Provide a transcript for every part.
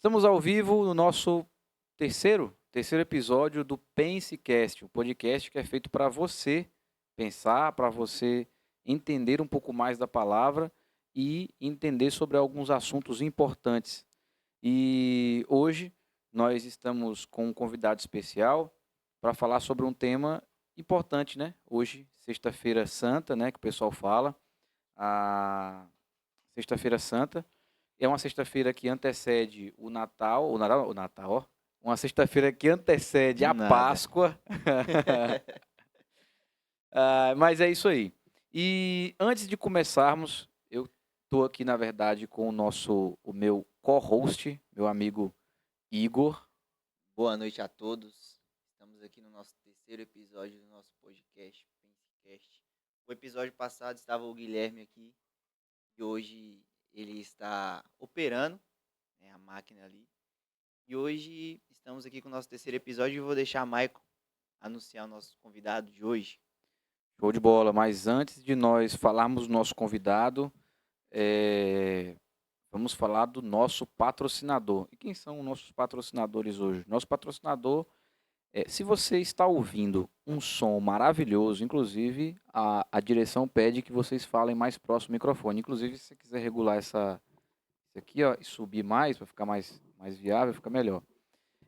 Estamos ao vivo no nosso terceiro episódio do PenseCast, o podcast que é feito para você pensar, para você entender um pouco mais da palavra e entender sobre alguns assuntos importantes. E hoje nós estamos com um convidado especial para falar sobre um tema importante, né? Hoje, Sexta-feira Santa, né, que o pessoal fala, a Sexta-feira Santa. É uma sexta-feira que antecede o Natal, ó. Uma sexta-feira que antecede a Nada. Páscoa. Mas é isso aí. E antes de começarmos, eu estou aqui, na verdade, com o meu co-host, meu amigo Igor. Boa noite a todos. Estamos aqui no nosso terceiro episódio do nosso podcast, PenseCast. O episódio passado estava o Guilherme aqui e hoje ele está operando, né, a máquina ali. E hoje estamos aqui com o nosso terceiro episódio e eu vou deixar a Maicon anunciar o nosso convidado de hoje. Show de bola. Mas antes de nós falarmos do nosso convidado, vamos falar do nosso patrocinador. E quem são os nossos patrocinadores hoje? Nosso patrocinador, se você está ouvindo um som maravilhoso, inclusive a direção pede que vocês falem mais próximo do microfone. Inclusive, se você quiser regular isso aqui, ó, e subir mais, para ficar mais viável, fica melhor.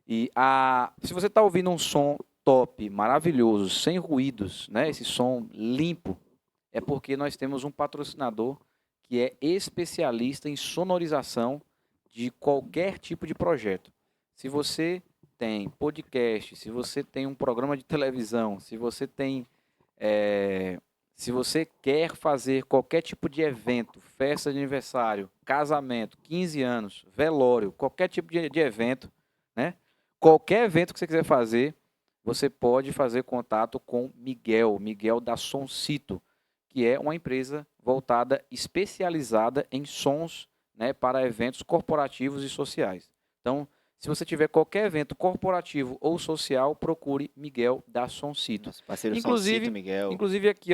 Se você está ouvindo um som top, maravilhoso, sem ruídos, né, esse som limpo, é porque nós temos um patrocinador que é especialista em sonorização de qualquer tipo de projeto. Se você tem podcast, se você tem um programa de televisão, se você quer fazer qualquer tipo de evento, festa de aniversário, casamento, 15 anos, velório, qualquer tipo de evento, né? Qualquer evento que você quiser fazer, você pode fazer contato com Miguel da Soncito, que é uma empresa voltada, especializada em sons, né, para eventos corporativos e sociais. Então, se você tiver qualquer evento corporativo ou social, procure Miguel da Soncito. Nosso parceiro Soncito, Inclusive, Miguel. inclusive aqui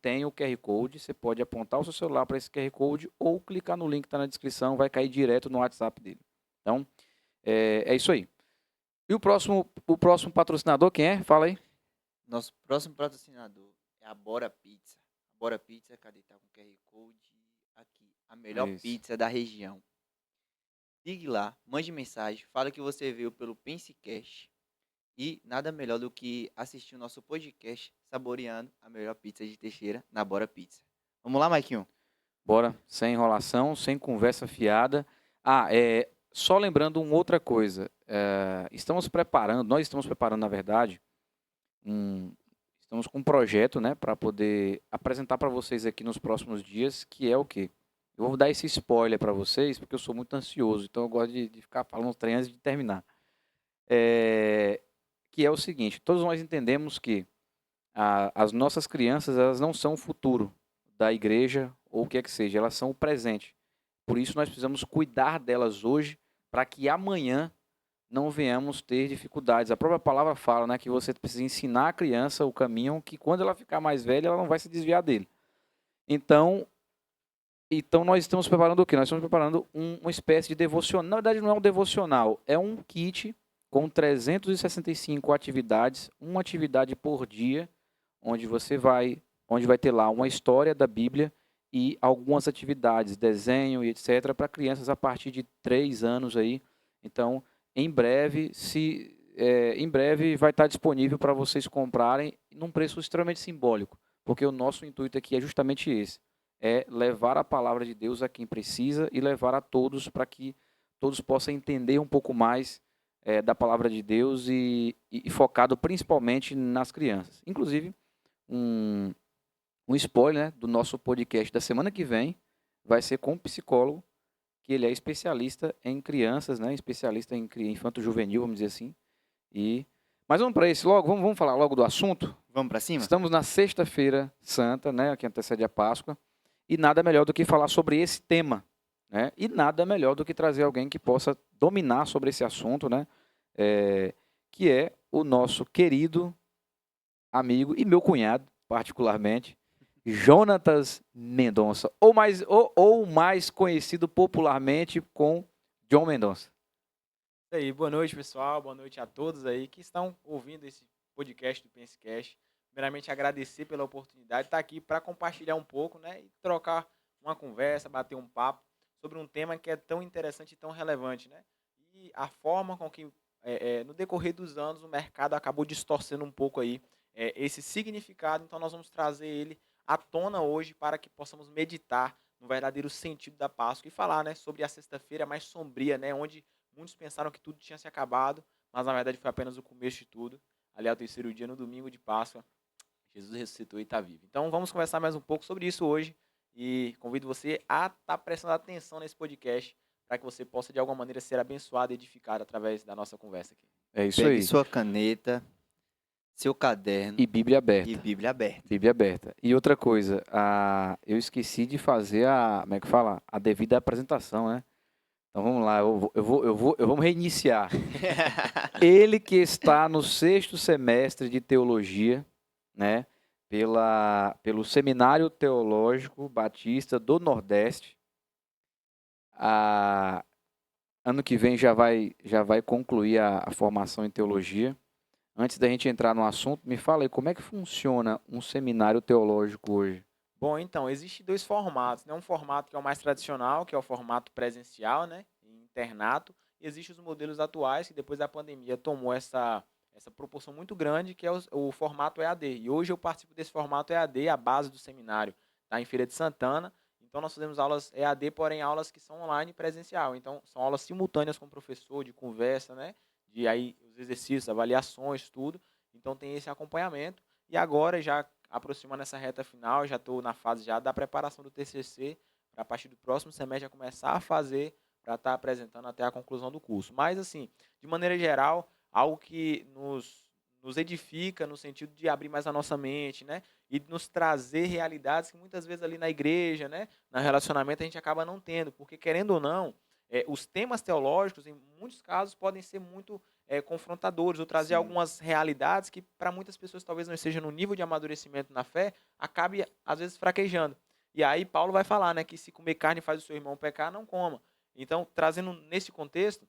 tem o QR Code, você pode apontar o seu celular para esse QR Code ou clicar no link que está na descrição, vai cair direto no WhatsApp dele. Então, é isso aí. E o próximo patrocinador, quem é? Fala aí. Nosso próximo patrocinador é a Bora Pizza. A Bora Pizza, cadê? Tá com o QR Code aqui. A melhor Isso. pizza da região. Ligue lá, mande mensagem, fala que você veio pelo PenseCast. E nada melhor do que assistir o nosso podcast saboreando a melhor pizza de Teixeira na Bora Pizza. Vamos lá, Maiquinho? Bora, sem enrolação, sem conversa fiada. Só lembrando uma outra coisa. Nós estamos preparando, na verdade, estamos com um projeto, né, para poder apresentar para vocês aqui nos próximos dias, que é o quê? Eu vou dar esse spoiler para vocês, porque eu sou muito ansioso, então eu gosto de ficar falando os trem antes de terminar. Que é o seguinte, todos nós entendemos que as nossas crianças, elas não são o futuro da igreja ou o que é que seja, elas são o presente. Por isso nós precisamos cuidar delas hoje para que amanhã não venhamos ter dificuldades. A própria palavra fala, né, que você precisa ensinar a criança o caminho que quando ela ficar mais velha, ela não vai se desviar dele. Então nós estamos preparando o quê? Nós estamos preparando uma espécie de devocional. Na verdade não é um devocional, é um kit com 365 atividades, uma atividade por dia, onde vai ter lá uma história da Bíblia e algumas atividades, desenho e etc, para crianças a partir de 3 anos aí. Então, em breve vai estar disponível para vocês comprarem num preço extremamente simbólico, porque o nosso intuito aqui é justamente esse, é levar a palavra de Deus a quem precisa e levar a todos para que todos possam entender um pouco mais da palavra de Deus e focado principalmente nas crianças. Inclusive, um spoiler, né, do nosso podcast da semana que vem vai ser com um psicólogo, que ele é especialista em crianças, né, especialista em infanto-juvenil, vamos dizer assim. Mas vamos para esse logo, vamos falar logo do assunto? Vamos pra cima? Estamos na Sexta-feira Santa, né, que antecede a Páscoa, e nada melhor do que falar sobre esse tema, né, e nada melhor do que trazer alguém que possa dominar sobre esse assunto, né, que é o nosso querido amigo e meu cunhado, particularmente, Jonatas Mendonça, ou mais conhecido popularmente com John Mendonça. E aí, boa noite, pessoal. Boa noite a todos aí que estão ouvindo esse podcast do PenseCast. Primeiramente, agradecer pela oportunidade de estar aqui para compartilhar um pouco, né, e trocar uma conversa, bater um papo sobre um tema que é tão interessante e tão relevante, né? E a forma com que, no decorrer dos anos, o mercado acabou distorcendo um pouco aí esse significado. Então, nós vamos trazer ele à tona hoje para que possamos meditar no verdadeiro sentido da Páscoa e falar, né, sobre a sexta-feira mais sombria, né, onde muitos pensaram que tudo tinha se acabado, mas na verdade foi apenas o começo de tudo. Ali é o terceiro dia, no domingo de Páscoa, Jesus ressuscitou e está vivo. Então vamos conversar mais um pouco sobre isso hoje e convido você a estar prestando atenção nesse podcast para que você possa de alguma maneira ser abençoado e edificado através da nossa conversa aqui. É isso Pegue aí. sua caneta, seu caderno E Bíblia aberta. e Bíblia aberta. Bíblia aberta. E outra coisa, eu esqueci de fazer como é que fala? A devida apresentação, né? Então vamos lá, vamos reiniciar. Ele que está no 6º semestre de teologia, né? Pelo Seminário Teológico Batista do Nordeste. Ano que vem já vai concluir a formação em teologia. Antes da gente entrar no assunto, me fala aí, como é que funciona um seminário teológico hoje? Bom, então, existem dois formatos, né? Um formato que é o mais tradicional, que é o formato presencial, né? Internato. E existem os modelos atuais, que depois da pandemia tomou essa proporção muito grande, que é o formato EAD. E hoje eu participo desse formato EAD, a base do seminário está em Feira de Santana. Então, nós fazemos aulas EAD, porém aulas que são online e presencial. Então, são aulas simultâneas com o professor, de conversa, né? De aí os exercícios, avaliações, tudo. Então, tem esse acompanhamento. E agora, já aproximando essa reta final, já estou na fase já da preparação do TCC, para a partir do próximo semestre já começar a fazer, para estar apresentando até a conclusão do curso. Mas, assim, de maneira geral, algo que nos edifica no sentido de abrir mais a nossa mente, né? E nos trazer realidades que muitas vezes ali na igreja, né? No relacionamento a gente acaba não tendo, porque querendo ou não, os temas teológicos, em muitos casos, podem ser muito confrontadores, ou trazer Sim. algumas realidades que para muitas pessoas talvez não esteja no nível de amadurecimento na fé, acabe às vezes fraquejando. E aí Paulo vai falar, né, que se comer carne faz o seu irmão pecar, não coma. Então, trazendo nesse contexto,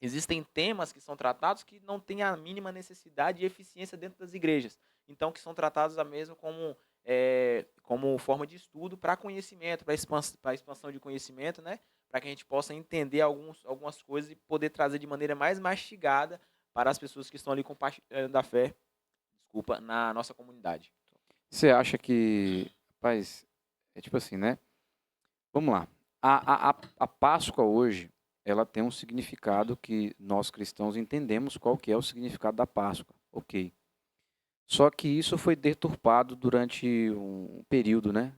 existem temas que são tratados que não têm a mínima necessidade e eficiência dentro das igrejas. Então, que são tratados a mesmo como forma de estudo para conhecimento, para expansão de conhecimento, né? Para que a gente possa entender algumas coisas e poder trazer de maneira mais mastigada para as pessoas que estão ali compartilhando da fé, na nossa comunidade. Você acha que, rapaz, é tipo assim, né? Vamos lá. A Páscoa hoje, ela tem um significado que nós cristãos entendemos qual que é o significado da Páscoa. Ok. Só que isso foi deturpado durante um período, né?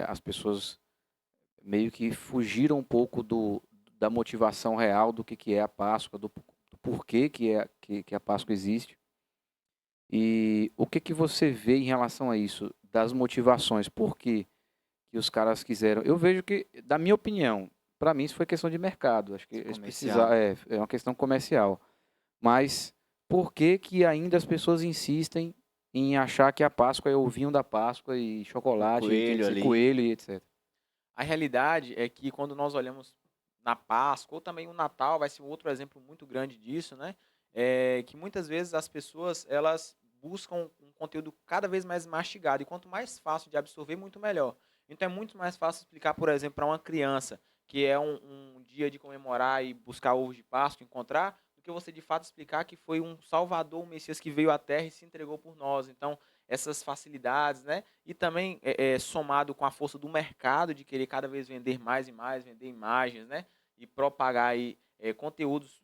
As pessoas meio que fugiram um pouco da motivação real do que é a Páscoa, do porquê que a Páscoa existe. E o que você vê em relação a isso, das motivações? Por que os caras quiseram? Eu vejo que, da minha opinião, para mim isso foi questão de mercado. Acho que eles Comercial. precisaram, é uma questão comercial. Mas por que ainda as pessoas insistem em achar que a Páscoa é o vinho da Páscoa e chocolate, e tem que coelho ser ali. coelho e etc. A realidade é que quando nós olhamos na Páscoa, ou também o Natal, vai ser um outro exemplo muito grande disso, né? Que muitas vezes as pessoas, elas buscam um conteúdo cada vez mais mastigado, e quanto mais fácil de absorver, muito melhor. Então é muito mais fácil explicar, por exemplo, para uma criança que é um dia de comemorar e buscar ovos de Páscoa, encontrar, do que você de fato explicar que foi um Salvador, um Messias que veio à Terra e se entregou por nós. Então, essas facilidades, né? E também somado com a força do mercado de querer cada vez vender mais e mais, vender imagens, né? E propagar aí conteúdos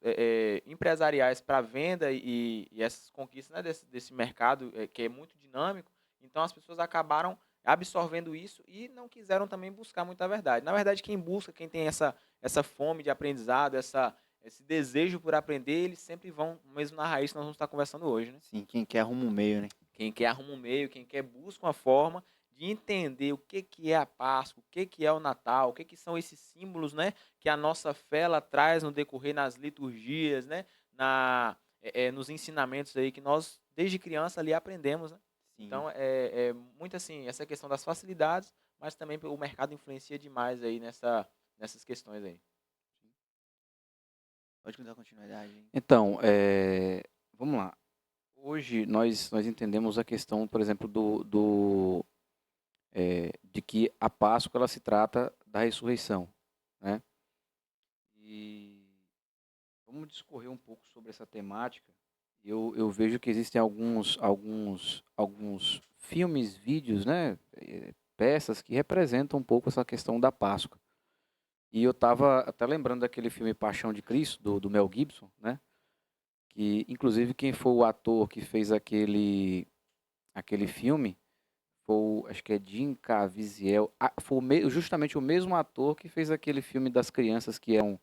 empresariais para venda e essas conquistas, né, desse mercado que é muito dinâmico. Então as pessoas acabaram absorvendo isso e não quiseram também buscar muita verdade. Na verdade, quem busca, quem tem essa fome de aprendizado, esse desejo por aprender, eles sempre vão mesmo na raiz que nós vamos estar conversando hoje, né? Sim, quem quer arruma um meio, né? Quem quer arruma um meio, quem quer busca uma forma de entender o que é a Páscoa, o que é o Natal, o que são esses símbolos, né, que a nossa fé ela traz no decorrer nas liturgias, né, nos ensinamentos aí que nós desde criança ali aprendemos, né? Sim. Então, é muito assim, essa questão das facilidades, mas também o mercado influencia demais aí nessas questões aí. Pode dar continuidade, hein? Então, vamos lá. Hoje nós entendemos a questão, por exemplo, de que a Páscoa ela se trata da ressurreição, né? E vamos discorrer um pouco sobre essa temática. Eu vejo que existem alguns filmes, vídeos, né, peças que representam um pouco essa questão da Páscoa. E eu estava até lembrando daquele filme Paixão de Cristo, do Mel Gibson, né? Que, inclusive, quem foi o ator que fez aquele filme acho que é Jim Caviezel. Foi justamente o mesmo ator que fez aquele filme das crianças que eram.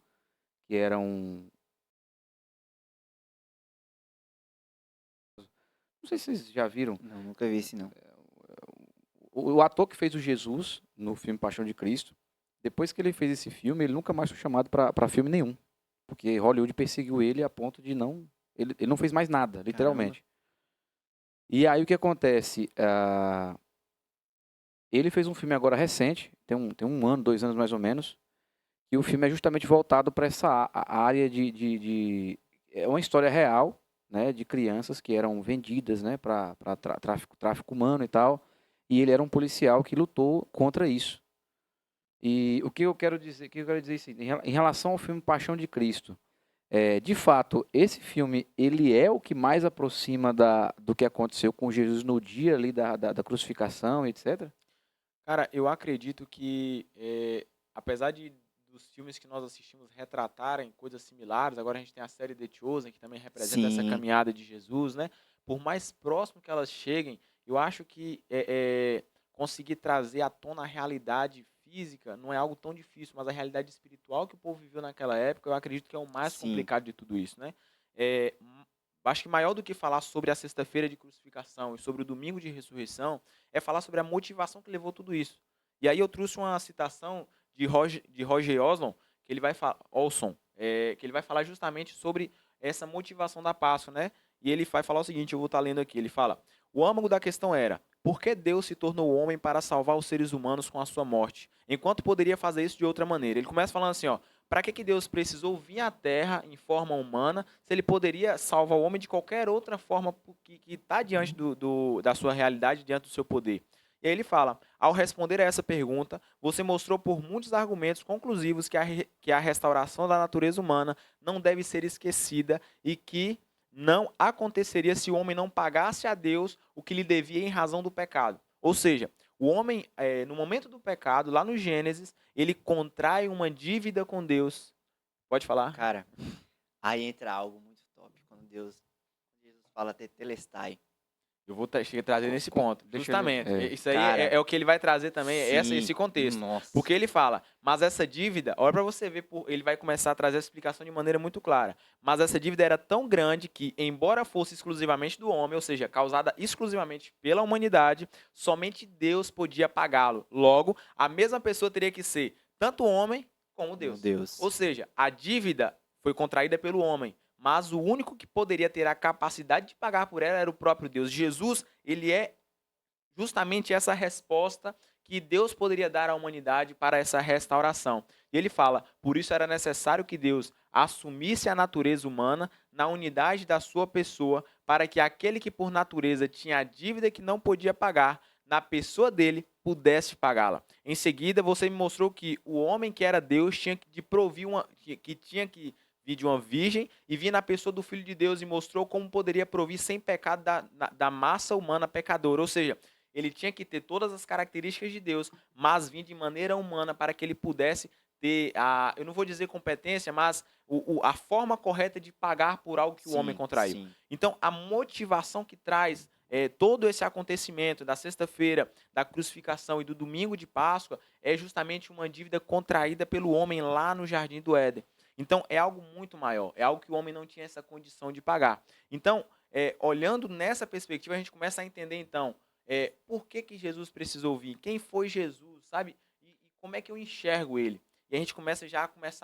Não sei se vocês já viram. Não, nunca vi esse não. O ator que fez o Jesus no filme Paixão de Cristo, depois que ele fez esse filme, ele nunca mais foi chamado para filme nenhum. Porque Hollywood perseguiu ele a ponto de não. Ele não fez mais nada, literalmente. E aí o que acontece? Ele fez um filme agora recente, tem um ano, 2 anos mais ou menos, e o filme é justamente voltado para essa área é uma história real, né, de crianças que eram vendidas, né, para tráfico humano e tal, e ele era um policial que lutou contra isso. E o que eu quero dizer assim, em relação ao filme Paixão de Cristo, de fato, esse filme ele é o que mais aproxima do que aconteceu com Jesus no dia ali da crucificação, etc. Cara, eu acredito que, apesar dos filmes que nós assistimos retratarem coisas similares, agora a gente tem a série The Chosen, que também representa essa Sim. caminhada de Jesus, né? Por mais próximo que elas cheguem, eu acho que conseguir trazer à tona a realidade física não é algo tão difícil, mas a realidade espiritual que o povo viveu naquela época, eu acredito que é o mais Sim. complicado de tudo isso, né? Acho que maior do que falar sobre a sexta-feira de crucificação e sobre o domingo de ressurreição, é falar sobre a motivação que levou tudo isso. E aí eu trouxe uma citação de Roger Olson, que ele vai que ele vai falar justamente sobre essa motivação da Páscoa, né? E ele vai falar o seguinte, eu vou estar lendo aqui, ele fala: o âmago da questão era: por que Deus se tornou homem para salvar os seres humanos com a sua morte, enquanto poderia fazer isso de outra maneira? Ele começa falando assim, ó: para que Deus precisou vir à Terra em forma humana, se ele poderia salvar o homem de qualquer outra forma que está diante da sua realidade, diante do seu poder? E aí ele fala: ao responder a essa pergunta, você mostrou por muitos argumentos conclusivos que a restauração da natureza humana não deve ser esquecida e que não aconteceria se o homem não pagasse a Deus o que lhe devia em razão do pecado. Ou seja, o homem, no momento do pecado, lá no Gênesis, ele contrai uma dívida com Deus. Pode falar? Cara, aí entra algo muito top, quando Jesus fala tetelestai. Eu vou trazer nesse ponto. Deixa Justamente. ele- Isso aí Cara, é o que ele vai trazer também, sim, esse contexto. Nossa. Porque ele fala, mas essa dívida, olha para você ver, ele vai começar a trazer a explicação de maneira muito clara. Mas essa dívida era tão grande que, embora fosse exclusivamente do homem, ou seja, causada exclusivamente pela humanidade, somente Deus podia pagá-lo. Logo, a mesma pessoa teria que ser tanto homem como Deus. Meu Deus. Ou seja, a dívida foi contraída pelo homem, mas o único que poderia ter a capacidade de pagar por ela era o próprio Deus. Jesus, ele é justamente essa resposta que Deus poderia dar à humanidade para essa restauração. E ele fala: por isso era necessário que Deus assumisse a natureza humana na unidade da sua pessoa, para que aquele que por natureza tinha a dívida que não podia pagar, na pessoa dele pudesse pagá-la. Em seguida, você me mostrou que o homem que era Deus tinha que provir tinha que vir de uma virgem e vir na pessoa do Filho de Deus e mostrou como poderia provir sem pecado da massa humana pecadora. Ou seja, ele tinha que ter todas as características de Deus, mas vir de maneira humana para que ele pudesse ter eu não vou dizer competência, mas a forma correta de pagar por algo que o homem contraiu. Sim. Então, a motivação que traz todo esse acontecimento da sexta-feira, da crucificação e do domingo de Páscoa é justamente uma dívida contraída pelo homem lá no Jardim do Éden. Então, é algo muito maior, é algo que o homem não tinha essa condição de pagar. Então, olhando nessa perspectiva, a gente começa a entender, então, por que Jesus precisou vir? Quem foi Jesus, sabe? E como é que eu enxergo ele? E a gente começa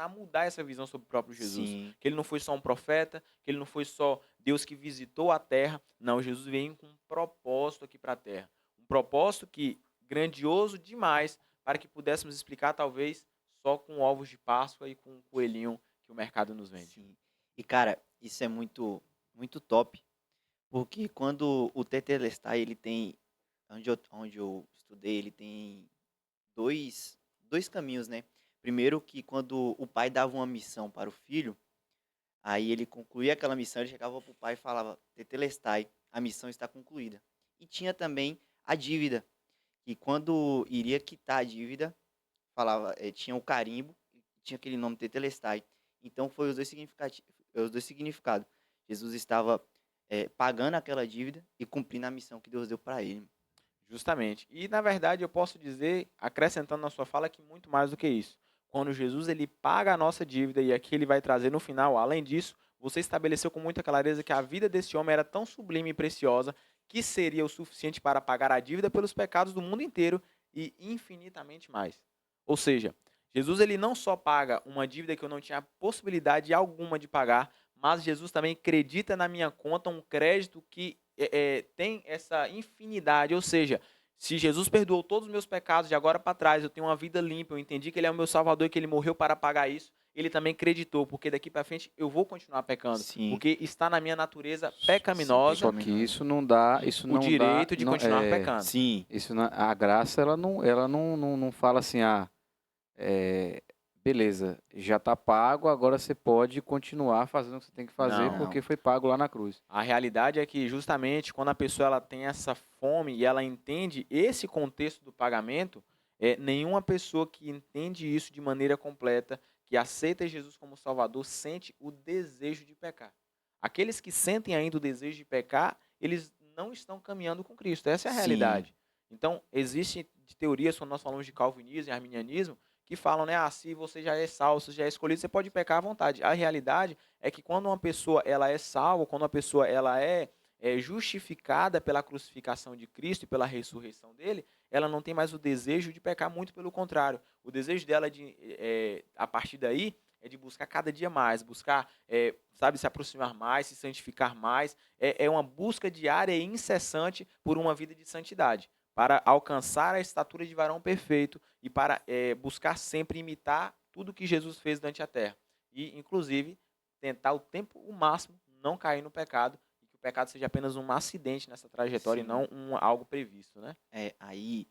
a mudar essa visão sobre o próprio Jesus. Sim. Que ele não foi só um profeta, que ele não foi só Deus que visitou a terra. Não, Jesus veio com um propósito aqui para a terra. Um propósito que grandioso demais para que pudéssemos explicar, talvez, só com ovos de Páscoa e com um coelhinho que o mercado nos vende. Sim. E, cara, isso é muito, muito top, porque quando o Tetelestai, ele tem, onde eu estudei, ele tem dois caminhos, né? Primeiro que quando o pai dava uma missão para o filho, aí ele concluía aquela missão, ele chegava para o pai e falava, Tetelestai, a missão está concluída. E tinha também a dívida, que quando iria quitar a dívida, falava, tinha o carimbo, tinha aquele nome Tetelestai. Então foi os dois significados. Jesus estava pagando aquela dívida e cumprindo a missão que Deus deu para ele. Justamente. E, na verdade, eu posso dizer, acrescentando na sua fala, que muito mais do que isso. Quando Jesus ele paga a nossa dívida, e aqui ele vai trazer no final, além disso, você estabeleceu com muita clareza que a vida desse homem era tão sublime e preciosa que seria o suficiente para pagar a dívida pelos pecados do mundo inteiro e infinitamente mais. Ou seja, Jesus ele não só paga uma dívida que eu não tinha possibilidade alguma de pagar, mas Jesus também acredita na minha conta um crédito que tem essa infinidade. Ou seja, se Jesus perdoou todos os meus pecados de agora para trás, eu tenho uma vida limpa, eu entendi que ele é o meu Salvador e que ele morreu para pagar isso, ele também acreditou, porque daqui para frente eu vou continuar pecando, Sim. porque está na minha natureza pecaminosa Só que isso não dá, isso o não direito dá, de não, continuar pecando. Sim. isso a graça ela não fala assim, beleza, já está pago, agora você pode continuar fazendo o que você tem que fazer Não. porque foi pago lá na cruz. A realidade é que justamente quando a pessoa ela tem essa fome e ela entende esse contexto do pagamento, nenhuma pessoa que entende isso de maneira completa, que aceita Jesus como Salvador, sente o desejo de pecar. Aqueles que sentem ainda o desejo de pecar, eles não estão caminhando com Cristo. Essa é a Sim. realidade. Então, existem teorias, quando nós falamos de calvinismo e arminianismo, que falam, né, se você já é salvo, se já é escolhido, você pode pecar à vontade. A realidade é que quando uma pessoa ela é salva, quando uma pessoa ela é justificada pela crucificação de Cristo e pela ressurreição dele, ela não tem mais o desejo de pecar, muito pelo contrário. O desejo dela, a partir daí, é de buscar cada dia mais, buscar, se aproximar mais, se santificar mais. É uma busca diária e incessante por uma vida de santidade, para alcançar a estatura de varão perfeito e para buscar sempre imitar tudo que Jesus fez durante a terra. E, inclusive, tentar o máximo não cair no pecado e que o pecado seja apenas um acidente nessa trajetória. Sim. E não algo previsto, né? Aí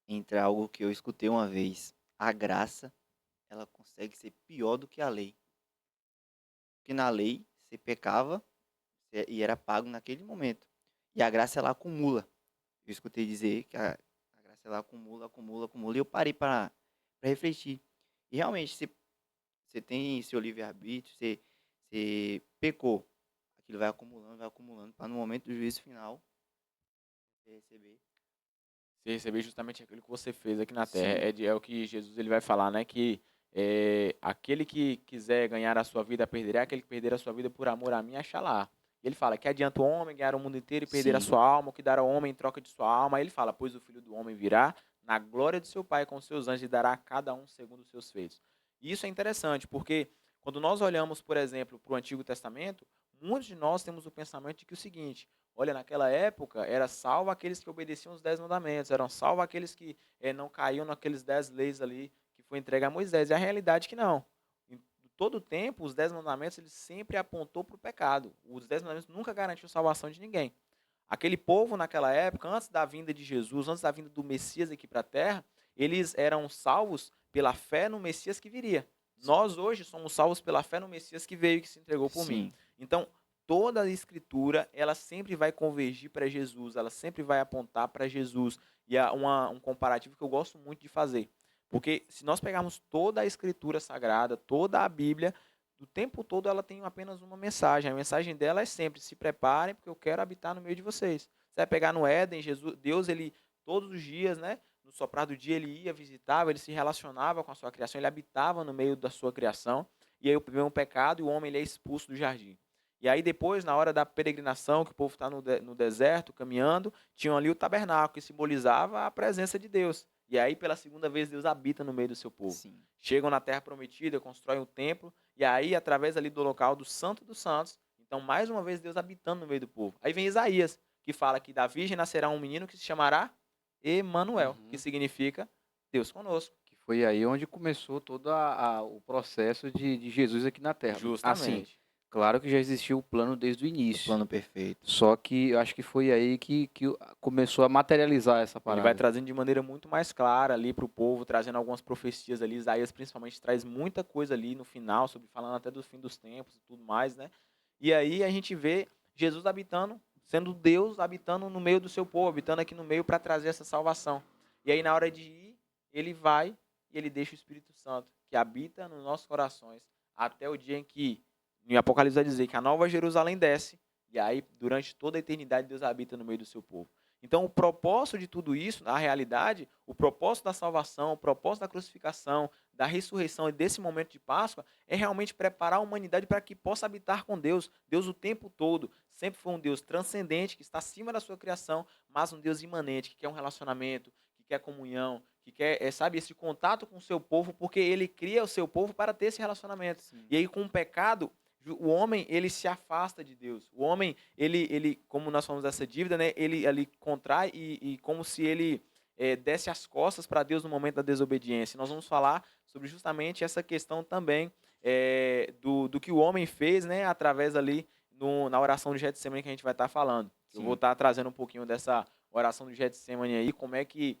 entra algo que eu escutei uma vez. A graça, ela consegue ser pior do que a lei. Porque na lei, você pecava e era pago naquele momento. E a graça, ela acumula. Eu escutei dizer que a graça, ela acumula, acumula, acumula. E eu parei para refletir. E realmente, você tem seu livre-arbítrio, você pecou. Aquilo vai acumulando, para no momento do juízo final, você receber. Você receber justamente aquilo que você fez aqui na Sim. terra. É o que Jesus ele vai falar, né? Que aquele que quiser ganhar a sua vida, perderá. Aquele que perder a sua vida por amor a mim, achará. Ele fala que adianta o homem ganhar o mundo inteiro e perder a Sim. sua alma, o que dará ao homem em troca de sua alma. Aí ele fala, pois o Filho do Homem virá na glória de seu Pai com seus anjos e dará a cada um segundo os seus feitos. E isso é interessante, porque quando nós olhamos, por exemplo, para o Antigo Testamento, muitos de nós temos o pensamento de que o seguinte, olha, naquela época era salvo aqueles que obedeciam os 10 mandamentos, eram salvo aqueles que não caíam naqueles 10 leis ali que foi entregue a Moisés. E a realidade é que não. Em todo o tempo, os 10 mandamentos eles sempre apontou para o pecado. Os 10 mandamentos nunca garantiam salvação de ninguém. Aquele povo naquela época, antes da vinda de Jesus, antes da vinda do Messias aqui para a Terra, eles eram salvos pela fé no Messias que viria. Nós hoje somos salvos pela fé no Messias que veio e que se entregou por mim. Sim. Então, toda a Escritura, ela sempre vai convergir para Jesus, ela sempre vai apontar para Jesus. E é um comparativo que eu gosto muito de fazer. Porque se nós pegarmos toda a Escritura Sagrada, toda a Bíblia, o tempo todo ela tem apenas uma mensagem. A mensagem dela é sempre, se preparem, porque eu quero habitar no meio de vocês. Você vai pegar no Éden, Deus, ele, todos os dias, né, no soprar do dia, ele ia, visitava, ele se relacionava com a sua criação, ele habitava no meio da sua criação. E aí vem um pecado e o homem ele é expulso do jardim. E aí depois, na hora da peregrinação, que o povo está no deserto, caminhando, tinha ali o tabernáculo, que simbolizava a presença de Deus. E aí, pela segunda vez, Deus habita no meio do seu povo. Sim. Chegam na Terra Prometida, constroem o templo, e aí, através ali do local do Santo dos Santos, então, mais uma vez, Deus habitando no meio do povo. Aí vem Isaías, que fala que da Virgem nascerá um menino que se chamará Emanuel, que significa Deus conosco. Que foi aí onde começou todo o processo de Jesus aqui na Terra. Assim, Justamente. claro que já existiu o plano desde o O início. plano perfeito. Só que eu acho que foi aí que começou a materializar essa Ele parada. vai trazendo de maneira muito mais clara ali para o povo, trazendo algumas profecias ali. Isaías principalmente traz muita coisa ali no final, sobre falando até do fim dos tempos e tudo mais, né? E aí a gente vê Jesus habitando, sendo Deus habitando no meio do seu povo, habitando aqui no meio para trazer essa salvação. E aí na hora de ir, ele vai e ele deixa o Espírito Santo, que habita nos nossos corações, até o dia em que, em Apocalipse vai dizer que a nova Jerusalém desce, e aí durante toda a eternidade Deus habita no meio do seu povo. Então, o propósito de tudo isso, na realidade, o propósito da salvação, o propósito da crucificação, da ressurreição e desse momento de Páscoa é realmente preparar a humanidade para que possa habitar com Deus. Deus o tempo todo sempre foi um Deus transcendente, que está acima da sua criação, mas um Deus imanente, que quer um relacionamento, que quer comunhão, que quer, sabe, esse contato com o seu povo, porque ele cria o seu povo para ter esse relacionamento. Sim. E aí, com o pecado, o homem, ele se afasta de Deus. O homem, ele como nós falamos dessa dívida, né, ele contrai e como se ele desse as costas para Deus no momento da desobediência. Nós vamos falar sobre justamente essa questão também do que o homem fez, né, através ali na oração de Getsemane que a gente vai estar falando. Sim. Eu vou estar trazendo um pouquinho dessa oração de Getsemane aí, como é que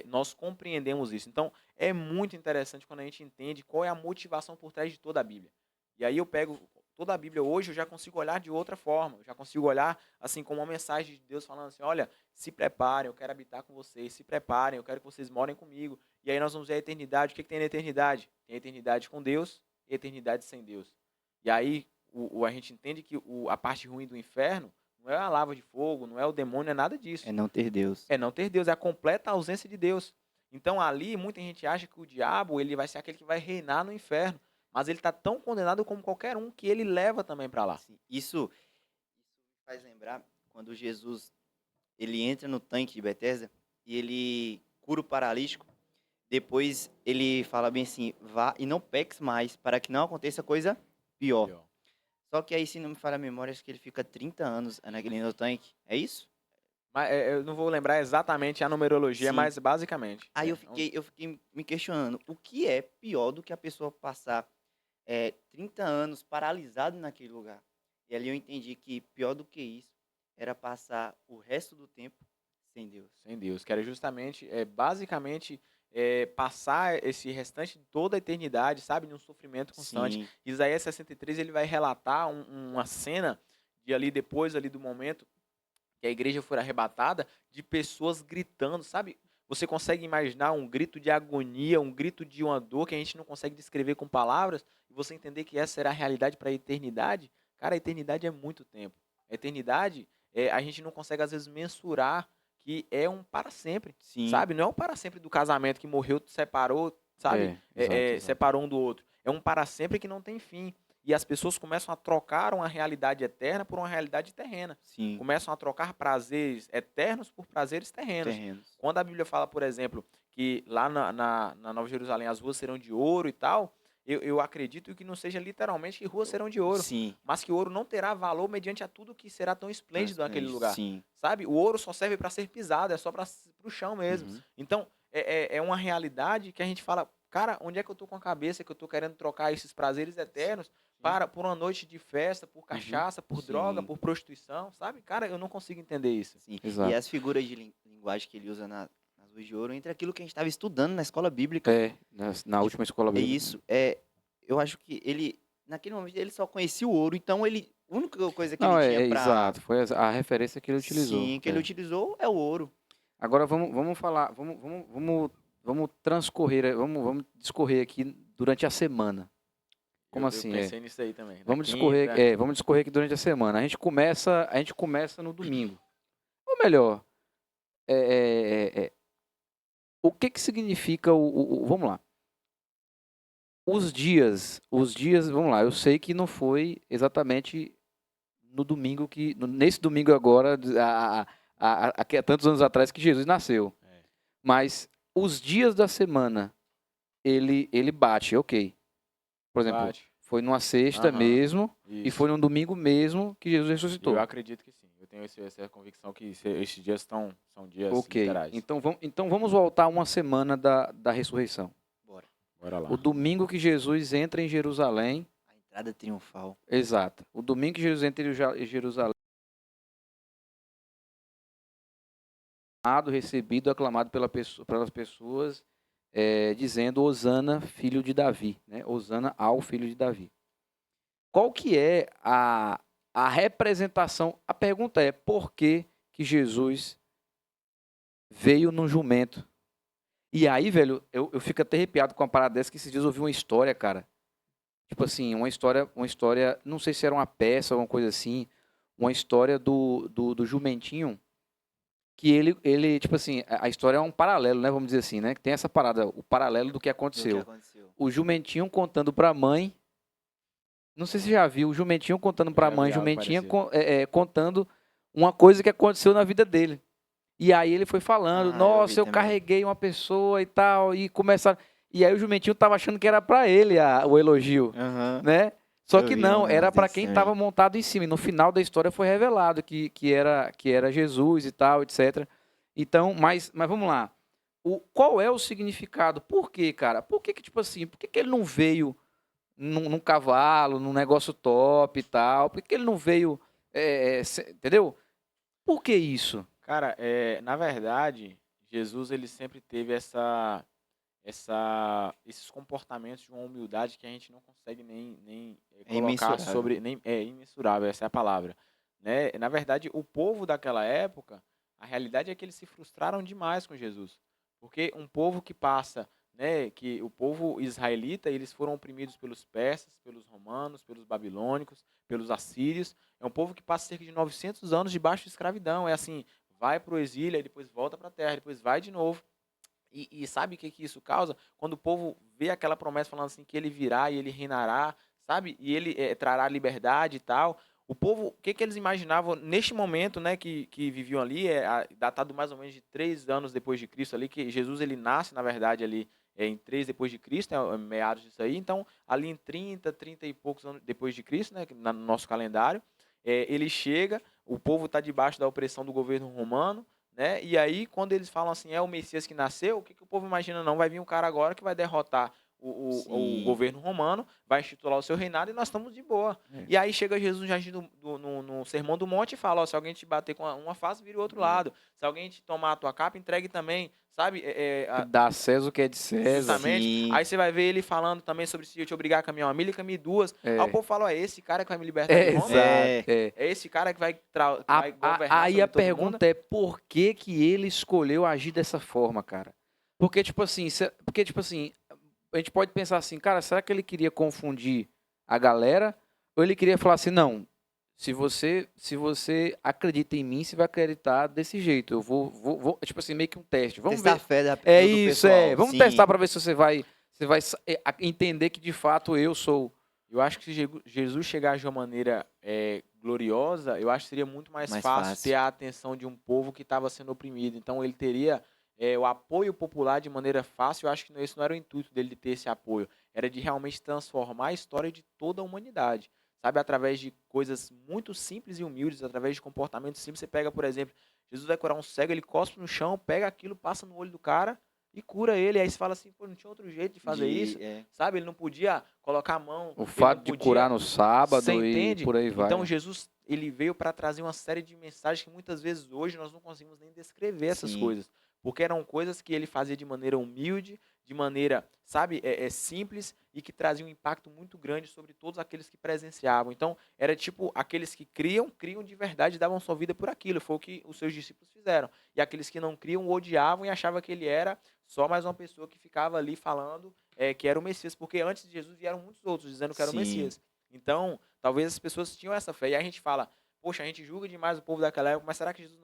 nós compreendemos isso. Então, é muito interessante quando a gente entende qual é a motivação por trás de toda a Bíblia. E aí eu pego toda a Bíblia hoje, eu já consigo olhar de outra forma. Eu já consigo olhar assim como uma mensagem de Deus falando assim, olha, se preparem, eu quero habitar com vocês. Se preparem, eu quero que vocês morem comigo. E aí nós vamos ver a eternidade. O que tem na eternidade? Tem a eternidade com Deus e a eternidade sem Deus. E aí a gente entende que a parte ruim do inferno não é a lava de fogo, não é o demônio, é nada disso. É não ter Deus. É não ter Deus, é a completa ausência de Deus. Então ali muita gente acha que o diabo ele vai ser aquele que vai reinar no inferno. Mas ele está tão condenado como qualquer um que ele leva também para lá. Sim. Isso faz lembrar quando Jesus ele entra no tanque de Betesda e ele cura o paralítico. Depois ele fala bem assim, vá e não peques mais, para que não aconteça coisa pior. Só que aí, se não me falha a memória, acho que ele fica 30 anos naquele no tanque. É isso? Mas eu não vou lembrar exatamente a numerologia, Sim. mas basicamente. Aí eu fiquei me questionando, o que é pior do que a pessoa passar 30 anos paralisado naquele lugar? E ali eu entendi que pior do que isso era passar o resto do tempo sem Deus. Sem Deus. Que era justamente, basicamente, passar esse restante de toda a eternidade, sabe, num sofrimento constante. Sim, Isaías 63, ele vai relatar uma cena de ali, depois ali do momento que a igreja foi arrebatada, de pessoas gritando, sabe? Você consegue imaginar um grito de agonia, um grito de uma dor que a gente não consegue descrever com palavras, e você entender que essa será a realidade para a eternidade? Cara, a eternidade é muito tempo. A eternidade, a gente não consegue às vezes mensurar que é um para sempre, sim. sabe? Não é o para sempre do casamento que morreu, separou, sabe? Exato. Separou um do outro. É um para sempre que não tem fim. E as pessoas começam a trocar uma realidade eterna por uma realidade terrena. Sim, Começam a trocar prazeres eternos por prazeres terrenos. terrenos. Quando a Bíblia fala, por exemplo, que lá na Nova Jerusalém as ruas serão de ouro e tal, eu acredito que não seja literalmente que ruas serão de ouro, Sim. mas que o ouro não terá valor mediante a tudo que será tão esplêndido naquele lugar. Sim. Sabe? O ouro só serve para ser pisado, é só para o chão mesmo. Uhum. Então, é uma realidade que a gente fala, cara, onde é que eu tô com a cabeça que eu tô querendo trocar esses prazeres eternos por uma noite de festa, por cachaça, por Sim. droga, por prostituição, sabe? Cara, eu não consigo entender isso. Sim. Exato. E as figuras de linguagem que ele usa nas ruas de ouro, entre aquilo que a gente estava estudando na escola bíblica. Na última escola É bíblica. isso. Eu acho que ele, naquele momento, ele só conhecia o ouro, então a única coisa que Não, ele tinha pra... exato. Foi a referência que ele utilizou. Sim, que ele utilizou é o ouro. Agora vamos falar, vamos transcorrer, vamos discorrer aqui durante a semana. Como assim? Eu pensei nisso aí também. Vamos discorrer aqui durante a semana. A gente começa no domingo. Ou melhor, o que significa vamos lá. Os dias, vamos lá. Eu sei que não foi exatamente no domingo nesse domingo agora, há tantos anos atrás que Jesus nasceu. Mas os dias da semana ele bate, ok. Por exemplo, Bate. foi numa sexta Aham, mesmo e isso. foi num domingo mesmo que Jesus ressuscitou. Eu acredito que sim. Eu tenho essa convicção que esses dias são dias Ok. literais. Então vamos voltar uma semana da ressurreição. Bora. Bora lá. O domingo que Jesus entra em Jerusalém. A entrada triunfal. Exato. O domingo que Jesus entra em Jerusalém. Recebido, aclamado pelas pessoas, dizendo Hosana, filho de Davi. Né? Hosana ao filho de Davi. Qual que é a representação? A pergunta é, por que Jesus veio num jumento? E aí, velho, eu fico até arrepiado com uma parada dessa, que esses dias eu ouvi uma história, cara. Tipo assim, uma história, não sei se era uma peça ou uma coisa assim, uma história do jumentinho, que ele, tipo assim, a história é um paralelo, né, vamos dizer assim, né, que tem essa parada, o paralelo do que O que aconteceu. aconteceu? O jumentinho contando pra mãe, não sei se você já viu, o jumentinho contando pra Já mãe, vi algo jumentinha parecido. contando uma coisa que aconteceu na vida dele. E aí ele foi falando, Ah, eu vi nossa, eu também. carreguei uma pessoa e tal, e começaram... E aí o jumentinho tava achando que era pra ele o elogio, Aham. né? Só Eu que vi não, um era negócio pra desse quem também. tava montado em cima. E no final da história foi revelado que era Jesus e tal, etc. Então, mas vamos lá. Qual é o significado? Por quê, cara? Por que tipo assim, por que ele não veio num cavalo, num negócio top e tal? Por que ele não veio, entendeu? Por que isso? Cara, na verdade, Jesus ele sempre teve esses comportamentos de uma humildade que a gente não consegue nem É colocar imensurável. sobre, nem é imensurável, essa é a palavra, né? Na verdade, o povo daquela época, a realidade é que eles se frustraram demais com Jesus, porque um povo que passa, né, que o povo israelita, eles foram oprimidos pelos persas, pelos romanos, pelos babilônicos, pelos assírios, é um povo que passa cerca de 900 anos debaixo de escravidão, é assim, vai para o exílio, aí depois volta para a terra, depois vai de novo. E sabe o que isso causa? Quando o povo vê aquela promessa falando assim que ele virá e ele reinará, sabe? E ele trará liberdade e tal. O povo, o que eles imaginavam neste momento, né, que viviam ali, datado mais ou menos de 3 anos depois de Cristo ali, que Jesus ele nasce, na verdade, ali em 3 depois de Cristo, meados disso aí. Então, ali em 30 e poucos anos depois de Cristo, né, no nosso calendário, ele chega, o povo está debaixo da opressão do governo romano, né? E aí, quando eles falam assim, é o Messias que nasceu, o que o povo imagina? Não, vai vir um cara agora que vai derrotar o Sim. governo romano, vai instituir o seu reinado e nós estamos de boa. É. E aí chega Jesus já no Sermão do Monte e fala, ó, se alguém te bater com uma face, vira o outro lado. Se alguém te tomar a tua capa, entregue também, sabe? Dá a César o que é de César. Justamente. Sim. Aí você vai ver ele falando também sobre se eu te obrigar a caminhar 1 milha, caminhe 2. É. Aí o povo fala, ó, é esse cara que vai me libertar de Roma? Exato. É esse cara que vai governar Aí sobre a todo pergunta mundo? é por que ele escolheu agir dessa forma, cara? Porque, tipo assim, a gente pode pensar assim, cara, será que ele queria confundir a galera? Ou ele queria falar assim, não, se você acredita em mim, você vai acreditar desse jeito. Eu vou tipo assim, meio que um teste. Vamos Testar ver. a fé É do isso, pessoal. Vamos Sim. testar para ver se você vai entender que de fato eu sou. Eu acho que se Jesus chegar de uma maneira gloriosa, eu acho que seria muito mais fácil ter a atenção de um povo que estava sendo oprimido. Então ele teria o apoio popular de maneira fácil. Eu acho que esse não era o intuito dele de ter esse apoio. Era de realmente transformar a história de toda a humanidade. Sabe, através de coisas muito simples e humildes, através de comportamentos simples. Você pega, por exemplo, Jesus vai curar um cego, ele cospe no chão, pega aquilo, passa no olho do cara e cura ele. Aí você fala assim, pô, não tinha outro jeito de fazer isso. Sabe, ele não podia colocar a mão. O fato de curar no sábado Você e entende? por aí vai. Então Jesus, ele veio para trazer uma série de mensagens que muitas vezes hoje nós não conseguimos nem descrever essas Sim. coisas. Porque eram coisas que ele fazia de maneira humilde, de maneira, sabe, simples e que traziam um impacto muito grande sobre todos aqueles que presenciavam. Então, era tipo, aqueles que criam de verdade, davam sua vida por aquilo. Foi o que os seus discípulos fizeram. E aqueles que não criam, odiavam e achavam que ele era só mais uma pessoa que ficava ali falando que era o Messias. Porque antes de Jesus vieram muitos outros dizendo que era o Sim. Messias. Então, talvez as pessoas tinham essa fé. E aí a gente fala, poxa, a gente julga demais o povo daquela época, mas será que Jesus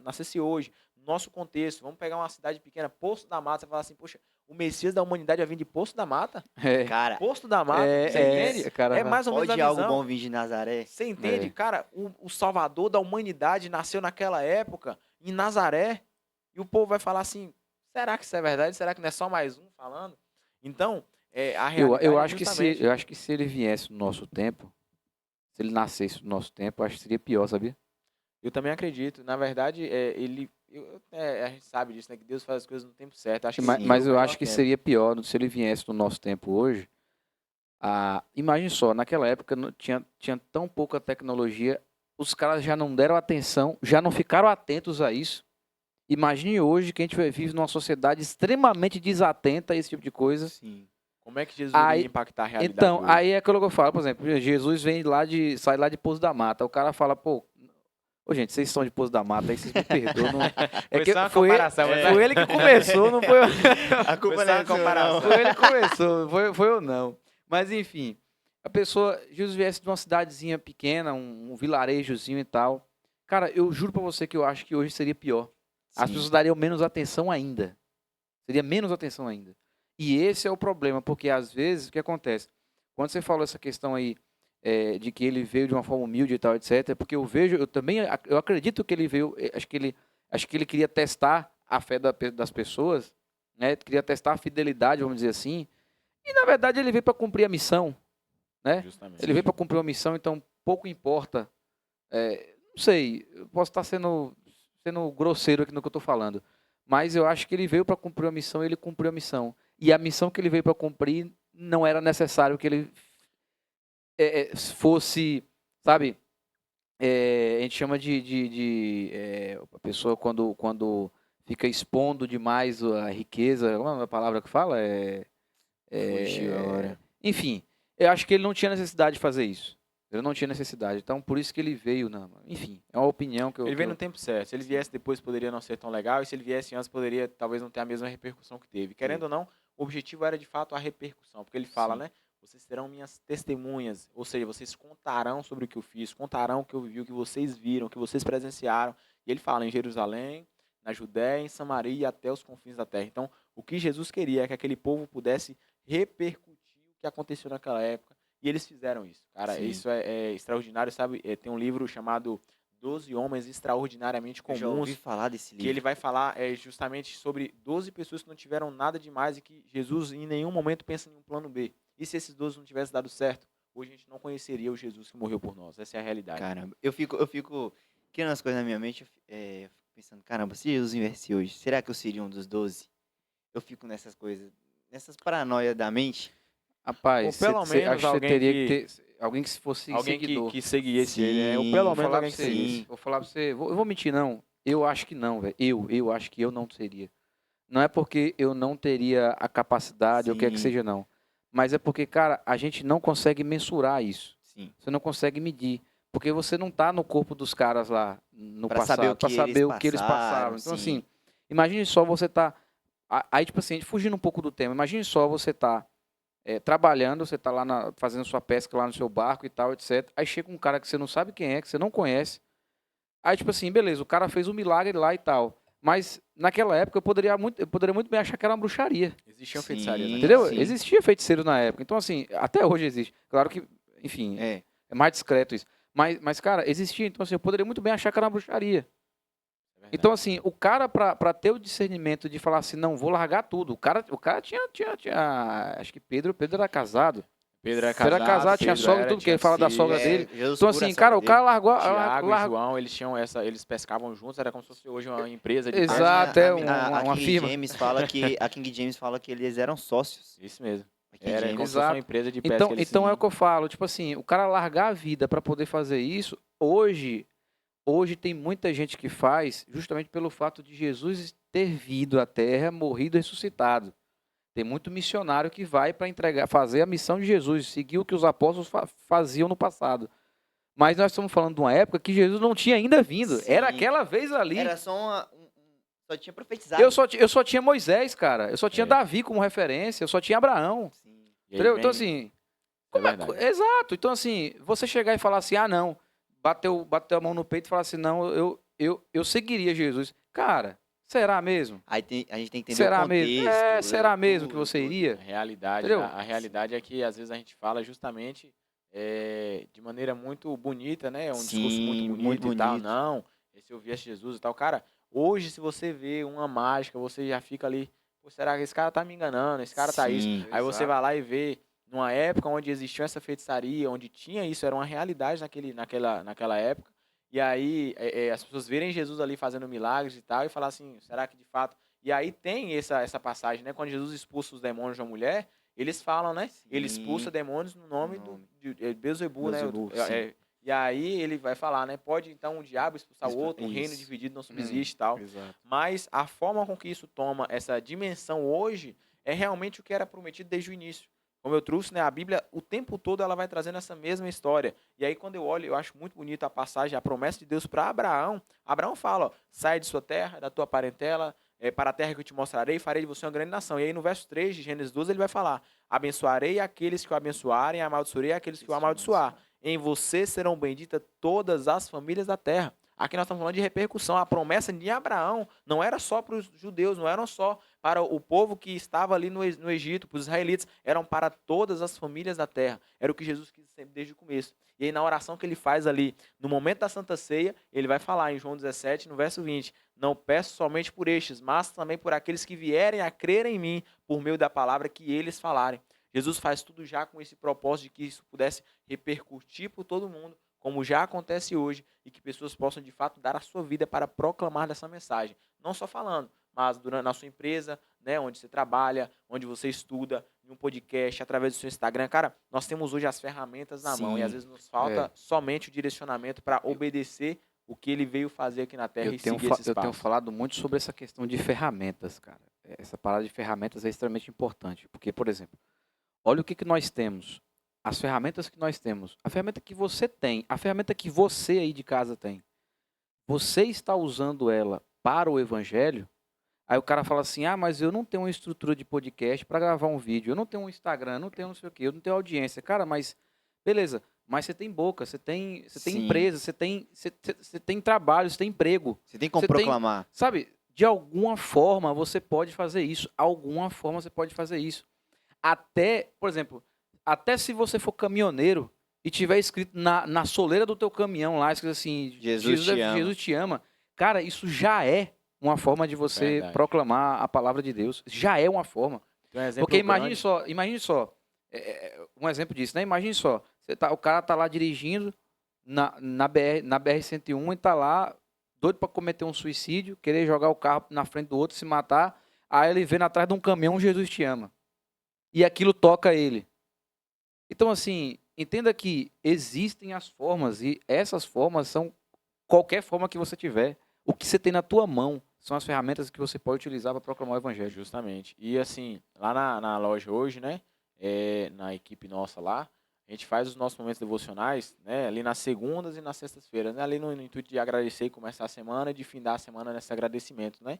nascesse hoje? No nosso contexto, vamos pegar uma cidade pequena, Poço da Mata, e falar assim, poxa, o Messias da humanidade vai vir de Poço da Mata? Cara, Poço da Mata, você entende? cara, É mais ou menos pode a algo visão. bom vir de Nazaré? Você entende? Cara, o Salvador da humanidade nasceu naquela época, em Nazaré, e o povo vai falar assim, será que isso é verdade? Será que não é só mais um falando? Então, a Eu, realidade eu é acho que se, justamente... eu acho que se ele viesse no nosso tempo, se ele nascesse no nosso tempo, eu acho que seria pior, sabia? Eu também acredito. Na verdade, a gente sabe disso, né? Que Deus faz as coisas no tempo certo. Acho que ele Mas viveu o eu melhor acho que tempo. seria pior se ele viesse no nosso tempo hoje. Imagine só, naquela época tinha tão pouca tecnologia, os caras já não deram atenção, já não ficaram atentos a isso. Imagine hoje que a gente vive numa sociedade extremamente desatenta a esse tipo de coisa. Sim. Como é que Jesus iria Aí, impactar a realidade então, hoje? aí é aquilo que eu falo, por exemplo, Jesus sai lá de Pouso da Mata, o cara fala, pô, ô gente, vocês são de Pouso da Mata, aí vocês me perdoam. Foi que só uma comparação. mas foi ele que começou, não foi eu. A culpa Foi não só é uma sua, comparação. não. Foi ele que começou, foi eu não. Mas enfim, a pessoa, Jesus viesse de uma cidadezinha pequena, um vilarejozinho e tal. Cara, eu juro pra você que eu acho que hoje seria pior. As Sim. pessoas dariam menos atenção ainda. Seria menos atenção ainda. E esse é o problema, porque às vezes o que acontece? Quando você falou essa questão aí de que ele veio de uma forma humilde e tal, etc., porque eu também eu acredito que ele veio, acho que ele queria testar a fé das pessoas, né? Queria testar a fidelidade, vamos dizer assim. E na verdade ele veio para cumprir a missão, né? Justamente. Ele veio para cumprir uma missão, então pouco importa. Não sei, eu posso estar sendo grosseiro aqui no que eu estou falando, mas eu acho que ele veio para cumprir a missão e ele cumpriu a missão. E a missão que ele veio para cumprir não era necessário que ele fosse, sabe? A gente chama a pessoa quando fica expondo demais a riqueza, qual é a palavra que fala? Fugiu agora. Enfim, eu acho que ele não tinha necessidade de fazer isso. Ele não tinha necessidade. Então, por isso que ele veio. Enfim, é uma opinião que eu. Ele veio no tempo certo. Se ele viesse depois, poderia não ser tão legal. E se ele viesse antes, poderia talvez não ter a mesma repercussão que teve. Querendo ou não, o objetivo era de fato a repercussão. Porque ele fala, Sim. né? Vocês serão minhas testemunhas. Ou seja, vocês contarão sobre o que eu fiz, contarão o que eu vivi, o que vocês viram, o que vocês presenciaram. E ele fala em Jerusalém, na Judéia, em Samaria e até os confins da terra. Então, o que Jesus queria é que aquele povo pudesse repercutir o que aconteceu naquela época. E eles fizeram isso. Cara, Sim. isso é extraordinário, sabe? Tem um livro chamado 12 Homens Extraordinariamente Eu já ouvi Comuns, falar desse livro. que ele vai falar justamente sobre 12 pessoas que não tiveram nada demais e que Jesus em nenhum momento pensa em um plano B. E se esses 12 não tivessem dado certo, hoje a gente não conheceria o Jesus que morreu por nós. Essa é a realidade. Caramba, eu fico criando as coisas na minha mente, eu fico pensando, caramba, se Jesus viesse hoje, será que eu seria um dos 12? Eu fico nessas coisas, nessas paranoias da mente. Rapaz, Ou pelo menos acho que você alguém teria que- que ter alguém que fosse Alguém seguidor. que seguisse ele, né? Ou Sim. pelo Vou menos falar alguém pra que você, seguisse. vou falar pra você, eu vou mentir não. Eu acho que não, velho. Eu acho que eu não seria. Não é porque eu não teria a capacidade ou o que é que Sim. seja não. Mas é porque, cara, a gente não consegue mensurar isso. Sim. Você não consegue medir, porque você não tá no corpo dos caras lá no Pra passado, saber o para que saber eles o que eles passaram. Então sim. assim, imagine só você tá aí tipo assim, fugindo um pouco do tema. Imagine só você tá trabalhando, você tá lá fazendo sua pesca lá no seu barco e tal, etc. Aí chega um cara que você não sabe quem é, que você não conhece. Aí, tipo assim, beleza, o cara fez um milagre lá e tal. Mas naquela época eu poderia muito bem achar que era uma bruxaria. Existiam Sim, feitiçarias, né? Entendeu? sim. Existia feiticeiro na época. Então, assim, até hoje existe. Claro que, enfim, É, é mais discreto isso. Mas, cara, existia. Então, assim, eu poderia muito bem achar que era uma bruxaria. É verdade. Então, assim, o cara, pra ter o discernimento de falar assim, não, vou largar tudo. O cara tinha acho que Pedro era casado. Pedro era Pedro era casado, tinha Pedro sogra, era, tudo, que tinha ele fala da filho. sogra dele. Jesus Então, cura a assim, sogra cara, o dele. cara largou. Tiago e João, eles pescavam juntos, era como se fosse hoje uma empresa de Exato. pesca. uma King firma. James a King James fala que eles eram sócios. Isso mesmo. A King Era James. como se fosse uma Exato. empresa de pesca. Então, eles então é tinham. o que eu falo, tipo assim, o cara largar a vida para poder fazer isso, hoje tem muita gente que faz justamente pelo fato de Jesus ter vindo à Terra, morrido e ressuscitado. Tem muito missionário que vai para fazer a missão de Jesus, seguir o que os apóstolos faziam no passado. Mas nós estamos falando de uma época que Jesus não tinha ainda vindo. Sim. Era aquela vez ali. Era só só tinha profetizado. Eu só tinha Moisés, cara. Eu só tinha É. Davi como referência. Eu só tinha Abraão. Sim. E aí Entendeu? Então, vem- assim. é verdade. Exato. Então, assim, você chegar e falar assim, ah, não. Bateu a mão no peito e falar assim, não, eu seguiria Jesus. Cara, será mesmo? Aí a gente tem que entender Será o mesmo? contexto. Será mesmo que tudo, você tudo. iria? A realidade, Entendeu? a realidade é que às vezes a gente fala justamente de maneira muito bonita, né? Um discurso Sim, muito bonito muito e tal. bonito. Não, se eu viesse Jesus e tal. Cara, Hoje, se você vê uma mágica, você já fica ali, pô, será que esse cara tá me enganando? Esse cara tá isso. Sim. Aí você Exato. vai lá e vê, numa época onde existiu essa feitiçaria, onde tinha isso, era uma realidade naquela época. E aí as pessoas verem Jesus ali fazendo milagres e tal, e falar assim, será que de fato... E aí tem essa passagem, né? Quando Jesus expulsa os demônios de uma mulher, eles falam, né? Ele expulsa Sim. demônios no nome Nome. de Beelzebub, né? Beelzebub, sim. E aí ele vai falar, né? Pode então o diabo expulsar o outro, o reino Isso. dividido não subsiste e tal. Exato. Mas a forma com que isso toma essa dimensão hoje é realmente o que era prometido desde o início. Como eu trouxe, né, a Bíblia, o tempo todo ela vai trazendo essa mesma história. E aí quando eu olho, eu acho muito bonita a passagem, a promessa de Deus para Abraão. Abraão fala, ó, sai de sua terra, da tua parentela, para a terra que eu te mostrarei, e farei de você uma grande nação. E aí no verso 3 de Gênesis 12 ele vai falar, abençoarei aqueles que o abençoarem, amaldiçoarei aqueles que o amaldiçoar. Em você serão benditas todas as famílias da terra. Aqui nós estamos falando de repercussão. A promessa de Abraão não era só para os judeus, não eram só para o povo que estava ali no Egito, para os israelitas, eram para todas as famílias da terra. Era o que Jesus quis sempre desde o começo. E aí na oração que ele faz ali, no momento da Santa Ceia, ele vai falar em João 17, no verso 20, não peço somente por estes, mas também por aqueles que vierem a crer em mim, por meio da palavra que eles falarem. Jesus faz tudo já com esse propósito de que isso pudesse repercutir por todo mundo, como já acontece hoje, e que pessoas possam de fato dar a sua vida para proclamar dessa mensagem. Não só falando, mas na sua empresa, né, onde você trabalha, onde você estuda, em um podcast, através do seu Instagram. Cara, nós temos hoje as ferramentas na mão e às Sim. vezes nos falta É. somente o direcionamento para Eu- obedecer o que ele veio fazer aqui na Terra Eu e tenho, seguir esses eu tenho passos. falado muito sobre essa questão de ferramentas, cara. Essa parada de ferramentas é extremamente importante. Porque, por exemplo, olha o que nós temos. As ferramentas que nós temos. A ferramenta que você tem. A ferramenta que você aí de casa tem. Você está usando ela para o evangelho? Aí o cara fala assim: ah, mas eu não tenho uma estrutura de podcast para gravar um vídeo. Eu não tenho um Instagram, eu não tenho não sei o quê, eu não tenho audiência. Cara, mas beleza. Mas você tem boca, você tem Sim. empresa, você tem trabalho, você tem emprego. Você tem como Você tem, proclamar. sabe, de alguma forma você pode fazer isso. Alguma forma você pode fazer isso. Até, por exemplo, até se você for caminhoneiro e tiver escrito na soleira do teu caminhão lá, escrito assim, Jesus te ama. Jesus te ama. Cara, isso já é uma forma de você Verdade. proclamar a palavra de Deus. Já é uma forma. Tem um exemplo Porque grande. imagine só, um exemplo disso, né? Imagine só, o cara tá lá dirigindo na BR-101 e tá lá doido para cometer um suicídio, querer jogar o carro na frente do outro, se matar. Aí ele vem atrás de um caminhão, Jesus te ama. E aquilo toca ele. Então, assim, entenda que existem as formas e essas formas são qualquer forma que você tiver. O que você tem na tua mão são as ferramentas que você pode utilizar para proclamar o evangelho. Justamente. E assim, lá na loja hoje, né? Na equipe nossa lá, a gente faz os nossos momentos devocionais, né? Ali nas segundas e nas sextas-feiras, né? Ali no intuito de agradecer e começar a semana e de findar a semana nesse agradecimento, né?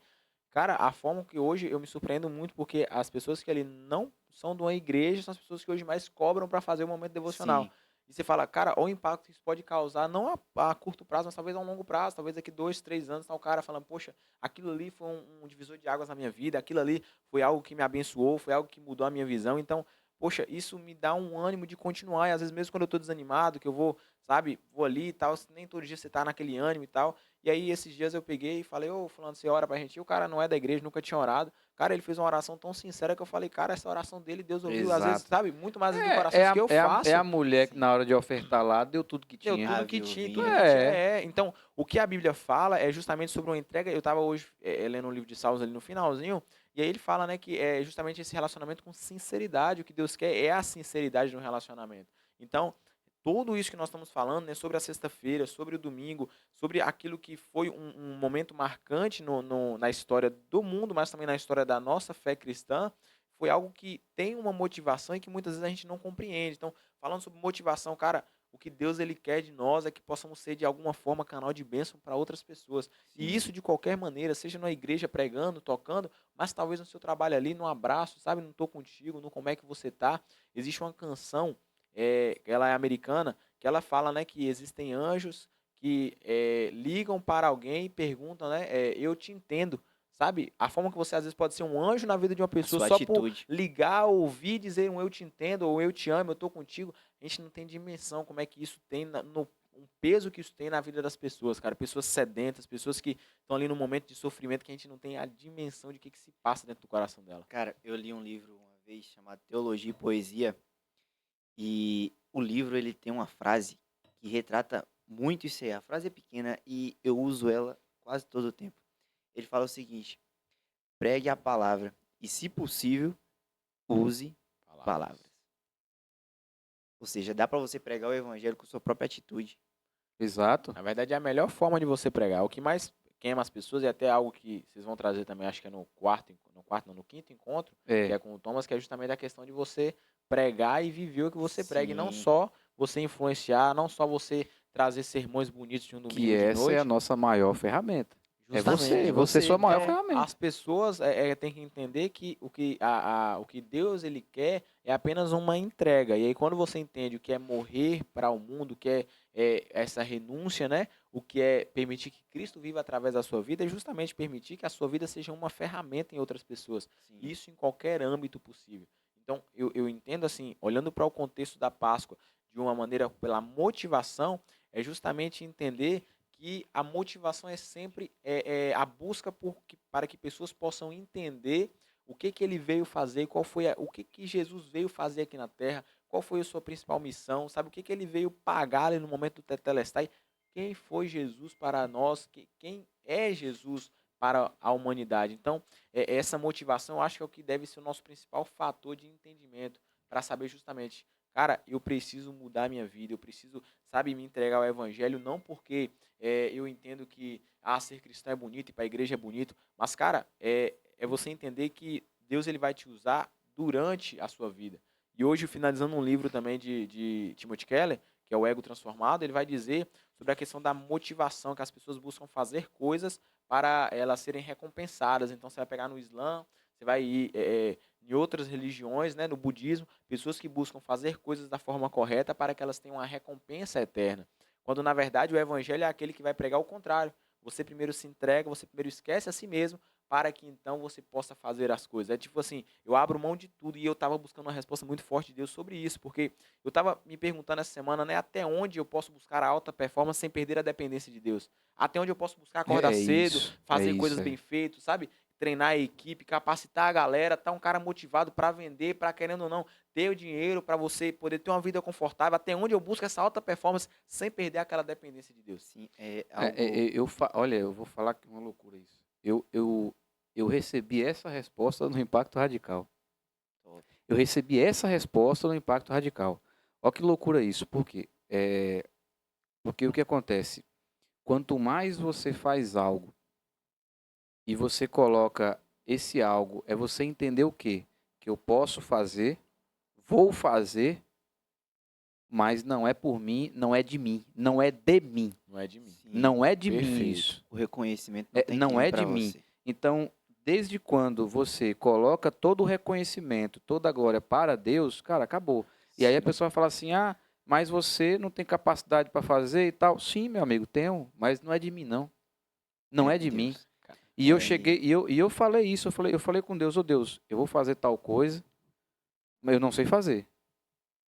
Cara, a forma que hoje eu me surpreendo muito porque as pessoas que ali não são de uma igreja são as pessoas que hoje mais cobram para fazer o momento devocional. Sim. E você fala, cara, olha o impacto que isso pode causar, não a curto prazo, mas talvez a um longo prazo, talvez daqui 2, 3 anos, tá o cara falando, poxa, aquilo ali foi um divisor de águas na minha vida, aquilo ali foi algo que me abençoou, foi algo que mudou a minha visão. Então, poxa, isso me dá um ânimo de continuar. E às vezes mesmo quando eu tô desanimado, que eu vou, sabe, vou ali e tal, nem todo dia você tá naquele ânimo e tal. E aí esses dias eu peguei e falei, ô fulano, você ora pra gente? E o cara não é da igreja, nunca tinha orado. Cara, ele fez uma oração tão sincera que eu falei, cara, essa oração dele, Deus ouviu, às vezes, Exato. sabe, muito mais do coração que eu É faço. a mulher que Sim. na hora de ofertar lá deu tudo que Deu tinha. tudo Ah, que viu, tinha, vinho. tudo que tinha. Então, o que a Bíblia fala é justamente sobre uma entrega. Eu estava hoje lendo um livro de Salmos ali no finalzinho, e aí ele fala, né, que é justamente esse relacionamento com sinceridade. O que Deus quer é a sinceridade no relacionamento. Então, tudo isso que nós estamos falando, né, sobre a sexta-feira, sobre o domingo, sobre aquilo que foi um momento marcante na história do mundo, mas também na história da nossa fé cristã, foi algo que tem uma motivação e que muitas vezes a gente não compreende. Então, falando sobre motivação, cara, o que Deus ele quer de nós é que possamos ser de alguma forma canal de bênção para outras pessoas. E Sim. isso de qualquer maneira, seja na igreja pregando, tocando, mas talvez no seu trabalho ali, no abraço, sabe, não estou contigo, no como é que você tá. Existe uma canção, ela é americana, que ela fala, né, que existem anjos que ligam para alguém e perguntam, né, eu te entendo. Sabe, a forma que você às vezes pode ser um anjo na vida de uma A pessoa sua só por atitude. ligar, ouvir, dizer um eu te entendo ou eu te amo, eu estou contigo. A gente não tem dimensão como é que isso tem um peso que isso tem na vida das pessoas, cara. Pessoas sedentas, pessoas que estão ali num momento de sofrimento que a gente não tem a dimensão de que se passa dentro do coração dela. Cara, eu li um livro uma vez chamado Teologia e Poesia, e o livro ele tem uma frase que retrata muito isso aí. A frase é pequena e eu uso ela quase todo o tempo. Ele fala o seguinte: pregue a palavra e, se possível, use palavras. Ou seja, dá para você pregar o evangelho com sua própria atitude. Exato. Na verdade, é a melhor forma de você pregar. O que mais queima as pessoas, e até algo que vocês vão trazer também, acho que é no quinto encontro, que É. é com o Thomas, que é justamente a questão de você pregar e viver o que você prega. E não Sim. só você influenciar, não só você trazer sermões bonitos de um domingo Que de essa noite. é a nossa maior ferramenta. É Justamente. você é sua maior É, ferramenta. as pessoas têm que entender que o que Deus ele quer é apenas uma entrega. E aí quando você entende o que é morrer para o mundo, o que é essa renúncia, né? O que é permitir que Cristo viva através da sua vida, é justamente permitir que a sua vida seja uma ferramenta em outras pessoas. Sim. Isso em qualquer âmbito possível. Então eu entendo assim, olhando para o contexto da Páscoa de uma maneira pela motivação, é justamente entender que a motivação é sempre a busca para que pessoas possam entender o que ele veio fazer, o que Jesus veio fazer aqui na Terra, qual foi a sua principal missão, sabe o que ele veio pagar ali no momento do Tetelestai, quem foi Jesus para nós, quem é Jesus para a humanidade. Então, essa motivação eu acho que é o que deve ser o nosso principal fator de entendimento, para saber justamente, cara, eu preciso mudar minha vida, eu preciso, sabe, me entregar ao evangelho, não porque eu entendo que ser cristão é bonito e para a igreja é bonito, mas, cara, é você entender que Deus ele vai te usar durante a sua vida. E hoje, finalizando um livro também de Timothy Keller, que é o Ego Transformado, ele vai dizer sobre a questão da motivação, que as pessoas buscam fazer coisas para elas serem recompensadas. Então, você vai pegar no Islã, você vai ir em outras religiões, né, no budismo, pessoas que buscam fazer coisas da forma correta para que elas tenham uma recompensa eterna. Quando, na verdade, o evangelho é aquele que vai pregar o contrário. Você primeiro se entrega, você primeiro esquece a si mesmo, para que então você possa fazer as coisas. É tipo assim, eu abro mão de tudo, e eu estava buscando uma resposta muito forte de Deus sobre isso, porque eu estava me perguntando essa semana, né, até onde eu posso buscar a alta performance sem perder a dependência de Deus. Até onde eu posso buscar acordar cedo, fazer coisas bem feitas, sabe? Treinar a equipe, capacitar a galera, tá um cara motivado para vender, para, querendo ou não, ter o dinheiro para você poder ter uma vida confortável, até onde eu busco essa alta performance sem perder aquela dependência de Deus. Sim, é algo... Olha, eu vou falar que é uma loucura isso. Eu recebi essa resposta no Impacto Radical. Top. Eu recebi essa resposta no Impacto Radical. Olha que loucura isso. Por quê? Porque o que acontece? Quanto mais você faz algo e você coloca esse algo, é você entender o quê? Que eu posso fazer, vou fazer, mas não é por mim, não é de mim, não é de mim. Não é de mim. Sim, Não é de mim Perfeito. isso. o reconhecimento Não tem é pra de mim. você. Então, desde quando você coloca todo o reconhecimento, toda a glória para Deus, cara, acabou. E aí a Sim. pessoa fala assim, mas você não tem capacidade para fazer e tal. Sim, meu amigo, tenho, mas não é de mim, não. Não Meu é de mim. Deus, cara. E eu cheguei, e eu falei isso, eu falei com Deus, Deus, eu vou fazer tal coisa, mas eu não sei fazer.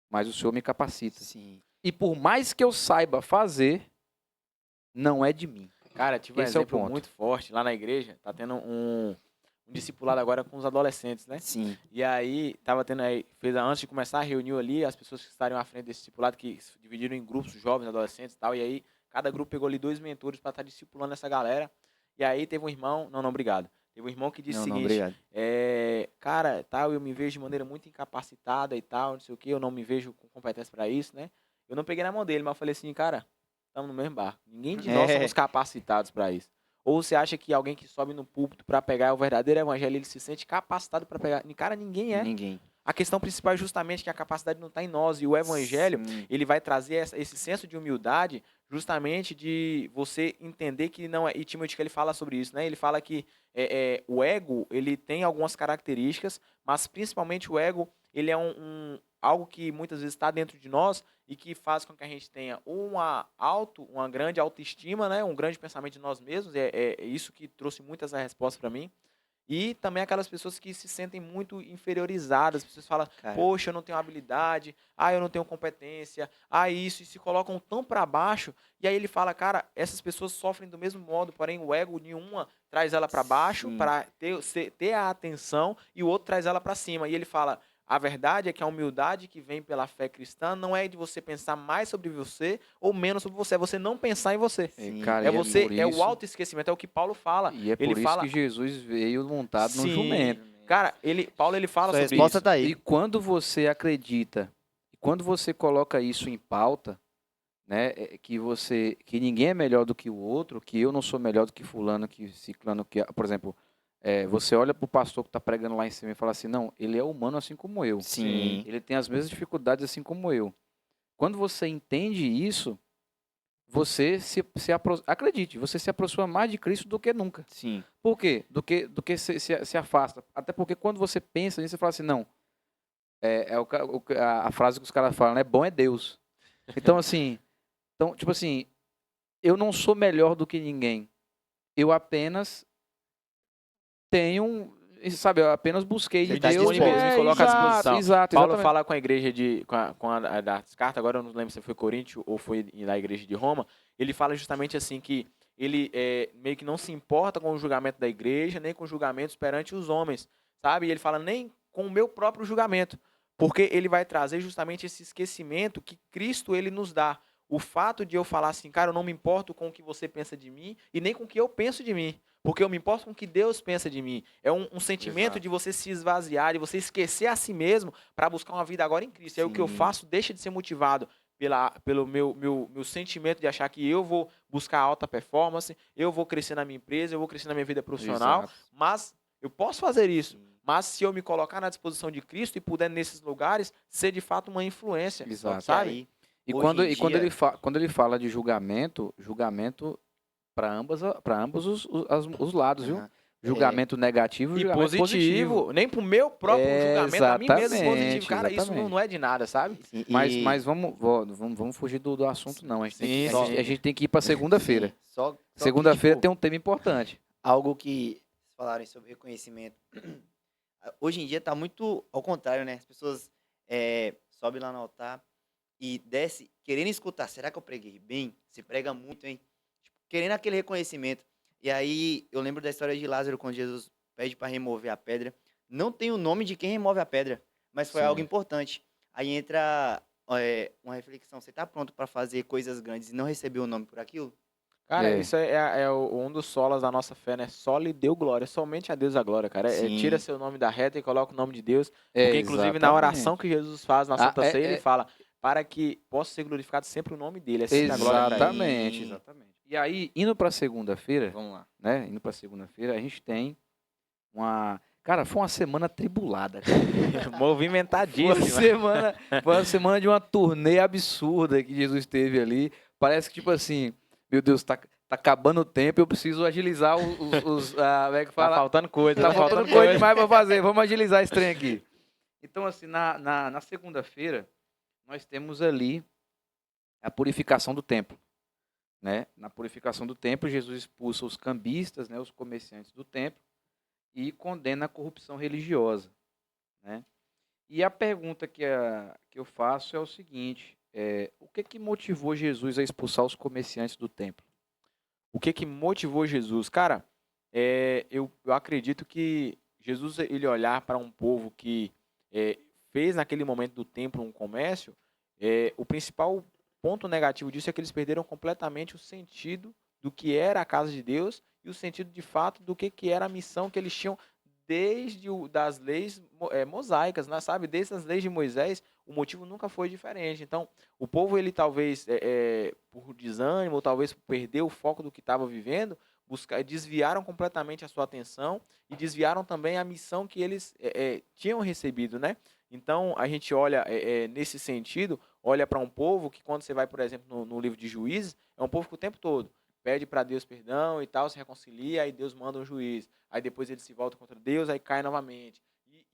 Mas o Senhor me capacita. Sim. E por mais que eu saiba fazer, não é de mim. Cara, tive um Esse é o exemplo ponto. muito forte lá na igreja, tá tendo um discipulado agora com os adolescentes, né? Sim. E aí, tava tendo aí, antes de começar, reuniu ali as pessoas que estariam à frente desse discipulado, que se dividiram em grupos, jovens, adolescentes e tal, e aí cada grupo pegou ali 2 mentores para estar discipulando essa galera. E aí teve um irmão, não, obrigado. Teve um irmão que disse o Não, seguinte, obrigado. cara, tal, eu me vejo de maneira muito incapacitada e tal, não sei o que, eu não me vejo com competência para isso, né? Eu não peguei na mão dele, mas eu falei assim, cara, estamos no mesmo barco. Ninguém de nós somos capacitados para isso. Ou você acha que alguém que sobe no púlpito para pegar o verdadeiro evangelho, ele se sente capacitado para pegar? Cara, ninguém é. Ninguém. A questão principal é justamente que a capacidade não está em nós. E o evangelho, Sim. ele vai trazer esse senso de humildade, justamente de você entender que não é... E Timothy, ele fala sobre isso, né? Ele fala que o ego, ele tem algumas características, mas principalmente o ego, ele é algo que muitas vezes está dentro de nós e que faz com que a gente tenha uma grande autoestima, né? Um grande pensamento de nós mesmos. É isso que trouxe muitas respostas para mim. E também aquelas pessoas que se sentem muito inferiorizadas. As pessoas falam, Cara, poxa, eu não tenho habilidade, eu não tenho competência, isso, e se colocam tão para baixo. E aí ele fala, cara, essas pessoas sofrem do mesmo modo, porém o ego de uma traz ela para baixo sim. para ter a atenção e o outro traz ela para cima. E ele fala, a verdade é que a humildade que vem pela fé cristã não é de você pensar mais sobre você ou menos sobre você, é você não pensar em você. Sim. Cara, É e você, por é o isso, autoesquecimento, é o que Paulo fala. e é Ele por isso fala, que Jesus veio montado num sim, jumento. cara, Paulo ele fala Sua sobre resposta isso. tá aí. E quando você acredita, e quando você coloca isso em pauta, né, que ninguém é melhor do que o outro, que eu não sou melhor do que fulano, que ciclano, por exemplo, você olha para o pastor que está pregando lá em cima e fala assim, não, ele é humano assim como eu. Sim. Ele tem as mesmas dificuldades assim como eu. Quando você entende isso, você acredite, você se aproxima mais de Cristo do que nunca. Sim. Por quê? Do que se afasta. Até porque quando você pensa nisso, você fala assim, não, a frase que os caras falam, né? Bom é Deus. Então, assim, tipo assim, eu não sou melhor do que ninguém. Eu apenas sabe, eu apenas busquei Você de tá Deus. disposto. Me coloca à Exato, disposição. exato, Paulo exatamente. fala com a igreja com a das cartas, agora eu não lembro se foi Coríntio ou foi na igreja de Roma, ele fala justamente assim que ele meio que não se importa com o julgamento da igreja, nem com julgamentos perante os homens, sabe? E ele fala nem com o meu próprio julgamento, porque ele vai trazer justamente esse esquecimento que Cristo ele nos dá. O fato de eu falar assim, cara, eu não me importo com o que você pensa de mim e nem com o que eu penso de mim. Porque eu me importo com o que Deus pensa de mim. É um sentimento Exato. de você se esvaziar, de você esquecer a si mesmo para buscar uma vida agora em Cristo. E aí o que eu Sim. faço deixa de ser motivado pelo meu sentimento de achar que eu vou buscar alta performance, eu vou crescer na minha empresa, eu vou crescer na minha vida profissional. Exato. Mas eu posso fazer isso. Sim. Mas se eu me colocar na disposição de Cristo e puder nesses lugares ser de fato uma influência, Exato. Que sabe? aí, E hoje em quando dia- quando ele fala de julgamento para ambos os lados, viu? Aham. Julgamento negativo e E julgamento positivo. nem pro meu próprio julgamento, a mim mesmo positivo. Cara, isso exatamente. não é de nada, sabe? Sim, Mas vamos fugir do assunto, não. A gente, Sim, a gente tem que ir para segunda-feira. sim. Só que, Segunda-feira tipo, tem um tema importante. algo que vocês falarem sobre reconhecimento. Hoje em dia tá muito ao contrário, né? As pessoas sobem lá no altar e desce querendo escutar. Será que eu preguei bem? Você prega muito, hein? Tipo, querendo aquele reconhecimento. E aí eu lembro da história de Lázaro quando Jesus pede para remover a pedra. Não tem o nome de quem remove a pedra, mas foi Sim. algo importante. Aí entra uma reflexão. Você tá pronto para fazer coisas grandes e não receber o nome por aquilo? Cara, É. isso um dos solas da nossa fé, né? Só lhe deu glória, somente a Deus a glória, cara. Sim. Tira seu nome da reta e coloca o nome de Deus. Porque, inclusive, na oração que Jesus faz na Santa Ceia, ele fala para que possa ser glorificado sempre o nome dele. É sempre a glória para ele. Exatamente, exatamente. E aí, indo para segunda-feira, Vamos lá. né? Indo para segunda-feira, a gente tem uma... Cara, foi uma semana tribulada, cara. Movimentadíssimo. Foi uma semana de uma turnê absurda que Jesus teve ali. Parece que, tipo assim, meu Deus, tá acabando o tempo, eu preciso agilizar como é que fala? Tá faltando coisa, Tá faltando coisa demais pra fazer, vamos agilizar esse trem aqui. Então, assim, na segunda-feira, nós temos ali a purificação do templo, né? Na purificação do templo, Jesus expulsa os cambistas, né, os comerciantes do templo, e condena a corrupção religiosa, né? E a pergunta que eu faço é o seguinte, o que motivou Jesus a expulsar os comerciantes do templo? O que motivou Jesus? Cara, eu acredito que Jesus, ele olhar para um povo que fez naquele momento do templo um comércio, o principal ponto negativo disso é que eles perderam completamente o sentido do que era a casa de Deus e o sentido de fato do que era a missão que eles tinham desde das leis mosaicas, né, sabe? Desde as leis de Moisés, o motivo nunca foi diferente. Então, o povo, ele talvez, por desânimo, ou talvez por perder o foco do que estava vivendo, desviaram completamente a sua atenção e desviaram também a missão que eles tinham recebido, né? Então, a gente olha, nesse sentido, olha para um povo que, quando você vai, por exemplo, no livro de Juízes, é um povo que o tempo todo pede para Deus perdão e tal, se reconcilia, aí Deus manda um juiz. Aí depois ele se volta contra Deus, aí cai novamente.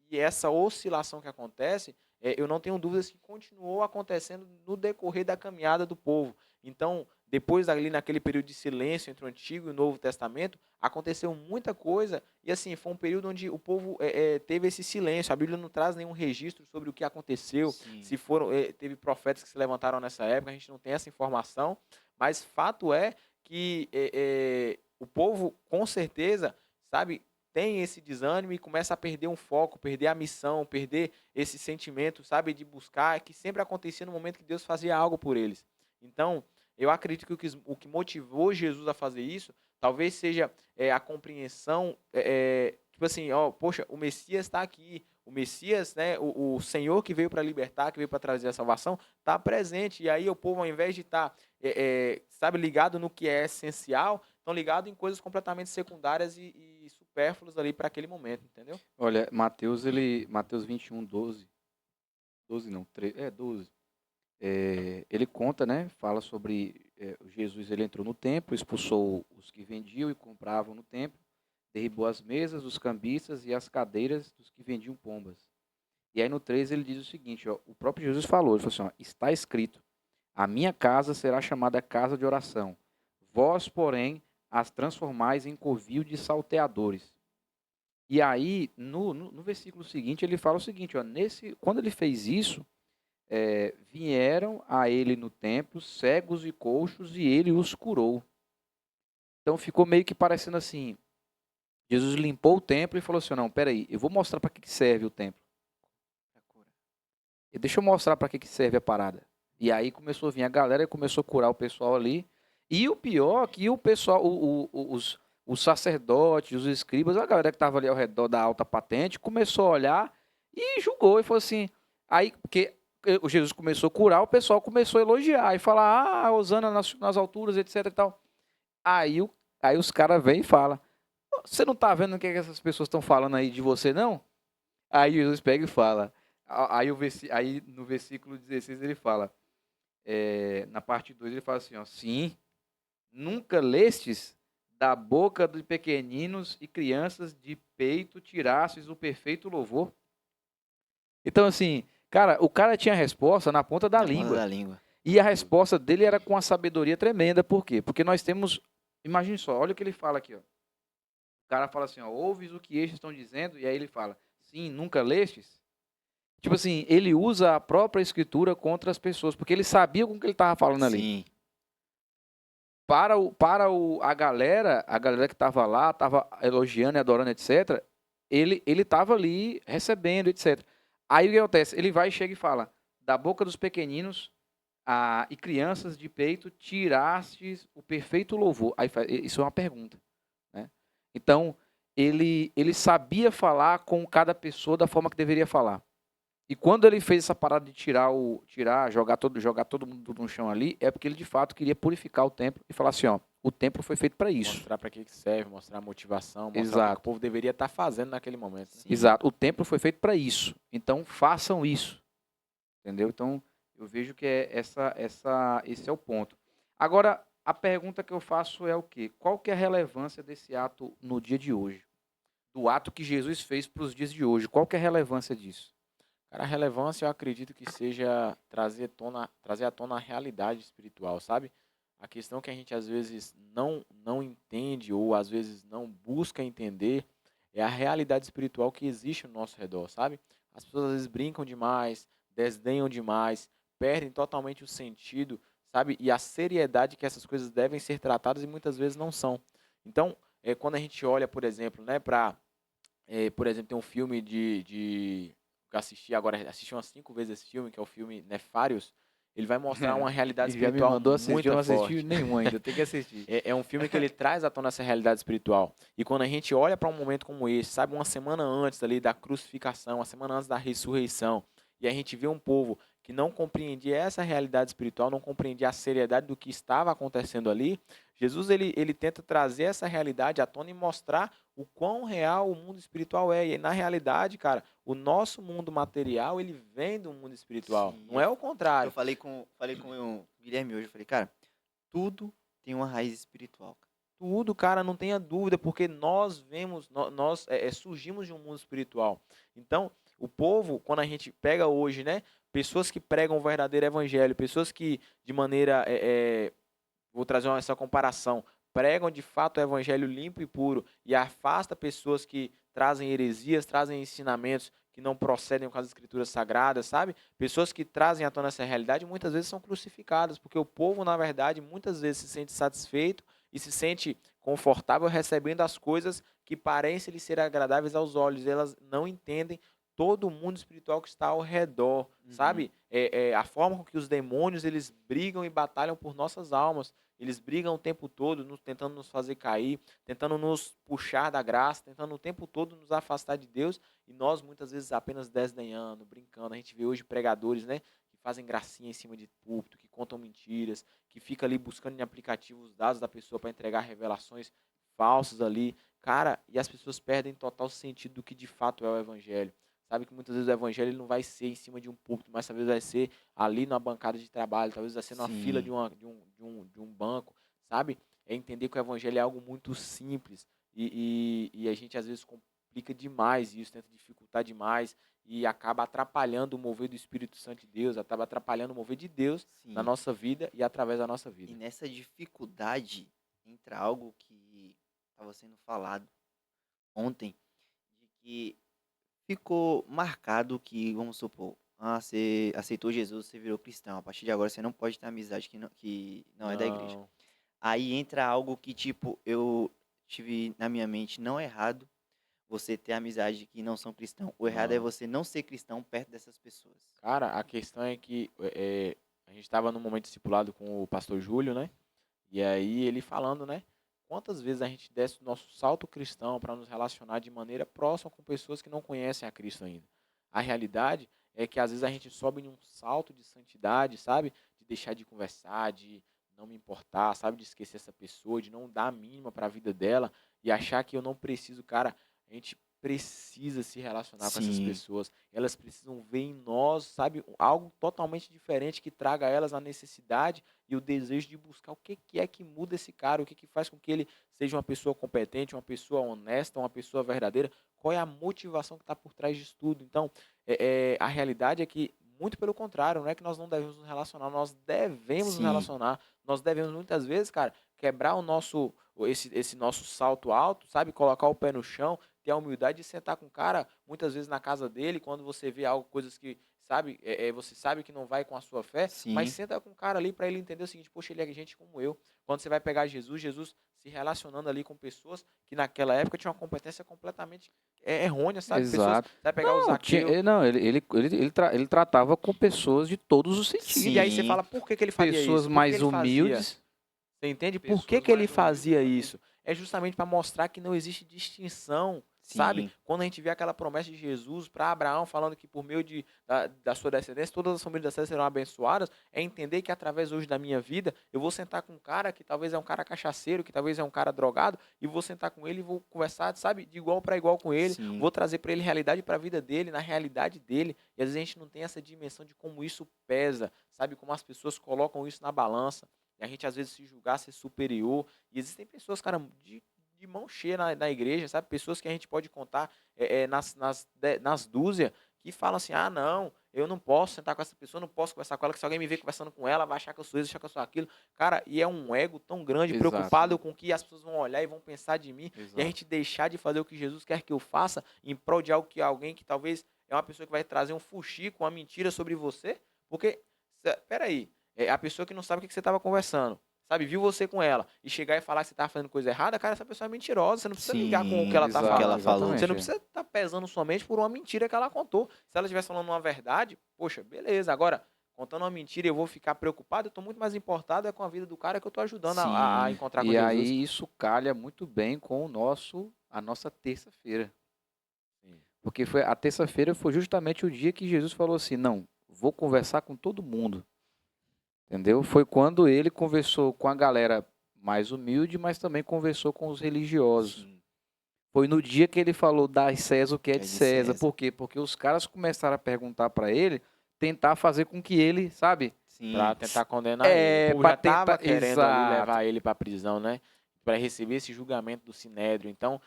E essa oscilação que acontece, eu não tenho dúvidas que continuou acontecendo no decorrer da caminhada do povo. Então, depois ali naquele período de silêncio entre o Antigo e o Novo Testamento, aconteceu muita coisa, e assim, foi um período onde o povo teve esse silêncio, a Bíblia não traz nenhum registro sobre o que aconteceu, Sim. se foram, teve profetas que se levantaram nessa época, a gente não tem essa informação, mas fato é que o povo, com certeza, sabe, tem esse desânimo e começa a perder um foco, perder a missão, perder esse sentimento, sabe, de buscar, que sempre acontecia no momento que Deus fazia algo por eles. Então, eu acredito que o que motivou Jesus a fazer isso, talvez seja a compreensão, tipo assim, ó, poxa, o Messias está aqui, o Messias, né, o Senhor que veio para libertar, que veio para trazer a salvação, está presente. E aí o povo, ao invés de estar, sabe, ligado no que é essencial, estão ligados em coisas completamente secundárias e supérfluas ali para aquele momento, entendeu? Olha, Mateus 21, 12. 12 não, 12. Ele conta, né? Fala sobre Jesus, ele entrou no templo, expulsou os que vendiam e compravam no templo, derribou as mesas dos cambistas e as cadeiras dos que vendiam pombas. E aí no 13 ele diz o seguinte, ó, o próprio Jesus falou, ele falou assim, ó, está escrito, a minha casa será chamada casa de oração, vós, porém, as transformais em covil de salteadores. E aí, no versículo seguinte, ele fala o seguinte, ó, quando ele fez isso, vieram a ele no templo cegos e coxos e ele os curou. Então ficou meio que parecendo assim, Jesus limpou o templo e falou assim, não, peraí, eu vou mostrar para que serve o templo. Deixa eu mostrar para que serve a parada. E aí começou a vir a galera e começou a curar o pessoal ali. E o pior é que o pessoal, os sacerdotes, os escribas, a galera que estava ali ao redor da alta patente, começou a olhar e julgou e falou assim, aí, porque o Jesus começou a curar, o pessoal começou a elogiar e falar, Hosana nas alturas, etc e tal. Aí os caras vêm e falam, você não tá vendo o que essas pessoas estão falando aí de você, não? Aí Jesus pega e fala, aí no versículo 16 ele fala, na parte 2 ele fala assim, ó, sim, nunca lestes da boca de pequeninos e crianças de peito tirastes o perfeito louvor. Então assim, cara, o cara tinha a resposta na ponta da língua. E a resposta dele era com uma sabedoria tremenda. Por quê? Porque nós temos, imagine só, olha o que ele fala aqui, ó. O cara fala assim, ó, ouves o que estes estão dizendo, e aí ele fala, sim, nunca lestes? Tipo assim, ele usa a própria escritura contra as pessoas, porque ele sabia com o que ele estava falando ali. Sim. A galera que estava lá, estava elogiando e adorando, etc., ele estava ali recebendo, etc. Aí o que acontece? Ele vai, chega e fala, da boca dos pequeninos e crianças de peito, tirastes o perfeito louvor. Aí isso é uma pergunta, né? Então, ele sabia falar com cada pessoa da forma que deveria falar. E quando ele fez essa parada de jogar todo mundo no chão ali, é porque ele de fato queria purificar o templo e falar assim, ó, o templo foi feito para isso. Mostrar para que serve, mostrar a motivação, mostrar Exato. o que o povo deveria estar fazendo naquele momento. Né? Exato, o templo foi feito para isso. Então façam isso. Entendeu? Então eu vejo que esse é o ponto. Agora, a pergunta que eu faço é o quê? Qual que é a relevância desse ato no dia de hoje? Do ato que Jesus fez para os dias de hoje. Qual que é a relevância disso? Cara, a relevância eu acredito que seja trazer à tona a realidade espiritual, sabe? A questão que a gente às vezes não entende ou às vezes não busca entender é a realidade espiritual que existe no nosso redor, sabe? As pessoas às vezes brincam demais, desdenham demais, perdem totalmente o sentido, sabe? E a seriedade que essas coisas devem ser tratadas e muitas vezes não são. Então, quando a gente olha, por exemplo, né, por exemplo, tem um filme que eu assisti umas 5 vezes esse filme, que é o filme Nefários. Ele vai mostrar uma realidade Ele já me espiritual mandou assistir, muito eu não forte. assisti nenhum ainda, eu tenho que assistir. É um filme que ele traz à tona essa realidade espiritual. E quando a gente olha para um momento como esse, sabe, uma semana antes ali da crucificação, uma semana antes da ressurreição, e a gente vê um povo que não compreendia essa realidade espiritual, não compreendia a seriedade do que estava acontecendo ali, Jesus ele tenta trazer essa realidade à tona e mostrar o quão real o mundo espiritual é. E na realidade, cara, o nosso mundo material, ele vem do mundo espiritual. Sim, não é o contrário. Eu falei com o Guilherme hoje, eu falei, cara, tudo tem uma raiz espiritual. Tudo, cara, não tenha dúvida, porque nós surgimos de um mundo espiritual. Então, o povo, quando a gente pega hoje, né, pessoas que pregam o verdadeiro evangelho, pessoas que de maneira vou trazer essa comparação, pregam de fato o evangelho limpo e puro e afasta pessoas que trazem heresias, trazem ensinamentos que não procedem com as escrituras sagradas, sabe? Pessoas que trazem à tona essa realidade muitas vezes são crucificadas, porque o povo, na verdade, muitas vezes se sente satisfeito e se sente confortável recebendo as coisas que parecem lhe ser agradáveis aos olhos. Elas não entendem todo o mundo espiritual que está ao redor, sabe? A forma com que os demônios eles brigam e batalham por nossas almas. Eles brigam o tempo todo, tentando nos fazer cair, tentando nos puxar da graça, tentando o tempo todo nos afastar de Deus. E nós, muitas vezes, apenas desdenhando, brincando. A gente vê hoje pregadores, né? Que fazem gracinha em cima de púlpito, que contam mentiras, que fica ali buscando em aplicativo os dados da pessoa para entregar revelações falsas ali. Cara, e as pessoas perdem total sentido do que de fato é o evangelho. Sabe que muitas vezes o evangelho ele não vai ser em cima de um púlpito, mas talvez vai ser ali numa bancada de trabalho, talvez vai ser numa fila Sim. de um banco, sabe? É entender que o evangelho é algo muito simples e a gente às vezes complica demais isso, tenta dificultar demais e acaba atrapalhando o mover do Espírito Santo de Deus, acaba atrapalhando o mover de Deus na Sim. nossa vida e através da nossa E vida. nessa dificuldade entra algo que estava sendo falado ontem, de que ficou marcado que, vamos supor, você aceitou Jesus, você virou cristão. A partir de agora você não pode ter amizade que não é da igreja. Não. Aí entra algo que, tipo, eu tive na minha mente, não é errado você ter amizade que não são cristãos. O errado é Não. você não ser cristão perto dessas pessoas. Cara, a questão é que a gente estava num momento discipulado com o pastor Júlio, né? E aí ele falando, né? Quantas vezes a gente desce o nosso salto cristão para nos relacionar de maneira próxima com pessoas que não conhecem a Cristo ainda. A realidade é que às vezes a gente sobe em um salto de santidade, sabe? De deixar de conversar, de não me importar, sabe? De esquecer essa pessoa, de não dar a mínima para a vida dela e achar que eu não preciso, cara. A gente precisa se relacionar com essas Sim, pessoas. Elas precisam ver em nós, sabe? Algo totalmente diferente que traga a elas a necessidade e o desejo de buscar o que é que muda esse cara, o que faz com que ele seja uma pessoa competente, uma pessoa honesta, uma pessoa verdadeira, qual é a motivação que está por trás disso tudo. Então, a realidade é que, muito pelo contrário, não é que nós não devemos nos relacionar, nós devemos nos sim, relacionar, nós devemos muitas vezes, cara, quebrar esse nosso salto alto, sabe, colocar o pé no chão, ter a humildade de sentar com o cara, muitas vezes na casa dele, quando você vê algo, coisas que sabe, você sabe que não vai com a sua fé, mas sim, senta com o cara ali para ele entender o seguinte, poxa, ele é gente como eu. Quando você vai pegar Jesus, Jesus se relacionando ali com pessoas que naquela época tinham uma competência completamente errônea, sabe? Pessoas, você Exato. vai pegar o Não, Zaqueu, não, ele tratava com pessoas de todos os e aí sentidos. você sim, fala, por que que ele fazia Pessoas isso? Por que mais ele fazia? humildes. Você entende? Por que Pessoas que ele mais humildes fazia também. isso? É justamente para mostrar que não existe distinção, sabe? sim, Quando a gente vê aquela promessa de Jesus para Abraão, falando que por meio da sua descendência, todas as famílias da terra serão abençoadas, é entender que através hoje da minha vida, eu vou sentar com um cara que talvez é um cara cachaceiro, que talvez é um cara drogado, e vou sentar com ele e vou conversar, sabe? De igual para igual com ele, sim, vou trazer para ele realidade para a vida dele, na realidade dele, e às vezes a gente não tem essa dimensão de como isso pesa, sabe? Como as pessoas colocam isso na balança. E a gente às vezes se julgar ser superior. E existem pessoas, cara, de mão cheia na igreja, sabe? Pessoas que a gente pode contar nas dúzias que falam assim: ah, não, eu não posso sentar com essa pessoa, não posso conversar com ela, que se alguém me ver conversando com ela, vai achar que eu sou isso, achar que eu sou aquilo. Cara, e é um ego tão grande, Exato, preocupado com o que as pessoas vão olhar e vão pensar de mim, e a exato. gente deixar de fazer o que Jesus quer que eu faça em prol de algo que alguém que talvez é uma pessoa que vai trazer um fuxico, uma mentira sobre você, porque, peraí, a pessoa que não sabe o que você estava conversando, sabe, viu você com ela e chegar e falar que você estava fazendo coisa errada, cara, essa pessoa é mentirosa, você não precisa ligar com o que sim, ela está com o que falando. ela Exato, falou. Você não exatamente. precisa estar pesando somente por uma mentira que ela contou. Se ela estivesse falando uma verdade, poxa, beleza. Agora, contando uma mentira e eu vou ficar preocupado, eu estou muito mais importado com a vida do cara que eu estou ajudando a Sim, encontrar com E Jesus. aí isso calha muito bem com a nossa terça-feira. Sim. Porque a terça-feira foi justamente o dia que Jesus falou assim: não, vou conversar com todo mundo. Entendeu? Foi quando ele conversou com a galera mais humilde, mas também conversou com os religiosos. sim, Foi no dia que ele falou: dá a César o que é que é de de César. César. Por quê? Porque os caras começaram a perguntar para ele, tentar fazer com que ele, sabe? Para Sim, tentar condenar ele. O povo Para já estava tentar. querendo ali Exato. levar ele para a prisão, né? Para receber esse julgamento do Sinédrio. Então,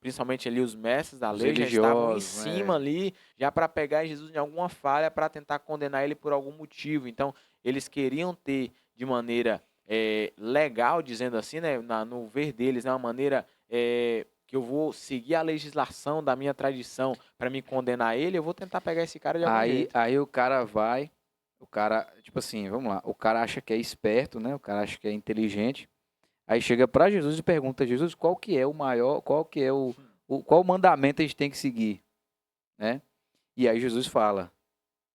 principalmente ali os mestres da Os lei já estavam em religiosos, cima né? ali, já para pegar Jesus em alguma falha, para tentar condenar ele por algum motivo. Então, eles queriam ter de maneira legal, dizendo assim, né, no ver deles, né, uma maneira que eu vou seguir a legislação da minha tradição para me condenar ele, eu vou tentar pegar esse cara de algum jeito. Aí o cara vai, o cara, tipo assim, vamos lá, o cara acha que é esperto, né? O cara acha que é inteligente. Aí chega para Jesus e pergunta: Jesus, qual que é o maior, qual que é qual mandamento a gente tem que seguir, né? E aí Jesus fala: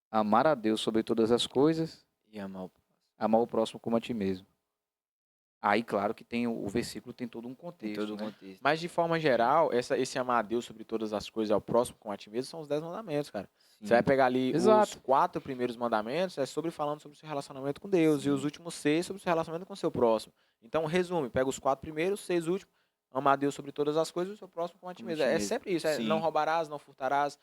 amar a Deus sobre todas as coisas, E amar o amar o próximo como a ti mesmo. Aí, claro que tem o versículo tem todo um em contexto, todo o né? contexto. Mas, de forma geral, esse amar a Deus sobre todas as coisas ao próximo como a ti mesmo são os 10 mandamentos, cara. Você vai Sim. pegar ali os Exato. 4 primeiros mandamentos, falando sobre o seu relacionamento com Deus, e os Sim. últimos 6 sobre o seu relacionamento com o seu próximo. Então, resume, pega os 4 primeiros, 6 últimos, amar a Deus sobre todas as coisas e o seu próximo como a ti Como a mesmo. ti É mesmo. sempre isso, não Sim. roubarás, não furtarás,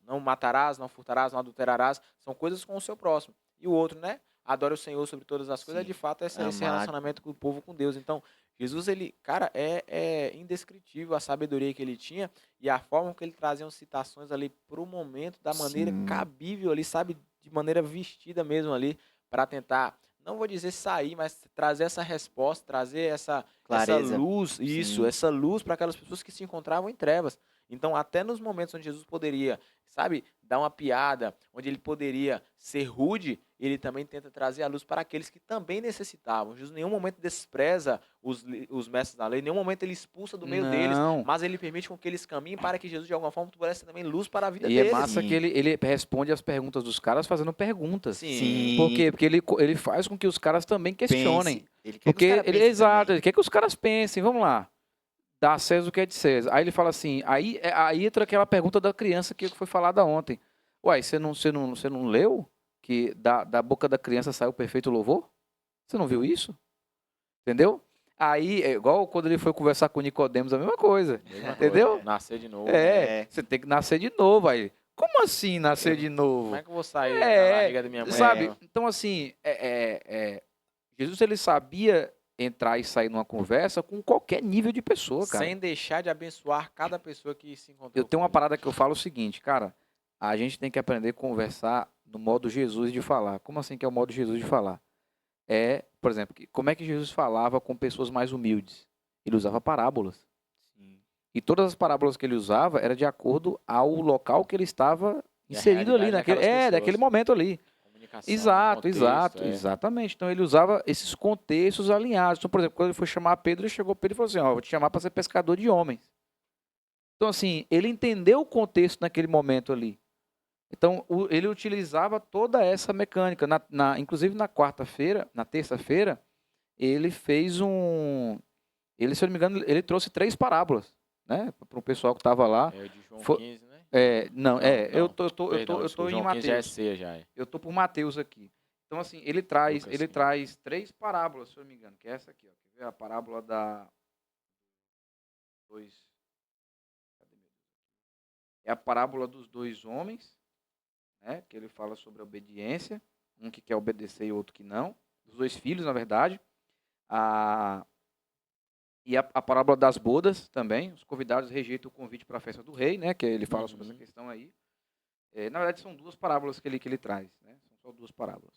não matarás, não furtarás, não adulterarás, são coisas com o seu próximo. E o outro, né? Adore o Senhor sobre todas as coisas, Sim. de fato, esse Amar. relacionamento com o povo com Deus. Então, Jesus, ele, cara, é indescritível a sabedoria que ele tinha e a forma que ele trazia as citações ali pro momento, da maneira Sim. cabível ali, sabe? De maneira vestida mesmo ali, para tentar, não vou dizer sair, mas trazer essa resposta, trazer essa Clareza. luz, Sim. essa luz para aquelas pessoas que se encontravam em trevas. Então, até nos momentos onde Jesus poderia, sabe, dar uma piada, onde ele poderia ser rude, ele também tenta trazer a luz para aqueles que também necessitavam. Jesus em nenhum momento despreza os mestres da lei, em nenhum momento ele expulsa do meio deles, Não. mas ele permite com que eles caminhem para que Jesus, de alguma forma, pudesse ser também luz para a vida E é deles. massa Sim. que ele responde as perguntas dos caras fazendo perguntas. Sim. Por quê? Porque ele faz com que os caras também questionem. Pense. Ele quer que os Porque caras ele, pensem exato, também. ele quer que os caras pensem, vamos lá. Dá a César o que é de César. Aí ele fala assim, aí entra aquela pergunta da criança que foi falada ontem. Uai, você não leu que da boca da criança saiu o perfeito louvor? Você não viu isso? Entendeu? Aí, é igual quando ele foi conversar com Nicodemos, a mesma coisa. Mesma Entendeu? coisa, nascer de novo. É. Você tem que nascer de novo aí. Como assim nascer de Como novo? é que eu vou sair da É, barriga da minha mãe? sabe? Então, assim, Jesus ele sabia entrar e sair numa conversa com qualquer nível de pessoa, cara. Sem deixar de abençoar cada pessoa que se encontrou Eu tenho com uma ele. parada que eu falo o seguinte, cara, a gente tem que aprender a conversar no modo Jesus de falar. Como assim que é o modo Jesus de falar? Por exemplo, como é que Jesus falava com pessoas mais humildes? Ele usava parábolas. Sim. E todas as parábolas que ele usava era de acordo ao local que ele estava E a inserido ali, realidade daquelas pessoas. naquele momento ali. Comunicação, Exato, contexto, exato, exatamente. Então ele usava esses contextos alinhados. Então, por exemplo, quando ele foi chamar Pedro, ele chegou Pedro e falou assim: ó, vou te chamar para ser pescador de homens. Então, assim, ele entendeu o contexto naquele momento ali. Então, ele utilizava toda essa mecânica. Inclusive na quarta-feira, na terça-feira, ele fez ele, se eu não me engano, ele trouxe 3 parábolas, né? Para o pessoal que estava lá. É o de João Foi- 15, né? Não, eu tô Perdão, em João 15 já é Mateus. ceia, já é. Eu tô por Mateus aqui. Então, assim, Lucas ele 15. traz 3 parábolas, se eu não me engano, que é essa aqui, ó. Quer ver? A parábola da dois. Cadê meu Deus? É a parábola dos 2 homens, né? Que ele fala sobre a obediência, um que quer obedecer e outro que não. Dos 2 filhos, na verdade. E a parábola das bodas também. Os convidados rejeitam o convite para a festa do rei, né? Que ele fala sobre essa questão aí. Na verdade, são 2 parábolas que ele traz, né? São só 2 parábolas.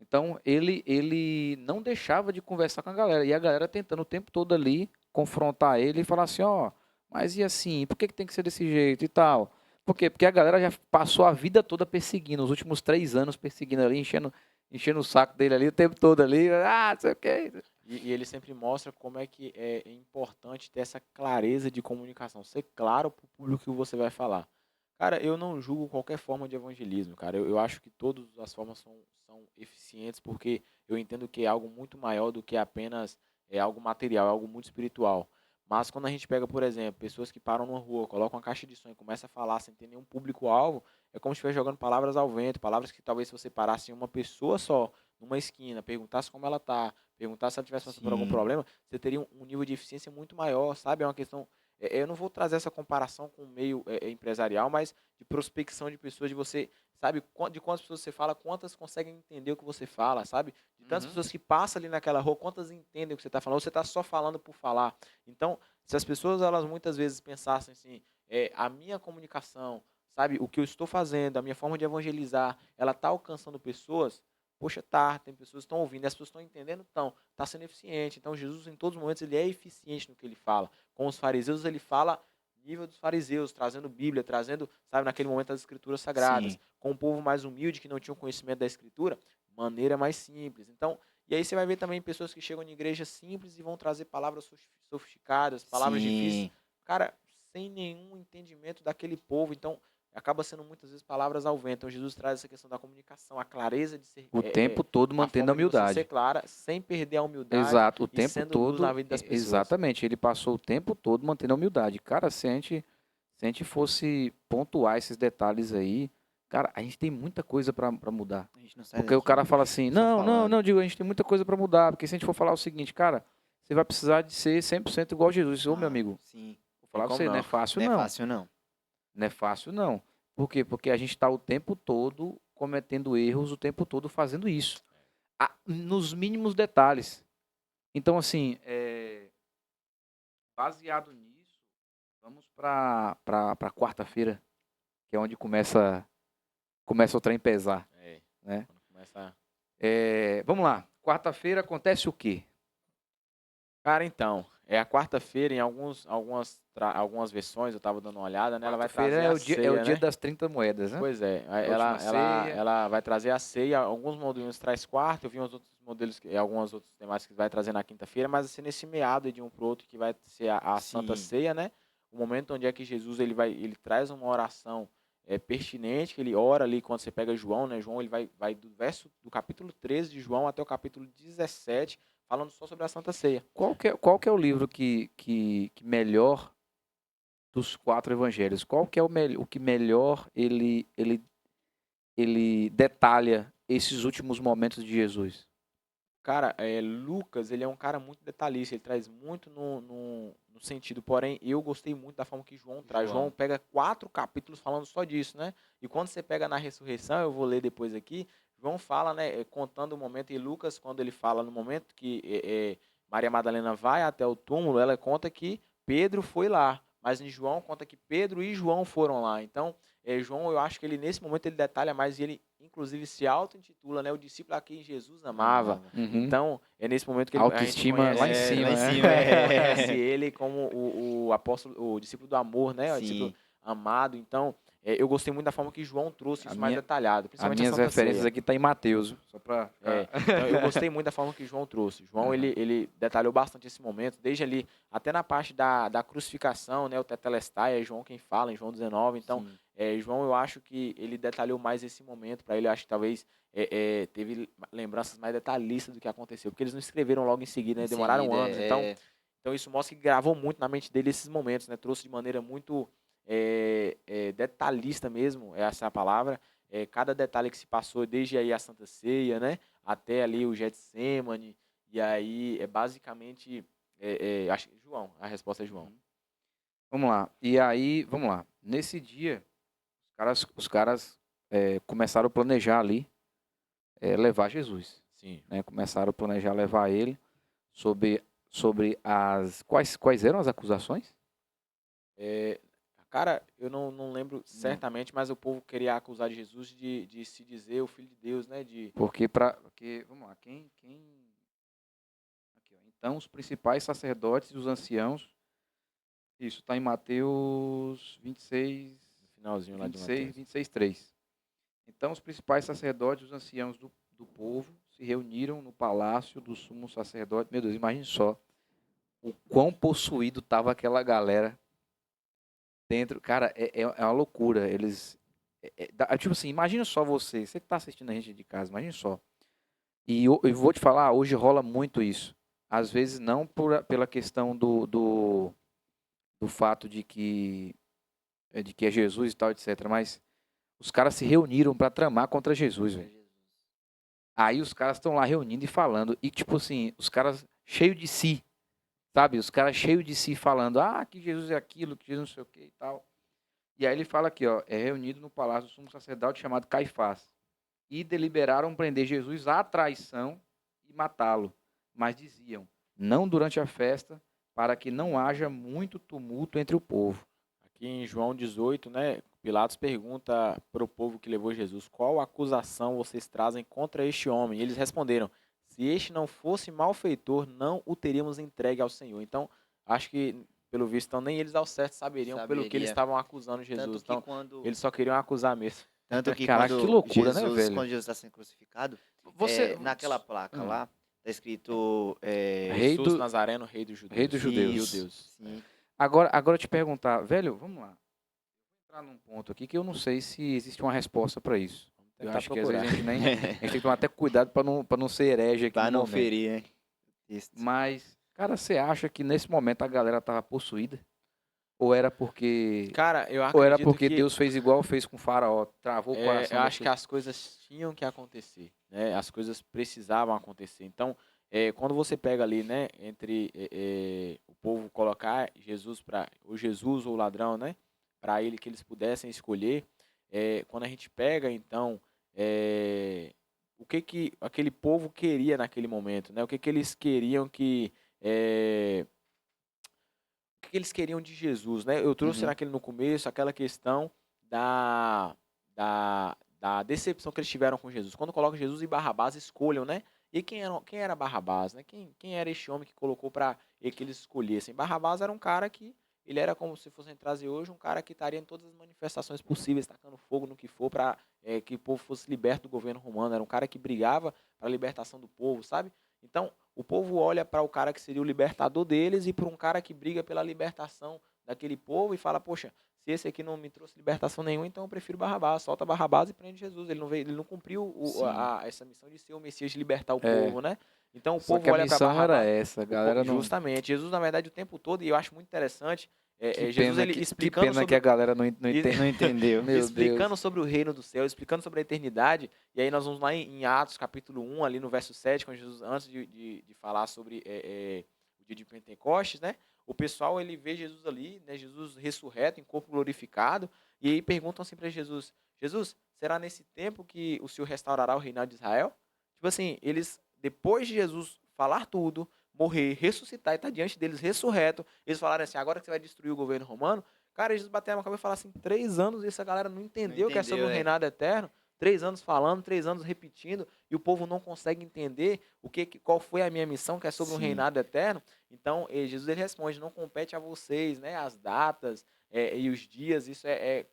Então, ele não deixava de conversar com a galera. E a galera tentando o tempo todo ali confrontar ele e falar assim, ó, mas e assim, por que tem que ser desse jeito e tal? Por quê? Porque a galera já passou a vida toda perseguindo, os últimos 3 anos perseguindo ali, enchendo o saco dele ali o tempo todo ali. Ah, não sei o quê. E ele sempre mostra como é que é importante ter essa clareza de comunicação, ser claro para o público que você vai falar. Cara, eu não julgo qualquer forma de evangelismo, cara. Eu acho que todas as formas são eficientes porque eu entendo que é algo muito maior do que apenas algo material, é algo muito espiritual. Mas quando a gente pega, por exemplo, pessoas que param numa rua, colocam uma caixa de som e começam a falar sem ter nenhum público-alvo, é como se estivesse jogando palavras ao vento, palavras que talvez se você parasse em uma pessoa só, numa esquina, perguntasse como ela tá, perguntasse se ela tivesse passando por algum Sim. problema, você teria um nível de eficiência muito maior, sabe? É uma questão. Eu não vou trazer essa comparação com o meio empresarial, mas de prospecção de pessoas, de você, sabe, de quantas pessoas você fala, quantas conseguem entender o que você fala, sabe? De tantas pessoas que passam ali naquela rua, quantas entendem o que você está falando, ou você está só falando por falar. Então, se as pessoas, elas muitas vezes pensassem assim, a minha comunicação, sabe, o que eu estou fazendo, a minha forma de evangelizar, ela está alcançando pessoas, Poxa, tá, tem pessoas que estão ouvindo, e as pessoas estão entendendo, estão, está sendo eficiente. Então, Jesus, em todos os momentos, ele é eficiente no que ele fala. Com os fariseus, ele fala nível dos fariseus, trazendo Bíblia, trazendo, sabe, naquele momento as escrituras sagradas. Sim. Com o povo mais humilde, que não tinha o conhecimento da escritura, maneira mais simples. Então, e aí você vai ver também pessoas que chegam em igrejas simples e vão trazer palavras sofisticadas, palavras difíceis, Sim. cara, sem nenhum entendimento daquele povo. Então, acaba sendo muitas vezes palavras ao vento. Então, Jesus traz essa questão da comunicação, a clareza de ser, O tempo todo a mantendo a forma de você ser humildade. clara, sem perder a humildade Exato, o e tempo sendo luz na todo, vida das pessoas. exatamente, ele passou o tempo todo mantendo a humildade. Cara, se a gente fosse pontuar esses detalhes aí, cara, a gente tem muita coisa para mudar. A gente não sai Porque o daqui, cara fala bicho, assim, só não, falando. digo, a gente tem muita coisa para mudar, porque se a gente for falar o seguinte, cara, você vai precisar de ser 100% igual a Jesus. Ô, meu amigo, Sim. vou falar pra como você, não é não. fácil Não é não. fácil, não. Não é fácil não. Por quê? Porque a gente está o tempo todo cometendo erros, o tempo todo fazendo isso. Nos mínimos detalhes. Então, assim, baseado nisso, vamos para quarta-feira, que é onde começa o trem pesar, né? Quando começa... Vamos lá. Quarta-feira acontece o quê? Cara, então, é a quarta-feira, em algumas versões, eu estava dando uma olhada, né? Ela vai Quarta-feira trazer é a o dia ceia, né? das 30 moedas, né? Pois é, A última ceia. ela vai trazer a ceia, alguns modelos traz quarta, eu vi uns outros modelos, algumas outras temáticas que vai trazer na quinta-feira, mas assim, nesse meado de um pro outro que vai ser a Santa Sim. Ceia, né? O momento onde é que Jesus ele traz uma oração pertinente, que ele ora ali quando você pega João, né? João ele vai do capítulo 13 de João até o capítulo 17, falando só sobre a Santa Ceia. Qual que é o livro que melhor dos 4 evangelhos? Qual que é o que melhor ele detalha esses últimos momentos de Jesus? Cara, Lucas, ele é um cara muito detalhista, ele traz muito no sentido, porém, eu gostei muito da forma que João traz. João pega 4 capítulos falando só disso, né? E quando você pega na ressurreição, eu vou ler depois aqui, João fala, né, contando o momento, e Lucas, quando ele fala no momento que Maria Madalena vai até o túmulo, ela conta que Pedro foi lá, mas em João conta que Pedro e João foram lá. Então, João, eu acho que ele nesse momento ele detalha mais e ele inclusive se auto-intitula, né, o discípulo a quem Jesus amava. Uhum. Então, é nesse momento que a gente Autoestima conhece, lá em cima, lá em né? cima, conhece ele como o apóstolo, o discípulo do amor, né, o discípulo Sim. amado. Então, eu gostei muito da forma que João trouxe A isso mais minha- detalhado, As principalmente a minhas Santa referências Ceia. aqui tá em Mateus, só para Então, eu gostei muito da forma que João trouxe. João, Aham. ele detalhou bastante esse momento, desde ali, até na parte da crucificação, né, o Tetelestai, é João quem fala, em João 19. Então, Sim. João, eu acho que ele detalhou mais esse momento para ele. Eu acho que talvez teve lembranças mais detalhistas do que aconteceu, porque eles não escreveram logo em seguida, né, demoraram Seguida, anos. Então, isso mostra que gravou muito na mente dele esses momentos, né, trouxe de maneira muito detalhista mesmo, essa é a palavra. Cada detalhe que se passou, desde aí a Santa Ceia, né, até ali o Getsemane, e aí basicamente, acho que João, a resposta é João. Vamos lá. E aí, vamos lá. Nesse dia, os caras começaram a planejar ali levar Jesus, Sim. né? Começaram a planejar levar ele sobre as quais eram as acusações? Cara, eu não lembro certamente, mas o povo queria acusar de Jesus de se dizer o Filho de Deus, né? Porque vamos lá, aqui, ó. Então os principais sacerdotes e os anciãos, isso está em Mateus 26, No finalzinho lá de 26, Mateus. 26, 3. Então os principais sacerdotes e os anciãos do povo se reuniram no palácio do sumo sacerdote. Meu Deus, imagine só o quão possuído estava aquela galera dentro. Cara, é uma loucura. Tipo assim, imagina só você que está assistindo a gente de casa, imagine só. E eu vou te falar, hoje rola muito isso. Às vezes não pela questão do fato de que é Jesus e tal, etc. Mas os caras se reuniram para tramar contra Jesus, velho. Aí os caras estão lá reunindo e falando. E tipo assim, os caras cheios de si, sabe? Os caras cheios de si falando, que Jesus é aquilo, que Jesus não sei o que e tal. E aí ele fala aqui, ó, é reunido no palácio do sumo sacerdote chamado Caifás. E deliberaram prender Jesus à traição e matá-lo. Mas diziam, não durante a festa, para que não haja muito tumulto entre o povo. Aqui em João 18, né, Pilatos pergunta para o povo que levou Jesus: qual acusação vocês trazem contra este homem? E eles responderam: se este não fosse malfeitor, não o teríamos entregue ao Senhor. Então, acho que, pelo visto, então, nem eles ao certo saberiam pelo que eles Saberia. estavam acusando Tanto Jesus. que Então, quando, eles só queriam acusar mesmo. tanto que Caraca, que loucura, né, velho? quando Jesus está sendo crucificado, Você. naquela placa Hum. lá, tá escrito Rei Jesus do- Nazareno, rei dos Rei dos judeus. Isso, sim. Agora eu te perguntar, velho, vamos lá. Vou entrar num ponto aqui que eu não sei se existe uma resposta para isso. Vamos Eu tentar acho que às vezes procurar. a gente nem. A gente tem que tomar até cuidado para não ser herege aqui Pra no não momento. ferir, né? Isso. Mas, cara, você acha que nesse momento a galera tava possuída? Ou era porque. Cara, eu Ou era acredito porque que Deus fez igual fez com o faraó, travou o coração eu das acho que pessoas? as coisas tinham que acontecer, né? As coisas precisavam acontecer. Então, quando você pega ali, né, entre o povo colocar Jesus para o Jesus ou o ladrão, né, para ele que eles pudessem escolher, quando a gente pega, então, o que aquele povo queria naquele momento, né? O que eles queriam o que eles queriam de Jesus, né? Eu trouxe Uhum. no começo aquela questão da, da decepção que eles tiveram com Jesus. Quando colocam Jesus e Barrabás, escolham, né? E quem era Barrabás, né? Quem era este homem que colocou para que eles escolhessem? Barrabás era um cara que ele era como se fossem trazer hoje um cara que estaria em todas as manifestações possíveis, tacando fogo no que for para que o povo fosse liberto do governo romano. Era um cara que brigava para a libertação do povo, sabe? Então, o povo olha para o cara que seria o libertador deles e para um cara que briga pela libertação daquele povo e fala: poxa, se esse aqui não me trouxe libertação nenhuma, então eu prefiro Barrabás. Solta Barrabás e prende Jesus. Ele não cumpriu Sim. essa missão de ser o Messias, de libertar o É. povo, né? Então o Só povo que a olha para missão não era Barrabás. essa, a galera não. Justamente. Jesus, na verdade, o tempo todo, e eu acho muito interessante, Que Jesus pena ele que explicando pena que sobre a galera não e- entende. Não entendeu. Meu explicando Deus. sobre o reino do céu, explicando sobre a eternidade. E aí nós vamos lá em Atos, capítulo 1, ali no verso 7, quando Jesus, antes de falar sobre o dia de Pentecostes, né? O pessoal, ele vê Jesus ali, né? Jesus ressurreto, em corpo glorificado, e aí perguntam assim para Jesus: Jesus, será nesse tempo que o Senhor restaurará o reinado de Israel? Tipo assim, eles, depois de Jesus falar tudo, morrer, ressuscitar e estar diante deles ressurreto, eles falaram assim: agora que você vai destruir o governo romano. Cara, Jesus bateu na cabeça e falou assim: 3 anos e essa galera não entendeu que é sobre entendeu, um reinado eterno. 3 anos falando, 3 anos repetindo, e o povo não consegue entender qual foi a minha missão, que é sobre um Sim. reinado eterno. Então, Jesus ele responde: não compete a vocês, né, as datas e os dias, isso é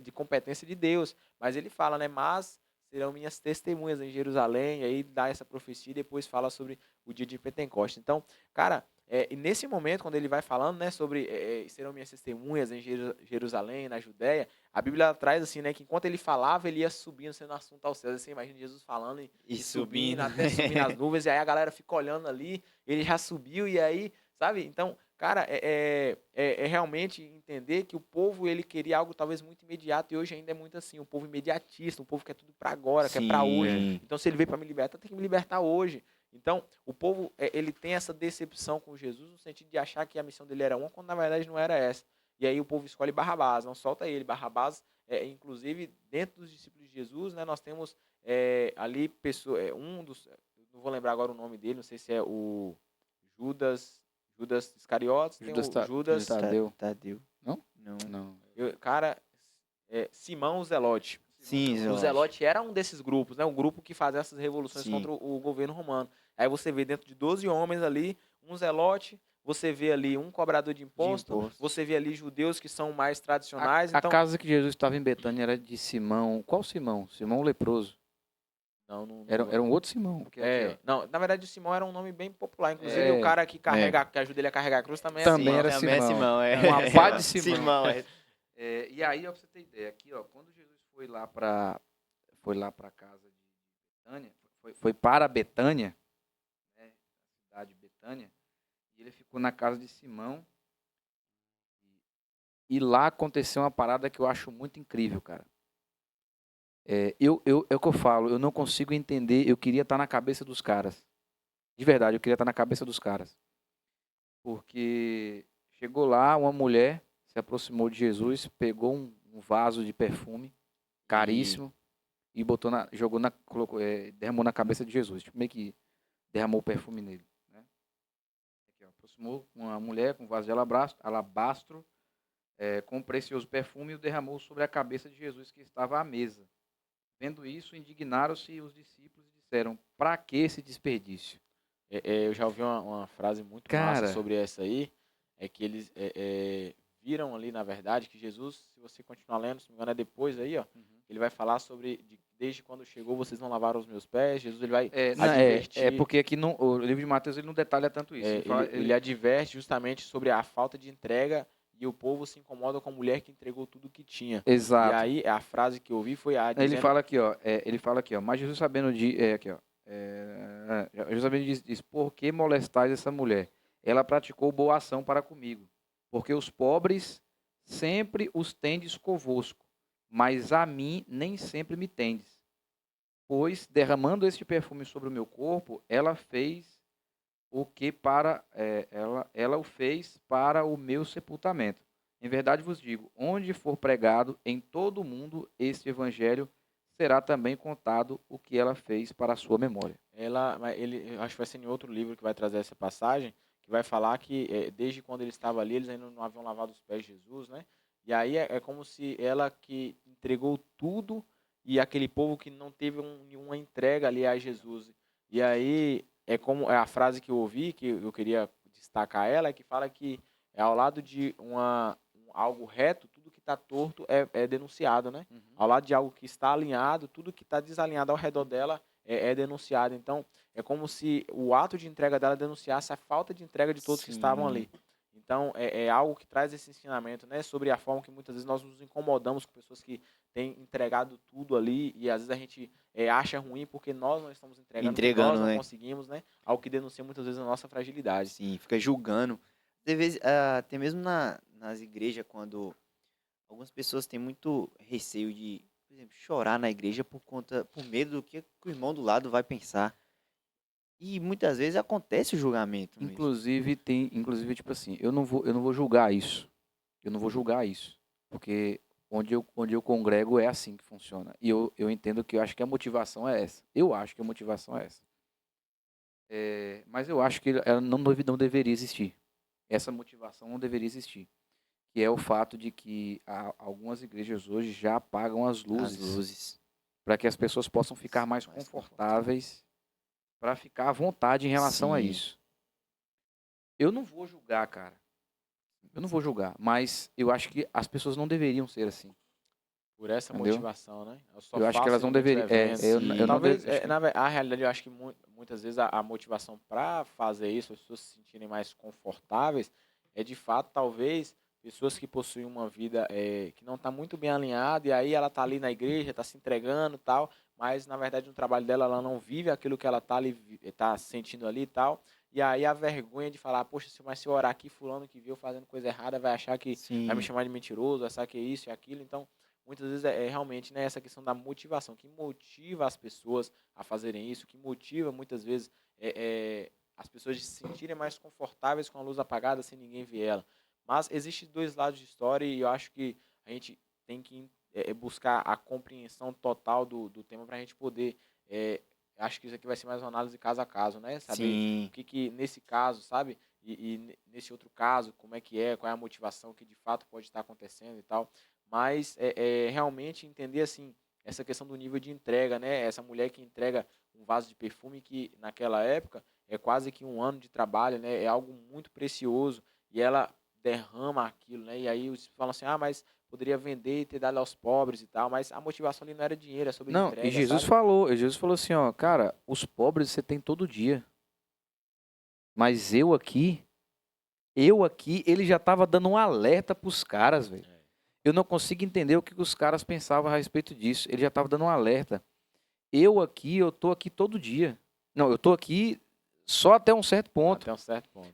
de competência de Deus. Mas ele fala, né, mas serão minhas testemunhas em Jerusalém, e aí dá essa profecia e depois fala sobre o dia de Pentecostes. Então, cara, e nesse momento, quando ele vai falando, né, sobre serão minhas testemunhas em Jerusalém, na Judéia, a Bíblia traz assim, né, que enquanto ele falava, ele ia subindo, sendo assunto aos céus. Você imagina Jesus falando E subindo, subindo. até subir nas nuvens, e aí a galera fica olhando ali, ele já subiu, e aí, sabe? Então, cara, é realmente entender que o povo, ele queria algo talvez muito imediato, e hoje ainda é muito assim, um povo imediatista, um povo que quer tudo para agora, quer para hoje. Sim. Então, se ele veio para me libertar, tem que me libertar hoje. Então, o povo, ele tem essa decepção com Jesus, no sentido de achar que a missão dele era uma, quando na verdade não era essa. E aí o povo escolhe Barrabás, não solta ele. Barrabás, inclusive, dentro dos discípulos de Jesus, né, nós temos ali um dos, não vou lembrar agora o nome dele, não sei se é o Judas Iscariotes, tem Judas, o Judas, Tadeu. Tadeu. Não? Não. Não. cara, Simão o Zelote. Sim, O Zelote. Zelote era um desses grupos, né? Um grupo que fazia essas revoluções Sim. contra o governo romano. Aí você vê dentro de 12 homens ali, um Zelote, você vê ali um cobrador de imposto, você vê ali judeus que são mais tradicionais. A Então, casa que Jesus estava em Betânia era de Simão. Qual Simão? Simão o leproso. não Era um outro Simão. Porque aqui, ó, não, na verdade o Simão era um nome bem popular. Inclusive É, o cara que que ajuda ele a carregar a cruz também é Também Simão. era Também Simão. é Simão, é. Uma pá de Simão. Simão, E aí, ó, pra você ter ideia, aqui, ó, quando Jesus foi lá para casa de Betânia, foi para Betânia, né, a cidade de Betânia, e ele ficou na casa de Simão. E lá aconteceu uma parada que eu acho muito incrível, cara. É o que eu falo, eu não consigo entender, eu queria estar na cabeça dos caras. De verdade, eu queria estar na cabeça dos caras. Porque chegou lá uma mulher, se aproximou de Jesus, pegou um vaso de perfume caríssimo e derramou na cabeça de Jesus. Tipo, meio que derramou o perfume nele. Né? Aqui, ó, aproximou uma mulher com um vaso de alabastro, com o precioso perfume e o derramou sobre a cabeça de Jesus que estava à mesa. Vendo isso, indignaram-se os discípulos e disseram: para que esse desperdício? Eu já ouvi uma frase muito massa Cara, sobre essa aí, é que eles viram ali, na verdade, que Jesus, se você continuar lendo, se não me engano, é depois aí, ó, ele vai falar sobre, desde quando chegou, vocês não lavaram os meus pés, Jesus ele vai advertir, porque aqui o livro de Mateus ele não detalha tanto isso. ele adverte justamente sobre a falta de entrega e o povo se incomoda com a mulher que entregou tudo que tinha. E Exato. aí, a frase que eu ouvi foi a Ele dizendo, fala aqui, ó, mas Jesus sabendo aqui, ó, Jesus sabendo diz, por que molestais essa mulher? Ela praticou boa ação para comigo, porque os pobres sempre os tendes convosco, mas a mim nem sempre me tendes. Pois, derramando este perfume sobre o meu corpo, ela fez o que ela o fez para o meu sepultamento. Em verdade vos digo, onde for pregado em todo o mundo este evangelho, será também contado o que ela fez para a sua memória. eu acho que vai ser em outro livro que vai trazer essa passagem, que vai falar que desde quando ele estava ali, eles ainda não haviam lavado os pés de Jesus, né? E aí é como se ela que entregou tudo e aquele povo que não teve nenhuma entrega ali a Jesus. E aí é como a frase que eu ouvi, que eu queria destacar ela, é que fala que ao lado de algo reto, tudo que está torto é denunciado, né? Ao lado de algo que está alinhado, tudo que está desalinhado ao redor dela é denunciado. Então, é como se o ato de entrega dela denunciasse a falta de entrega de todos que estavam ali. Então, é algo que traz esse ensinamento, né? Sobre a forma que muitas vezes nós nos incomodamos com pessoas que têm entregado tudo ali e às vezes a gente acha ruim porque nós não estamos entregando, nós não né? conseguimos, né? Algo que denuncia muitas vezes a nossa fragilidade. Sim, fica julgando. Até mesmo nas igrejas, quando algumas pessoas têm muito receio de, por exemplo, chorar na igreja por medo do que o irmão do lado vai pensar. E muitas vezes acontece o julgamento mesmo. Inclusive, tipo assim, eu não vou julgar isso. Eu não vou julgar isso. Porque onde eu congrego é assim que funciona. E eu entendo que eu acho que a motivação é essa. Eu acho que a motivação é essa. Mas eu acho que ela não deveria existir. Essa motivação não deveria existir. Que é o fato de que algumas igrejas hoje já apagam as luzes. Para que as pessoas possam ficar mais confortáveis, para ficar à vontade em relação a isso. Eu não vou julgar, cara. Eu não vou julgar, mas eu acho que as pessoas não deveriam ser assim. Por essa Entendeu? motivação, né? Eu acho que elas não deveriam. Talvez, a realidade, eu acho que muitas vezes a motivação para fazer isso, as pessoas se sentirem mais confortáveis, é de fato, talvez, pessoas que possuem uma vida que não está muito bem alinhada, e aí ela está ali na igreja, está se entregando e tal, mas na verdade no trabalho dela ela não vive aquilo que ela está sentindo ali e tal. E aí a vergonha de falar, poxa, mas se eu orar aqui, fulano que viu fazendo coisa errada vai achar que vai me chamar de mentiroso, vai achar que é isso e aquilo. Então, muitas vezes realmente, né, essa questão da motivação, que motiva as pessoas a fazerem isso, que motiva muitas vezes as pessoas a se sentirem mais confortáveis com a luz apagada sem ninguém ver ela. Mas existem dois lados de história e eu acho que a gente tem que buscar a compreensão total do tema para a gente poder... acho que isso aqui vai ser mais uma análise caso a caso, né? Saber o que nesse caso, sabe? E nesse outro caso, como é que qual é a motivação que de fato pode estar acontecendo e tal. Mas realmente entender assim essa questão do nível de entrega, né? Essa mulher que entrega um vaso de perfume que naquela época é quase que um ano de trabalho, né? É algo muito precioso e ela derrama aquilo, né? E aí os falam assim, mas poderia vender e ter dado aos pobres e tal, mas a motivação ali não era dinheiro, é sobre entrega, e Jesus falou assim, ó, cara, os pobres você tem todo dia. Mas eu aqui, ele já tava dando um alerta pros caras, velho. Eu não consigo entender o que os caras pensavam a respeito disso. Ele já tava dando um alerta. Eu tô aqui todo dia. Não, eu tô aqui só até um certo ponto.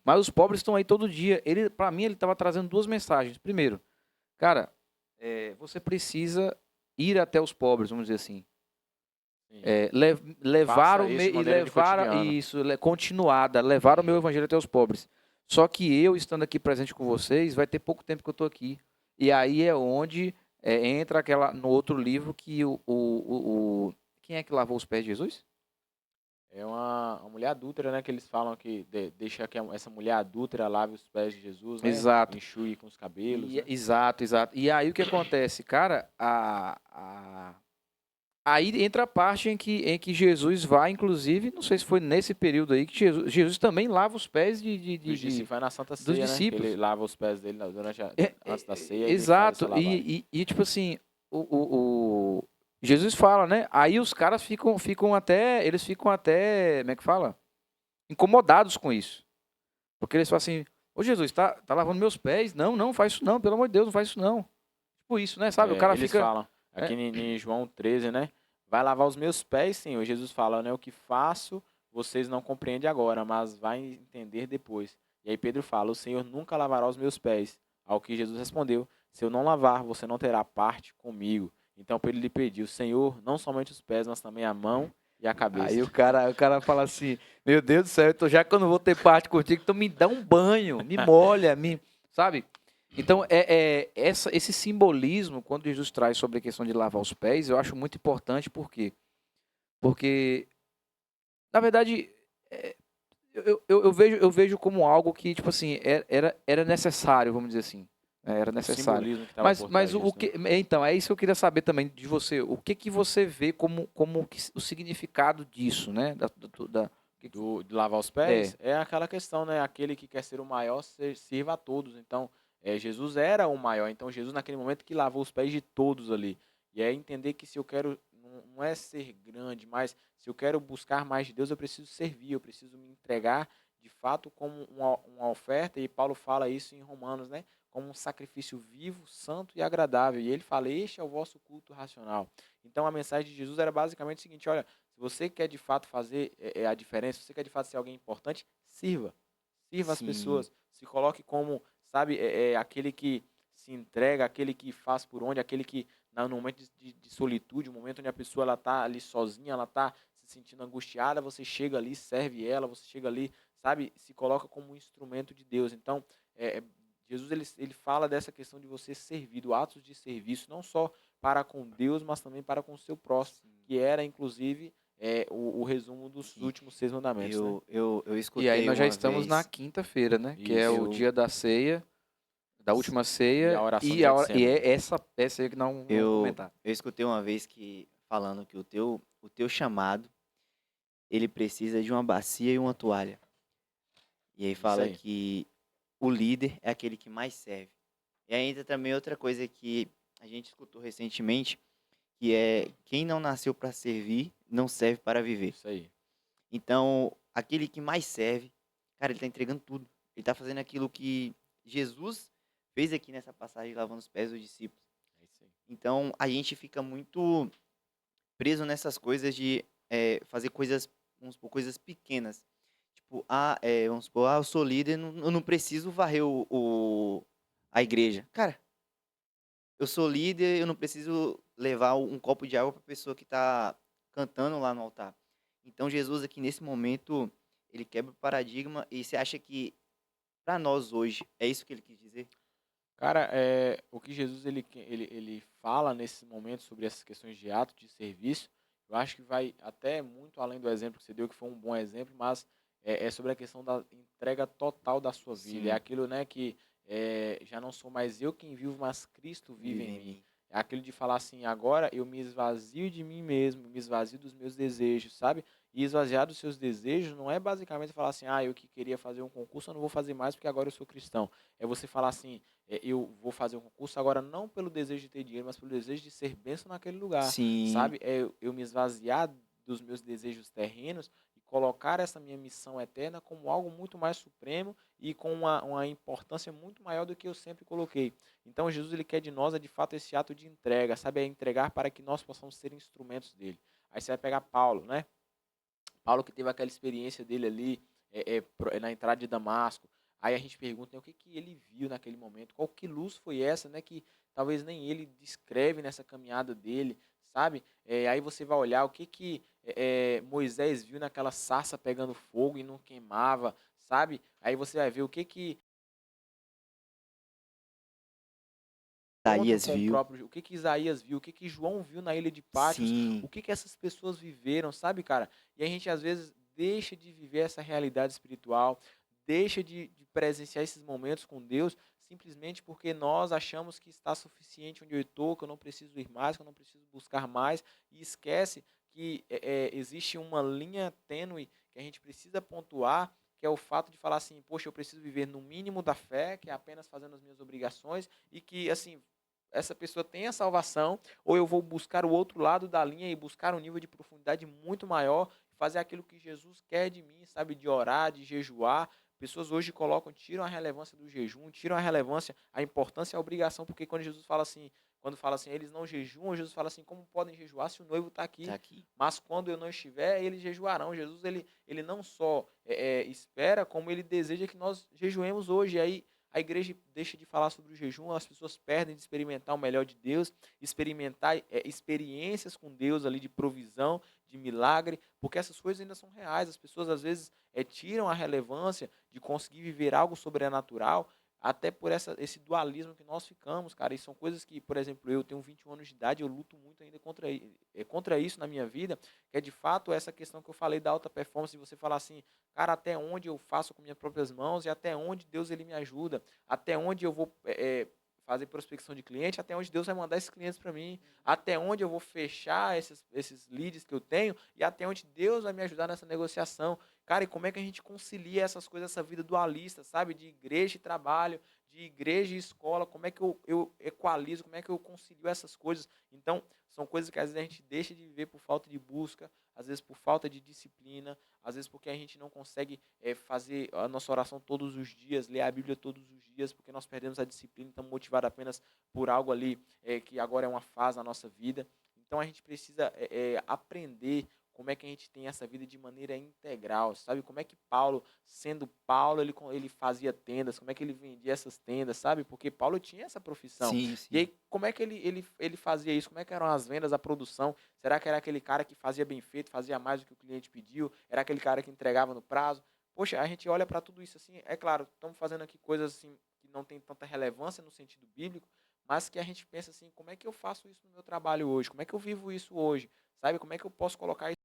Mas os pobres estão aí todo dia. Para mim, ele estava trazendo duas mensagens. Primeiro, cara, você precisa ir até os pobres, vamos dizer assim. Levar o meu evangelho até os pobres. Só que eu, estando aqui presente com vocês, vai ter pouco tempo que eu estou aqui. E aí é onde entra no outro livro que quem é que lavou os pés de Jesus? É uma mulher adúltera, né? Que eles falam que deixa que essa mulher adúltera lave os pés de Jesus, né? Exato. Enxugue com os cabelos, né? Exato, exato. E aí o que acontece? Cara, aí entra a parte em que Jesus vai, inclusive, não sei se foi nesse período aí, que Jesus também lava os pés Dos discípulos, vai na Santa dos Ceia, né? Que ele discípulos. lava os pés dele antes da ceia, ele faz essa Exato. lavagem. Tipo assim, Jesus fala, né? Aí os caras eles ficam até, como é que fala? Incomodados com isso. Porque eles falam assim, ô Jesus, tá lavando meus pés? Não, não, faz isso não, pelo amor de Deus, não faz isso não. Tipo isso, né? Sabe? O cara Eles fica. falam, aqui É, em João 13, né? Vai lavar os meus pés, Senhor. Jesus fala, né? O que faço, vocês não compreendem agora, mas vai entender depois. E aí Pedro fala, o Senhor nunca lavará os meus pés. Ao que Jesus respondeu, se eu não lavar, você não terá parte comigo. Então Pedro lhe pediu, Senhor, não somente os pés, mas também a mão e a cabeça. Aí o cara fala assim, meu Deus do céu, já que eu não vou ter parte contigo, então me dá um banho, me molha, sabe? Então, esse simbolismo, quando Jesus traz sobre a questão de lavar os pés, eu acho muito importante, por quê? Porque, na verdade, é, eu vejo como algo que, tipo assim, era necessário, vamos dizer assim. Era O necessário. simbolismo que estava Mas, por mas trás o, o disso, né? que. Então, é isso que eu queria saber também de você. O que que você vê como o significado disso, né? De lavar os pés, É, é aquela questão, né? Aquele que quer ser o maior, sirva a todos. Então, Jesus era o maior. Então, Jesus, naquele momento, que lavou os pés de todos ali. E é entender que se eu quero, não é ser grande, mas se eu quero buscar mais de Deus, eu preciso servir, eu preciso me entregar de fato como uma oferta. E Paulo fala isso em Romanos, né? Como um sacrifício vivo, santo e agradável. E ele fala: Este é o vosso culto racional. Então, a mensagem de Jesus era basicamente o seguinte: olha. Se você quer de fato fazer a diferença, se você quer de fato ser alguém importante, sirva. Sirva as Sim. pessoas. Se coloque como, sabe, aquele que se entrega, aquele que faz por onde, aquele que, no momento de solitude, no momento onde a pessoa ela está ali sozinha, ela está se sentindo angustiada, você chega ali, serve ela, você chega ali, sabe, se coloca como um instrumento de Deus. Então, Jesus ele fala dessa questão de você servir, do ato de serviço, não só para com Deus, mas também para com o seu próximo, Sim. que era, inclusive, o resumo dos E últimos 6 mandamentos, né? eu e aí escutei nós já uma estamos na vez, quinta-feira, né? Que é o Isso. eu, dia da ceia, da última E a ceia, oração de e Getsemane. é essa aí que não vamos eu, comentar. eu escutei uma vez que falando que o teu chamado, ele precisa de uma bacia e uma toalha. E aí Isso fala aí. que o líder é aquele que mais serve. E aí entra também outra coisa que a gente escutou recentemente, que é quem não nasceu para servir, não serve para viver. Isso aí. Então, aquele que mais serve, cara, ele está entregando tudo. Ele está fazendo aquilo que Jesus fez aqui nessa passagem, lavando os pés dos discípulos. É isso aí. Então, a gente fica muito preso nessas coisas de fazer coisas, vamos supor, coisas pequenas. Tipo, vamos supor, eu sou líder, eu não preciso varrer a igreja. Cara, eu sou líder, eu não preciso levar um copo de água para a pessoa que está cantando lá no altar. Então, Jesus aqui nesse momento, ele quebra o paradigma. E você acha que, para nós hoje, é isso que ele quis dizer? Cara, o que Jesus ele fala nesse momento sobre essas questões de ato de serviço, eu acho que vai até muito além do exemplo que você deu, que foi um bom exemplo, mas é sobre a questão da entrega total da sua vida. É Sim, aquilo, né, que já não sou mais eu quem vivo, mas Cristo vive vive em em mim. mim. É aquilo de falar assim, agora eu me esvazio de mim mesmo, me esvazio dos meus desejos, sabe? E esvaziar dos seus desejos não é basicamente falar assim, eu que queria fazer um concurso, eu não vou fazer mais porque agora eu sou cristão. É você falar assim, eu vou fazer um concurso agora não pelo desejo de ter dinheiro, mas pelo desejo de ser bênção naquele lugar, Sim, sabe? É eu me esvaziar dos meus desejos terrenos e colocar essa minha missão eterna como algo muito mais supremo e com uma importância muito maior do que eu sempre coloquei. Então Jesus ele quer de nós de fato esse ato de entrega, sabe? É entregar para que nós possamos ser instrumentos dele. Aí você vai pegar Paulo, né? Paulo que teve aquela experiência dele ali na entrada de Damasco. Aí a gente pergunta, né, o que, que ele viu naquele momento, qual que luz foi essa, né, que talvez nem ele descreve nessa caminhada dele, sabe? Aí você vai olhar o que, que Moisés viu naquela sarça pegando fogo e não queimava, sabe? Aí você vai ver o que, que encontro Isaías com o viu. próprio, o que que Isaías viu, o que que João viu na ilha de Patmos, Sim, o que que essas pessoas viveram, sabe, cara? E a gente às vezes deixa de viver essa realidade espiritual, deixa de presenciar esses momentos com Deus, simplesmente porque nós achamos que está suficiente onde eu estou, que eu não preciso ir mais, que eu não preciso buscar mais, e esquece que existe uma linha tênue que a gente precisa pontuar, que é o fato de falar assim, poxa, eu preciso viver no mínimo da fé, que é apenas fazendo as minhas obrigações, e que, assim, essa pessoa tem a salvação, ou eu vou buscar o outro lado da linha e buscar um nível de profundidade muito maior, fazer aquilo que Jesus quer de mim, sabe, de orar, de jejuar. Pessoas hoje colocam, tiram a relevância do jejum, tiram a relevância, a importância e a obrigação, porque quando Jesus fala assim, quando fala assim, eles não jejuam, Jesus fala assim, como podem jejuar se o noivo está Tá aqui? aqui. Mas quando eu não estiver, eles jejuarão. Jesus, ele não só espera, como ele deseja que nós jejuemos hoje. E aí a igreja deixa de falar sobre o jejum, as pessoas perdem de experimentar o melhor de Deus, experimentar experiências com Deus ali de provisão, de milagre, porque essas coisas ainda são reais. As pessoas às vezes tiram a relevância de conseguir viver algo sobrenatural, até por esse dualismo que nós ficamos, cara. E são coisas que, por exemplo, eu tenho 21 anos de idade, eu luto muito ainda contra isso na minha vida, que é de fato essa questão que eu falei da alta performance, de você falar assim, cara, até onde eu faço com minhas próprias mãos e até onde Deus ele me ajuda, até onde eu vou fazer prospecção de cliente, até onde Deus vai mandar esses clientes para mim, até onde eu vou fechar esses leads que eu tenho e até onde Deus vai me ajudar nessa negociação. Cara, e como é que a gente concilia essas coisas, essa vida dualista, sabe? De igreja e trabalho, de igreja e escola, como é que eu equalizo, como é que eu concilio essas coisas? Então, são coisas que às vezes a gente deixa de viver por falta de busca, às vezes por falta de disciplina, às vezes porque a gente não consegue fazer a nossa oração todos os dias, ler a Bíblia todos os dias, porque nós perdemos a disciplina, estamos motivados apenas por algo ali que agora é uma fase na nossa vida. Então a gente precisa aprender como é que a gente tem essa vida de maneira integral, sabe? Como é que Paulo, sendo Paulo, ele fazia tendas, como é que ele vendia essas tendas, sabe? Porque Paulo tinha essa profissão. Sim, E sim. aí, como é que ele fazia isso? Como é que eram as vendas, a produção? Será que era aquele cara que fazia bem feito, fazia mais do que o cliente pediu? Era aquele cara que entregava no prazo? Poxa, a gente olha para tudo isso assim, é claro, estamos fazendo aqui coisas assim que não tem tanta relevância no sentido bíblico, mas que a gente pensa assim, como é que eu faço isso no meu trabalho hoje? Como é que eu vivo isso hoje? Sabe? Como é que eu posso colocar isso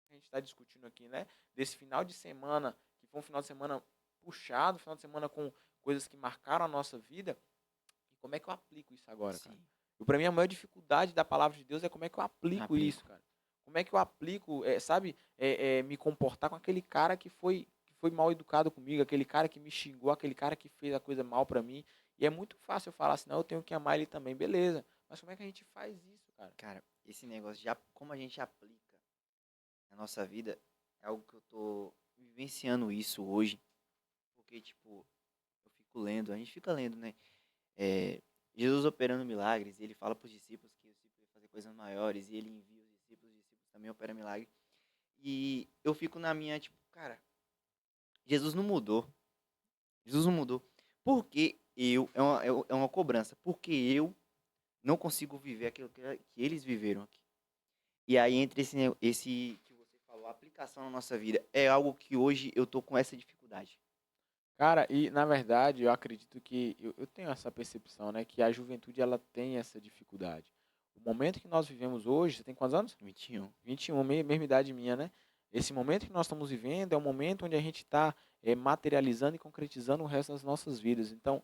que a gente está discutindo aqui, né? Desse final de semana, que foi um final de semana puxado, final de semana com coisas que marcaram a nossa vida, e como é que eu aplico isso agora, cara? Sim. E para mim a maior dificuldade da palavra de Deus é como é que eu aplico Aplico. isso, cara. Como é que eu aplico, sabe, me comportar com aquele cara que foi mal educado comigo, aquele cara que me xingou, aquele cara que fez a coisa mal para mim. E é muito fácil eu falar assim, não, eu tenho que amar ele também, beleza. Mas como é que a gente faz isso, cara? Cara, esse negócio já como a gente aplica na nossa vida é algo que eu tô vivenciando isso hoje, porque tipo, eu fico lendo, a gente fica lendo, né? É, Jesus operando milagres, e ele fala para os discípulos que os discípulos iam fazer coisas maiores, e ele envia os discípulos também operam milagre. E eu fico na minha, tipo, cara, Jesus não mudou. Jesus não mudou. Porque é uma cobrança. Porque eu não consigo viver aquilo que eles viveram aqui. E aí, entre esse que você falou, a aplicação na nossa vida, é algo que hoje eu tô com essa dificuldade. Cara, e na verdade eu acredito que eu tenho essa percepção, né, que a juventude ela tem essa dificuldade. O momento que nós vivemos hoje, você tem quantos anos? 21. 21, mesma idade minha, né? Esse momento que nós estamos vivendo é um momento onde a gente está materializando e concretizando o resto das nossas vidas. Então,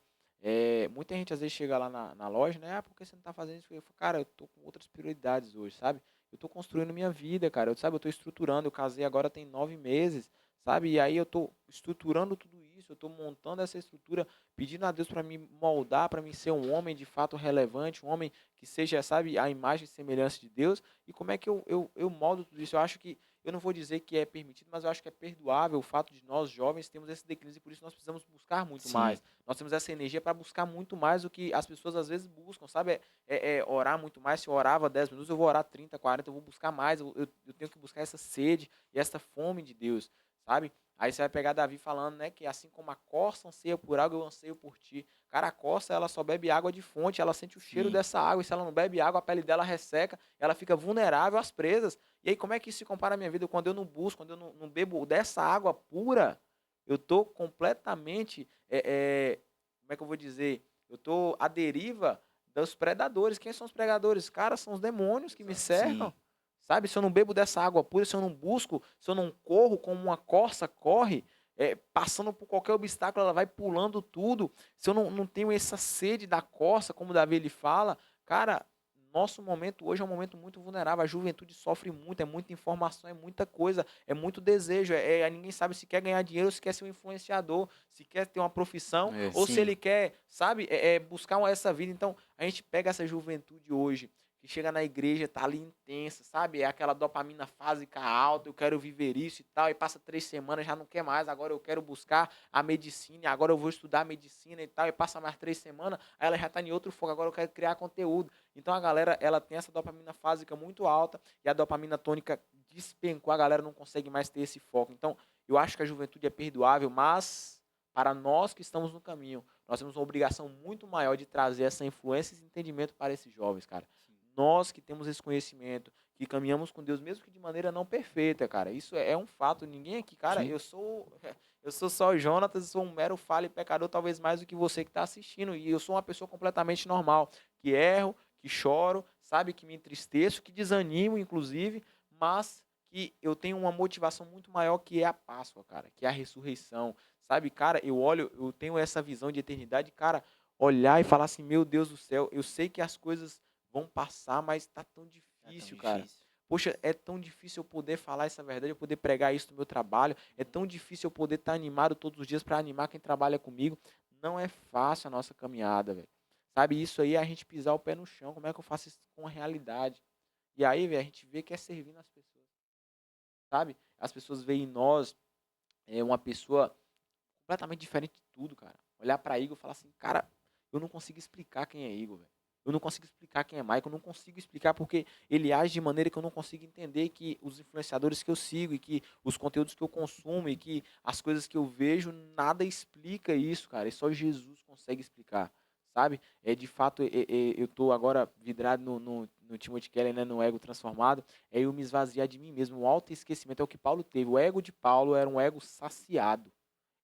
muita gente às vezes chega lá na loja, né? Ah, por que você não está fazendo isso? Eu falo, cara, eu tô com outras prioridades hoje, sabe? Eu tô construindo minha vida, cara. Eu tô estruturando. Eu casei agora tem 9 meses, sabe? E aí eu tô estruturando tudo isso. Eu tô montando essa estrutura, pedindo a Deus para me moldar, para me ser um homem de fato relevante, um homem que seja, sabe, a imagem e semelhança de Deus. E como é que eu moldo tudo isso? Eu acho que, eu não vou dizer que é permitido, mas eu acho que é perdoável o fato de nós, jovens, termos esse declínio e por isso nós precisamos buscar muito Sim. mais. Nós temos essa energia para buscar muito mais do que as pessoas às vezes buscam, sabe? Orar muito mais. Se eu orava 10 minutos, eu vou orar 30, 40, eu vou buscar mais. Eu tenho que buscar essa sede e essa fome de Deus, sabe? Aí você vai pegar Davi falando, né, que assim como a corça anseia por água, eu anseio por ti. Cara, a corça, ela só bebe água de fonte, ela sente o cheiro Sim. dessa água, e se ela não bebe água, a pele dela resseca, ela fica vulnerável às presas. E aí, como é que isso se compara à minha vida? Quando eu não busco, quando eu não bebo dessa água pura, eu tô completamente, como é que eu vou dizer? Eu tô à deriva dos predadores. Quem são os predadores? Cara, são os demônios que me cercam, Sim. Sabe? Se eu não bebo dessa água pura, se eu não busco, se eu não corro como uma corça corre, passando por qualquer obstáculo, ela vai pulando tudo. Se eu não tenho essa sede da corça, como Davi ele fala, cara, nosso momento hoje é um momento muito vulnerável. A juventude sofre muito, é muita informação, é muita coisa, é muito desejo. Ninguém sabe se quer ganhar dinheiro, se quer ser um influenciador, se quer ter uma profissão, É. ou se Sim. ele quer, sabe, buscar essa vida. Então, a gente pega essa juventude hoje, que chega na igreja, tá ali intensa, sabe? É aquela dopamina fásica alta, eu quero viver isso e tal, e passa 3 semanas, já não quer mais, agora eu quero buscar a medicina, agora eu vou estudar medicina e tal, e passa mais 3 semanas, aí ela já tá em outro foco, agora eu quero criar conteúdo. Então a galera, ela tem essa dopamina fásica muito alta, e a dopamina tônica despencou, a galera não consegue mais ter esse foco. Então, eu acho que a juventude é perdoável, mas para nós que estamos no caminho, nós temos uma obrigação muito maior de trazer essa influência e esse entendimento para esses jovens, cara. Nós que temos esse conhecimento, que caminhamos com Deus, mesmo que de maneira não perfeita, cara. Isso é um fato. Ninguém aqui, cara, Sim. eu sou só o Jonatas, eu sou um mero falho e pecador, talvez mais do que você que está assistindo. E eu sou uma pessoa completamente normal, que erro, que choro, sabe, que me entristeço, que desanimo, inclusive, mas que eu tenho uma motivação muito maior, que é a Páscoa, cara, que é a ressurreição. Sabe, cara, eu tenho essa visão de eternidade, cara, olhar e falar assim, meu Deus do céu, eu sei que as coisas vão passar, mas tá tão Tá tão difícil, cara. difícil. Poxa, é tão difícil eu poder falar essa verdade, eu poder pregar isso no meu trabalho. É tão difícil eu poder estar animado todos os dias para animar quem trabalha comigo. Não é fácil a nossa caminhada, velho. Sabe, isso aí é a gente pisar o pé no chão. Como é que eu faço isso com a realidade? E aí, velho, a gente vê que é servindo as pessoas, sabe? As pessoas veem em nós uma pessoa completamente diferente de tudo, cara. Olhar pra Igor e falar assim, cara, eu não consigo explicar quem é Igor, velho. Eu não consigo explicar quem é Michael, eu não consigo explicar porque ele age de maneira que eu não consigo entender, que os influenciadores que eu sigo e que os conteúdos que eu consumo e que as coisas que eu vejo, nada explica isso, cara. E só Jesus consegue explicar, sabe? De fato, eu tô agora vidrado no Timothy Keller, né, no ego transformado, é eu me esvaziar de mim mesmo. O autoesquecimento é o que Paulo teve. O ego de Paulo era um ego saciado.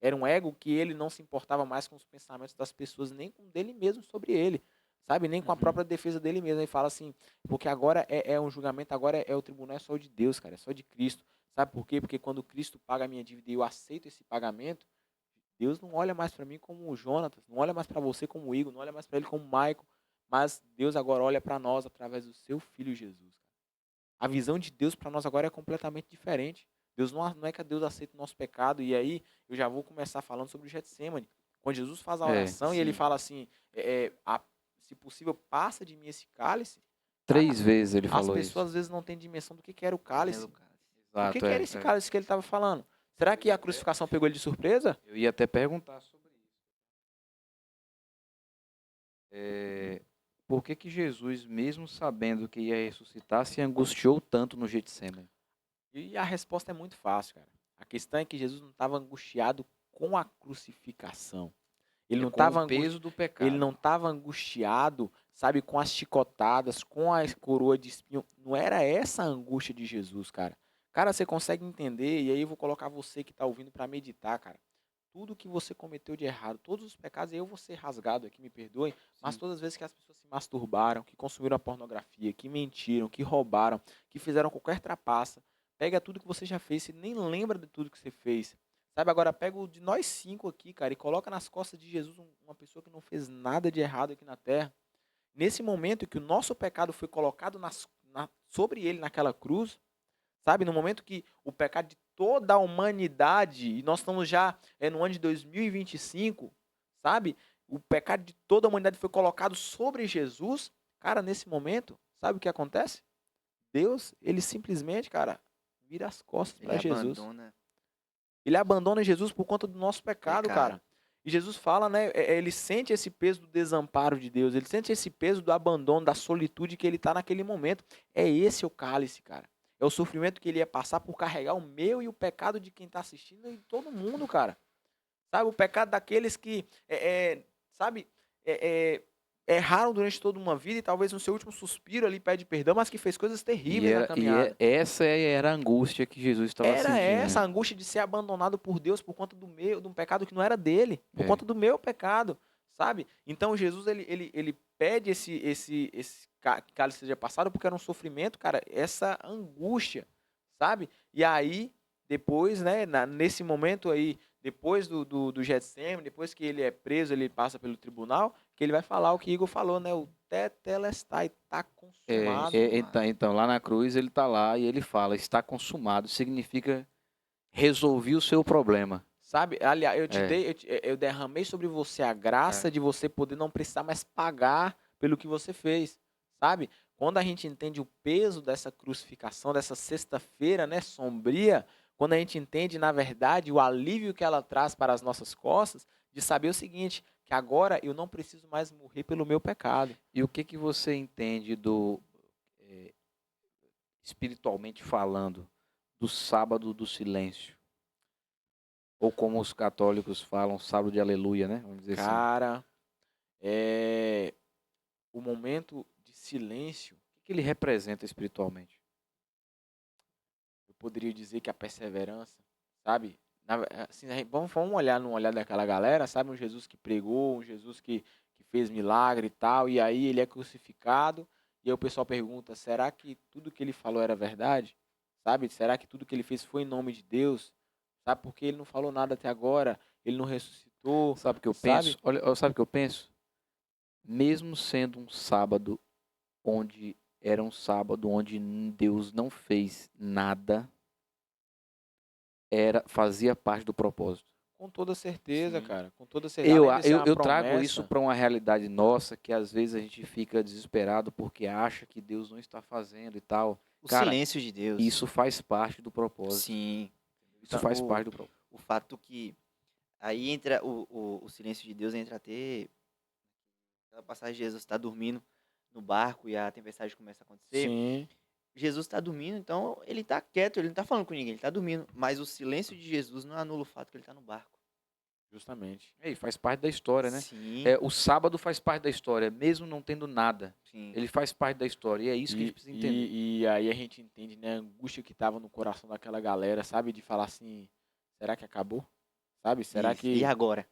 Era um ego que ele não se importava mais com os pensamentos das pessoas, nem com dele mesmo sobre ele, sabe? Nem com a Uhum. própria defesa dele mesmo. Ele fala assim, porque agora é um julgamento, agora o tribunal é só o de Deus, cara, é só de Cristo. Sabe por quê? Porque quando Cristo paga a minha dívida e eu aceito esse pagamento, Deus não olha mais para mim como o Jonatas, não olha mais para você como o Igor, não olha mais para ele como o Michael, mas Deus agora olha para nós através do seu Filho Jesus. A visão de Deus para nós agora é completamente diferente. Deus não é que Deus aceita o nosso pecado. E aí eu já vou começar falando sobre o Getsemane. Quando Jesus faz a oração e ele sim. fala assim, se possível, passa de mim esse cálice. 3 vezes ele As falou pessoas isso. às vezes não têm dimensão do que era o cálice. O Exato, que era esse cálice que ele estava falando? Será que a crucificação pegou ele de surpresa? Eu ia até perguntar sobre isso. Por que Jesus, mesmo sabendo que ia ressuscitar, se angustiou tanto no Getsemane? E a resposta é muito fácil, cara. A questão é que Jesus não estava angustiado com a crucificação. Ele não Com estava o peso do pecado. Ele não estava angustiado, sabe, com as chicotadas, com a coroa de espinho. Não era essa a angústia de Jesus, cara. Cara, você consegue entender, e aí eu vou colocar você que está ouvindo para meditar, cara. Tudo que você cometeu de errado, todos os pecados, eu vou ser rasgado aqui, me perdoem, mas todas as vezes que as pessoas se masturbaram, que consumiram a pornografia, que mentiram, que roubaram, que fizeram qualquer trapaça, pega tudo que você já fez, você nem lembra de tudo que você fez. Sabe, agora pega o de nós 5 aqui, cara, e coloca nas costas de Jesus uma pessoa que não fez nada de errado aqui na terra. Nesse momento que o nosso pecado foi colocado sobre ele naquela cruz, sabe, no momento que o pecado de toda a humanidade, e nós estamos já no ano de 2025, sabe, o pecado de toda a humanidade foi colocado sobre Jesus, cara, nesse momento, sabe o que acontece? Deus, ele simplesmente, cara, vira as costas para Jesus. Ele abandona Jesus por conta do nosso pecado, cara. E Jesus fala, né? Ele sente esse peso do desamparo de Deus. Ele sente esse peso do abandono, da solitude que ele está naquele momento. É esse o cálice, cara. É o sofrimento que ele ia passar por carregar o meu e o pecado de quem está assistindo e de todo mundo, cara. Sabe? O pecado daqueles que, sabe? Erraram durante toda uma vida e talvez no seu último suspiro ali pede perdão, mas que fez coisas terríveis na caminhada. Essa era a angústia que Jesus estava sentindo. Era essa a angústia de ser abandonado por Deus por conta de um pecado que não era dele, por conta do meu pecado, sabe? Então Jesus ele pede esse que cálice seja passado, porque era um sofrimento, cara, essa angústia, sabe? E aí, depois, né, nesse momento aí, depois do Getsemane, depois que ele é preso, ele passa pelo tribunal, que ele vai falar o que Igor falou, né? O tetelestai, tá consumado. Então, lá na cruz ele está lá e ele fala, está consumado, significa resolvi o seu problema. Sabe? Aliás, É. eu derramei sobre você a graça de você poder não precisar mais pagar pelo que você fez, sabe? Quando a gente entende o peso dessa crucificação, dessa sexta-feira, né, sombria, quando a gente entende, na verdade, o alívio que ela traz para as nossas costas, de saber o seguinte, que agora eu não preciso mais morrer pelo meu pecado. E o que você entende espiritualmente falando, do sábado do silêncio? Ou como os católicos falam, sábado de aleluia, né? Vamos dizer assim. Cara, é o momento de silêncio. O que ele representa espiritualmente? Eu poderia dizer que a perseverança, sabe? Assim, vamos olhar no olhar daquela galera, sabe? Um Jesus que pregou, um Jesus que fez milagre e tal, e aí ele é crucificado, e aí o pessoal pergunta, será que tudo que ele falou era verdade? Sabe? Será que tudo que ele fez foi em nome de Deus? Sabe? Porque ele não falou nada até agora, ele não ressuscitou, Sabe o que eu sabe? penso? Olha, sabe o que eu penso? Mesmo sendo um sábado onde era um sábado onde Deus não fez nada, fazia parte do propósito. Com toda certeza, Sim. cara. Com toda certeza. Além de ser uma Eu trago isso promessa, para uma realidade nossa, que às vezes a gente fica desesperado porque acha que Deus não está fazendo e tal. O Cara, silêncio de Deus. isso faz parte do propósito. Sim. Isso faz parte do propósito. O fato que aí entra o silêncio de Deus entra a ter aquela passagem de Jesus está dormindo no barco e a tempestade começa a acontecer. sim. Jesus está dormindo, então ele está quieto, ele não está falando com ninguém, ele está dormindo. Mas o silêncio de Jesus não anula o fato que ele está no barco. Justamente. E faz parte da história, né? Sim, O sábado faz parte da história, mesmo não tendo nada. sim. Ele faz parte da história. E é isso que a gente precisa entender. E aí a gente entende, né, a angústia que estava no coração daquela galera, sabe? De falar assim, será que acabou? Sabe? Será Isso. que... E agora?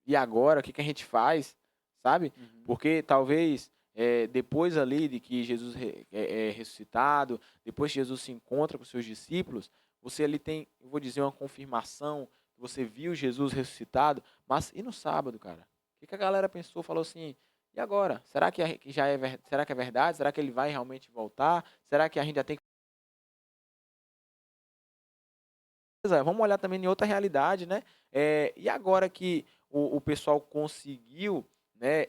E agora, o que a gente faz? Sabe? Uhum. Porque talvez depois ali de que Jesus é ressuscitado, depois que Jesus se encontra com seus discípulos, você ali tem, eu vou dizer, uma confirmação, que você viu Jesus ressuscitado, mas e no sábado, cara? O que a galera pensou? Falou assim, e agora? Será que será que é verdade? Será que ele vai realmente voltar? Será que a gente já tem que... Vamos olhar também em outra realidade, né? E agora que o pessoal conseguiu, né,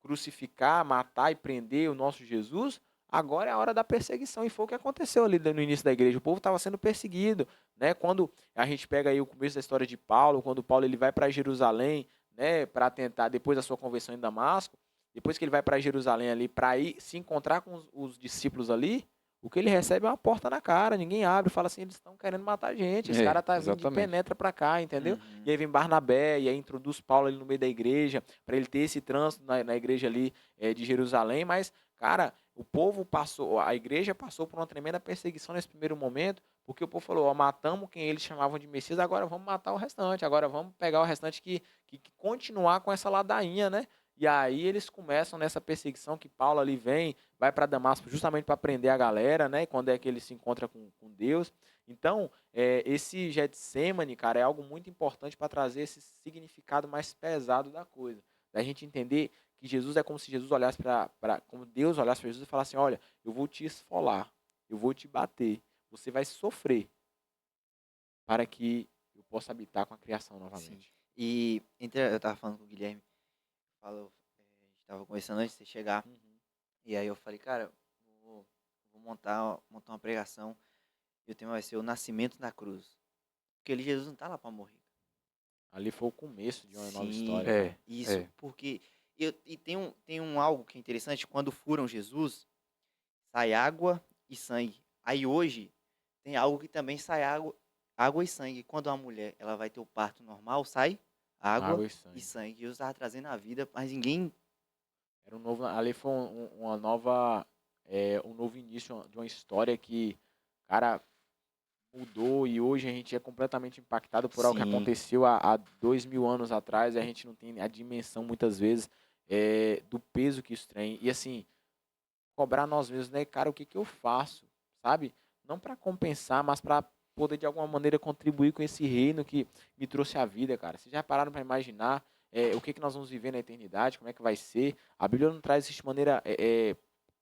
crucificar, matar e prender o nosso Jesus, agora é a hora da perseguição. E foi o que aconteceu ali no início da igreja. O povo estava sendo perseguido, né? Quando a gente pega aí o começo da história de Paulo, quando Paulo ele vai para Jerusalém, né, para tentar, depois da sua conversão em Damasco, depois que ele vai para Jerusalém ali, para ir se encontrar com os discípulos ali, o que ele recebe é uma porta na cara, ninguém abre, fala assim, eles estão querendo matar a gente, esse cara tá vindo de exatamente. penetra para cá, entendeu? Uhum. E aí vem Barnabé, e aí introduz Paulo ali no meio da igreja, para ele ter esse trânsito na igreja ali de Jerusalém, mas, cara, o povo passou, a igreja passou por uma tremenda perseguição nesse primeiro momento, porque o povo falou, ó, matamos quem eles chamavam de Messias, agora vamos matar o restante, agora vamos pegar o restante que continuar com essa ladainha, né? E aí eles começam nessa perseguição que Paulo ali vem, vai para Damasco justamente para prender a galera, né? Quando é que ele se encontra com Deus. Então, esse Getsemane, cara, é algo muito importante para trazer esse significado mais pesado da coisa. Da gente entender que Jesus é como se Jesus olhasse como Deus olhasse para Jesus e falasse assim, olha, eu vou te esfolar, eu vou te bater, você vai sofrer para que eu possa habitar com a criação novamente. E eu tava falando com o Guilherme, a gente tava conversando antes de você chegar, e aí eu falei, cara, vou montar uma pregação, e o tema vai ser o nascimento na cruz. Porque ele, Jesus não tá lá para morrer. Ali foi o começo de uma nova Sim, história. Cara. Isso, porque e tem um algo que é interessante, quando furam Jesus, sai água e sangue. Aí hoje tem algo que também sai água e sangue. Quando uma mulher ela vai ter o parto normal, sai água e sangue. Jesus estava trazendo a vida, mas ninguém... Era ali foi uma nova, um novo início de uma história que, cara, mudou e hoje a gente é completamente impactado por algo que Sim. aconteceu há 2000 anos atrás e a gente não tem a dimensão muitas vezes do peso que isso tem. E assim, cobrar nós mesmos, né? Cara, o que que eu faço, sabe? Não para compensar, mas para poder de alguma maneira contribuir com esse reino que me trouxe a vida, cara. Vocês já pararam para imaginar o que que nós vamos viver na eternidade, como é que vai ser? A Bíblia não traz isso de maneira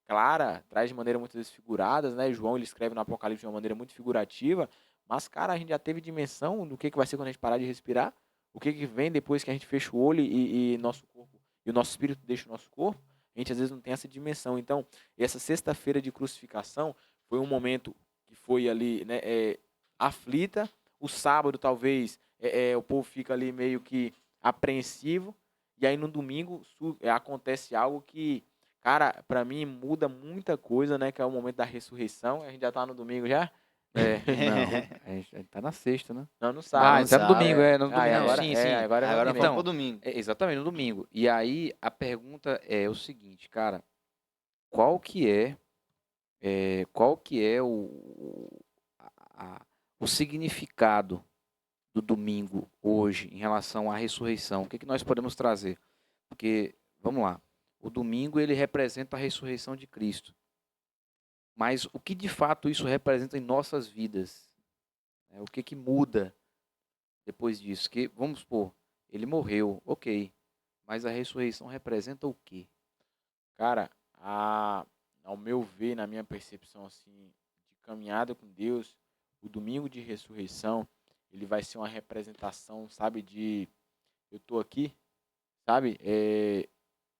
clara, traz de maneira muitas vezes figuradas, né? João ele escreve no Apocalipse de uma maneira muito figurativa, mas, cara, a gente já teve dimensão do que vai ser quando a gente parar de respirar, o que que vem depois que a gente fecha o olho e nosso corpo e o nosso espírito deixa o nosso corpo. A gente às vezes não tem essa dimensão. Então, essa sexta-feira de crucificação foi um momento que foi ali, né, aflita. O sábado, talvez, o povo fica ali meio que apreensivo. E aí no domingo acontece algo que, cara, para mim muda muita coisa, né? Que é o momento da ressurreição. A gente já tá no domingo já? Não, a gente tá na sexta, né? Não, no Ah, sábado. isso é no domingo, no Ah, domingo. agora, Sim, sim. agora Agora é no vamos Então, pro domingo. Exatamente, no domingo. E aí a pergunta é o seguinte, cara, qual que é o significado do domingo hoje em relação à ressurreição? O que que nós podemos trazer? Porque, vamos lá, o domingo ele representa a ressurreição de Cristo. Mas o que de fato isso representa em nossas vidas? O que que muda depois disso? Que, vamos supor, ele morreu, ok. Mas a ressurreição representa o quê? Cara, ao meu ver, na minha percepção assim, de caminhada com Deus, o domingo de ressurreição, ele vai ser uma representação, sabe, de eu tô aqui, sabe?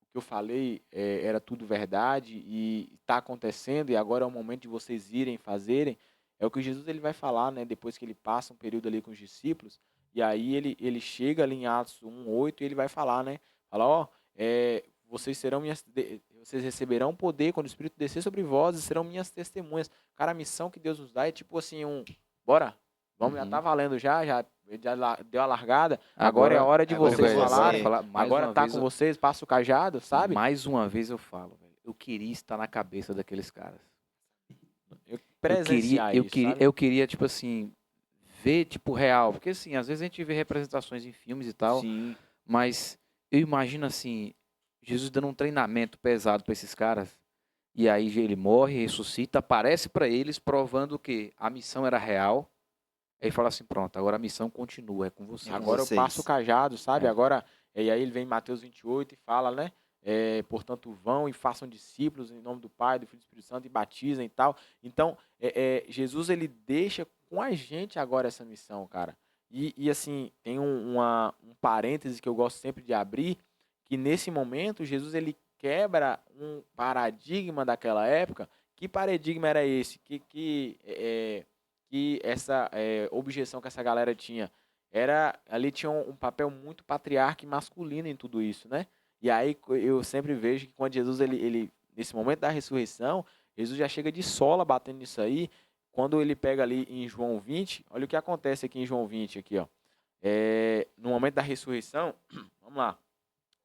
O que eu falei era tudo verdade e está acontecendo e agora é o momento de vocês irem fazerem. É o que Jesus ele vai falar, né? Depois que ele passa um período ali com os discípulos e aí ele chega ali em Atos 1:8 e ele vai falar, né? Fala, ó, vocês receberão poder quando o Espírito descer sobre vós e serão minhas testemunhas. Cara, a missão que Deus nos dá é tipo assim, bora, vamos, já tá valendo já deu a largada, agora é a hora de agora vocês é com você. falarem, Mais agora uma tá vez com vocês, passa o cajado, sabe? Mais uma vez eu falo, velho, eu queria estar na cabeça daqueles caras. Presenciar isso, sabe? Eu queria, tipo assim, ver, tipo, real. Porque, assim, às vezes a gente vê representações em filmes e tal, Sim. mas eu imagino, assim, Jesus dando um treinamento pesado para esses caras, e aí ele morre, ressuscita, aparece para eles, provando que a missão era real. Aí fala assim, pronto, agora a missão continua, é com você. É com Agora eu vocês. passo o cajado, sabe? É. Agora, e aí ele vem em Mateus 28 e fala, né? Portanto, vão e façam discípulos em nome do Pai, do Filho e do Espírito Santo e batizem e tal. Então, Jesus, ele deixa com a gente agora essa missão, cara. E assim, tem um parêntese que eu gosto sempre de abrir, que nesse momento, Jesus, ele quebra um paradigma daquela época. Que paradigma era esse? Que essa objeção que essa galera tinha ali tinha um papel muito patriarca e masculino em tudo isso, né? E aí eu sempre vejo que quando Jesus ele nesse momento da ressurreição, Jesus já chega de sola batendo nisso aí. Quando ele pega ali em João 20, olha o que acontece aqui em João 20 aqui, ó. No momento da ressurreição, vamos lá.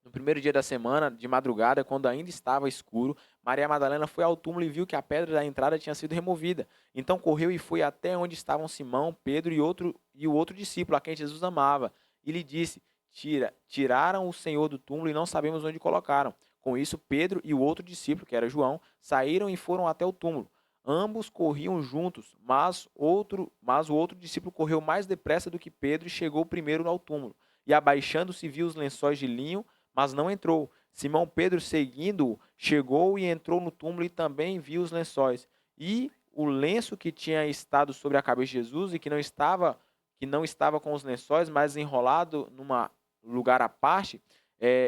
No primeiro dia da semana, de madrugada, quando ainda estava escuro, Maria Madalena foi ao túmulo e viu que a pedra da entrada tinha sido removida. Então correu e foi até onde estavam Simão, Pedro e o outro discípulo, a quem Jesus amava. E lhe disse, tiraram o Senhor do túmulo e não sabemos onde colocaram. Com isso, Pedro e o outro discípulo, que era João, saíram e foram até o túmulo. Ambos corriam juntos, mas o outro discípulo correu mais depressa do que Pedro e chegou primeiro ao túmulo. E abaixando-se viu os lençóis de linho, mas não entrou. Simão Pedro, seguindo-o, chegou e entrou no túmulo e também viu os lençóis. E o lenço que tinha estado sobre a cabeça de Jesus e que não estava com os lençóis, mas enrolado num lugar à parte,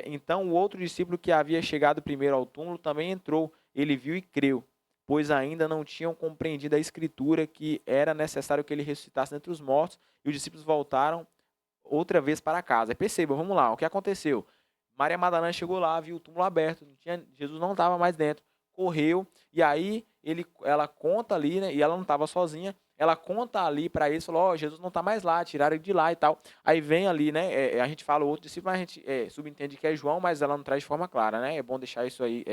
então o outro discípulo que havia chegado primeiro ao túmulo também entrou. Ele viu e creu, pois ainda não tinham compreendido a escritura que era necessário que ele ressuscitasse dentre os mortos, e os discípulos voltaram outra vez para casa. Perceba, vamos lá, o que aconteceu? Maria Madalena chegou lá, viu o túmulo aberto, Jesus não estava mais dentro, correu, e aí ela conta ali, né, e ela não estava sozinha, ela conta ali para eles, falou, Jesus não está mais lá, tiraram ele de lá e tal. Aí vem ali, né, a gente fala o outro discípulo, mas a gente subentende que é João, mas ela não traz de forma clara, né, é bom deixar isso aí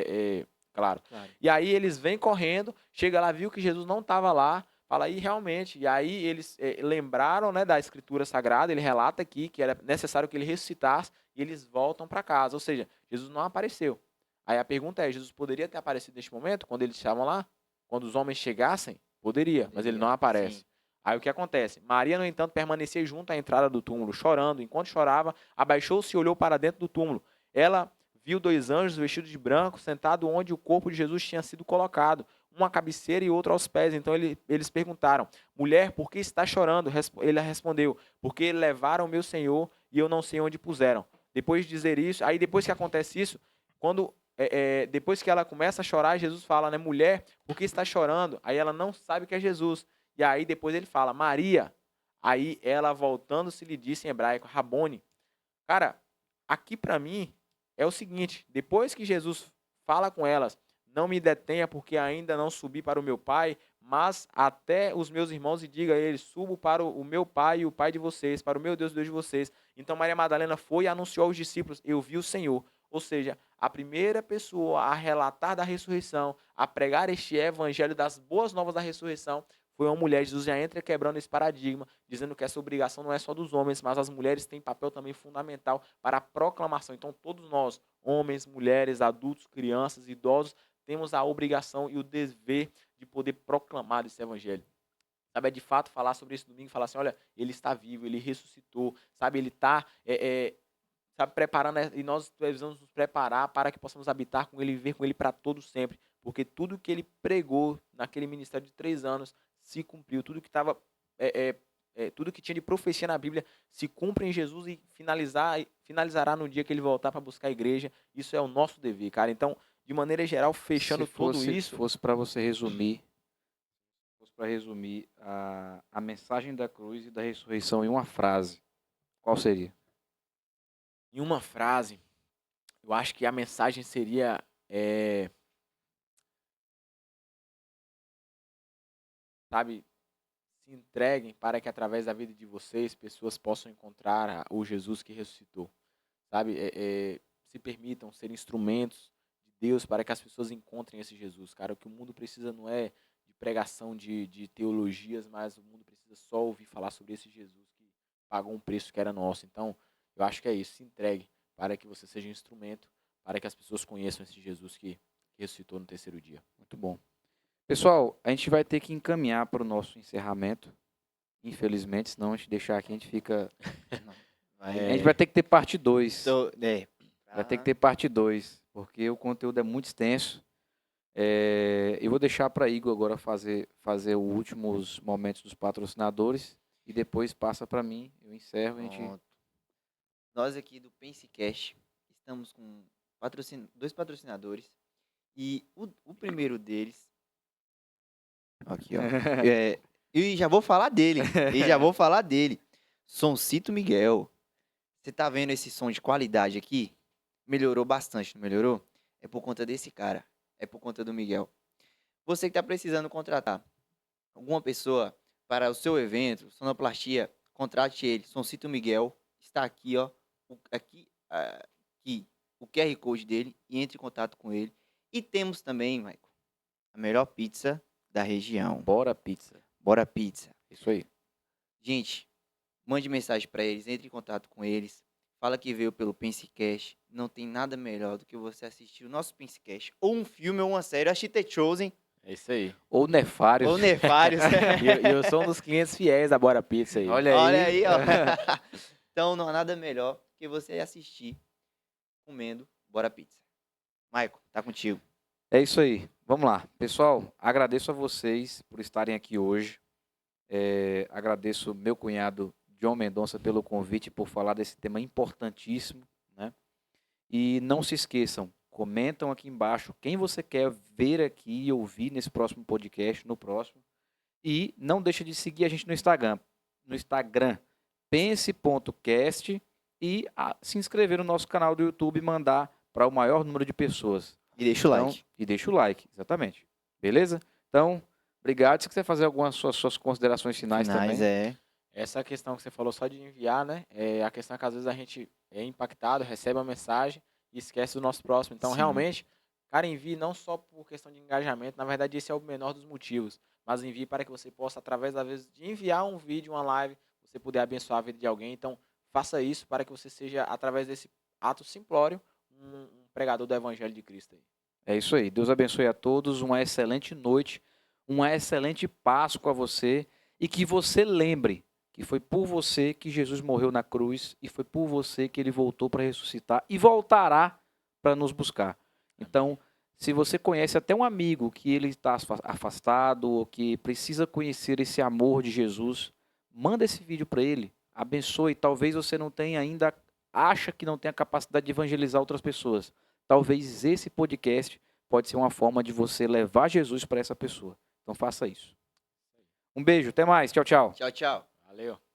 claro. E aí eles vêm correndo, chega lá, viu que Jesus não estava lá, fala aí realmente, e aí eles lembraram, né, da escritura sagrada, ele relata aqui que era necessário que ele ressuscitasse, e eles voltam para casa, ou seja, Jesus não apareceu. Aí a pergunta é, Jesus poderia ter aparecido neste momento, quando eles estavam lá? Quando os homens chegassem? Poderia, mas ele não aparece. Sim. Aí o que acontece? Maria, no entanto, permanecia junto à entrada do túmulo, chorando. Enquanto chorava, abaixou-se e olhou para dentro do túmulo. Ela viu 2 anjos vestidos de branco, sentados onde o corpo de Jesus tinha sido colocado, um à cabeceira e outro aos pés. Então eles perguntaram, mulher, por que está chorando? Ele respondeu, porque levaram meu Senhor e eu não sei onde puseram. Depois de dizer isso, aí depois que acontece isso, quando depois que ela começa a chorar, Jesus fala, né, mulher, por que está chorando? Aí ela não sabe que é Jesus. E aí depois ele fala, Maria. Aí ela voltando-se lhe disse em hebraico, Rabone. Cara, aqui para mim é o seguinte, depois que Jesus fala com elas, não me detenha porque ainda não subi para o meu Pai, mas até os meus irmãos e diga a eles, subo para o meu Pai e o Pai de vocês, para o meu Deus e Deus de vocês. Então Maria Madalena foi e anunciou aos discípulos, eu vi o Senhor. Ou seja, a primeira pessoa a relatar da ressurreição, a pregar este evangelho das boas novas da ressurreição, foi uma mulher. Jesus já entra quebrando esse paradigma, dizendo que essa obrigação não é só dos homens, mas as mulheres têm papel também fundamental para a proclamação. Então, todos nós, homens, mulheres, adultos, crianças, idosos, temos a obrigação e o dever de poder proclamar esse evangelho. Sabe, é de fato falar sobre esse domingo, falar assim, olha, ele está vivo, ele ressuscitou, sabe, ele está sabe, preparando, e nós precisamos nos preparar para que possamos habitar com ele e viver com ele para todo sempre, porque tudo que ele pregou naquele ministério de 3 anos se cumpriu, tudo que estava, tudo que tinha de profecia na Bíblia se cumpre em Jesus e finalizará no dia que ele voltar para buscar a igreja. Isso é o nosso dever, cara. Então, de maneira geral, fechando tudo isso, Se fosse para você resumir, a mensagem da cruz e da ressurreição em uma frase, qual seria? em uma frase, eu acho que a mensagem seria sabe, se entreguem para que através da vida de vocês pessoas possam encontrar o Jesus que ressuscitou, sabe? Se permitam ser instrumentos de Deus para que as pessoas encontrem esse Jesus, cara. O que o mundo precisa não é de pregação de teologias, mas o mundo precisa só ouvir falar sobre esse Jesus que pagou um preço que era nosso. Então, eu acho que é isso. Se entregue para que você seja um instrumento para que as pessoas conheçam esse Jesus que ressuscitou no 3º dia. Muito bom. Pessoal, a gente vai ter que encaminhar para o nosso encerramento, infelizmente, senão a gente deixar aqui, a gente fica... A gente vai ter que ter parte 2. Vai ter que ter parte 2, porque o conteúdo é muito extenso. Eu vou deixar para Igor agora fazer os últimos momentos dos patrocinadores e depois passa para mim, eu encerro. Pronto. Nós aqui do PenseCast estamos com 2 patrocinadores e o primeiro deles, aqui ó, e já vou falar dele, Somcito Miguel. Você tá vendo esse som de qualidade aqui? Melhorou bastante, não melhorou? É por conta desse cara, é por conta do Miguel. Você que tá precisando contratar alguma pessoa para o seu evento, sonoplastia, contrate ele, Somcito Miguel, está aqui, ó, aqui o QR Code dele e entre em contato com ele. E temos também, Michael, a melhor pizza da região. Bora Pizza. Bora Pizza. Isso aí. Gente, mande mensagem para eles, entre em contato com eles. Fala que veio pelo PenseCast. Não tem nada melhor do que você assistir o nosso PenseCast. Ou um filme ou uma série. Eu achei The Chosen. É isso aí. Ou Nefários. Ou Nefários. E eu sou um dos clientes fiéis da Bora Pizza aí. Olha aí. ó. Então não há nada melhor que você assistir comendo Bora Pizza. Michael, tá contigo. É isso aí. Vamos lá. Pessoal, agradeço a vocês por estarem aqui hoje. Agradeço meu cunhado John Mendonça pelo convite, por falar desse tema importantíssimo, né? E não se esqueçam, comentam aqui embaixo quem você quer ver aqui e ouvir nesse próximo podcast, no próximo. E não deixa de seguir a gente no Instagram, pense.cast, e se inscrever no nosso canal do YouTube e mandar para o maior número de pessoas. E deixa o like. E deixa o like, exatamente. Beleza? Então, obrigado. Se quiser fazer algumas suas considerações finais também. Essa questão que você falou só de enviar, né? É a questão que às vezes a gente é impactado, recebe uma mensagem e esquece do nosso próximo. Então, Sim. realmente, cara, envie não só por questão de engajamento, na verdade esse é o menor dos motivos, mas envie para que você possa, através da vez de enviar um vídeo, uma live, você poder abençoar a vida de alguém. Então, faça isso para que você seja, através desse ato simplório, um pregador do Evangelho de Cristo aí. É isso aí. Deus abençoe a todos. Uma excelente noite, uma excelente Páscoa a você e que você lembre que foi por você que Jesus morreu na cruz e foi por você que ele voltou para ressuscitar e voltará para nos buscar. Então, se você conhece até um amigo que ele está afastado ou que precisa conhecer esse amor de Jesus, manda esse vídeo para ele, abençoe. Talvez você não tenha ainda, acha que não tem a capacidade de evangelizar outras pessoas. Talvez esse podcast pode ser uma forma de você levar Jesus para essa pessoa. Então faça isso. Um beijo, até mais. Tchau, tchau. Tchau, tchau. Valeu.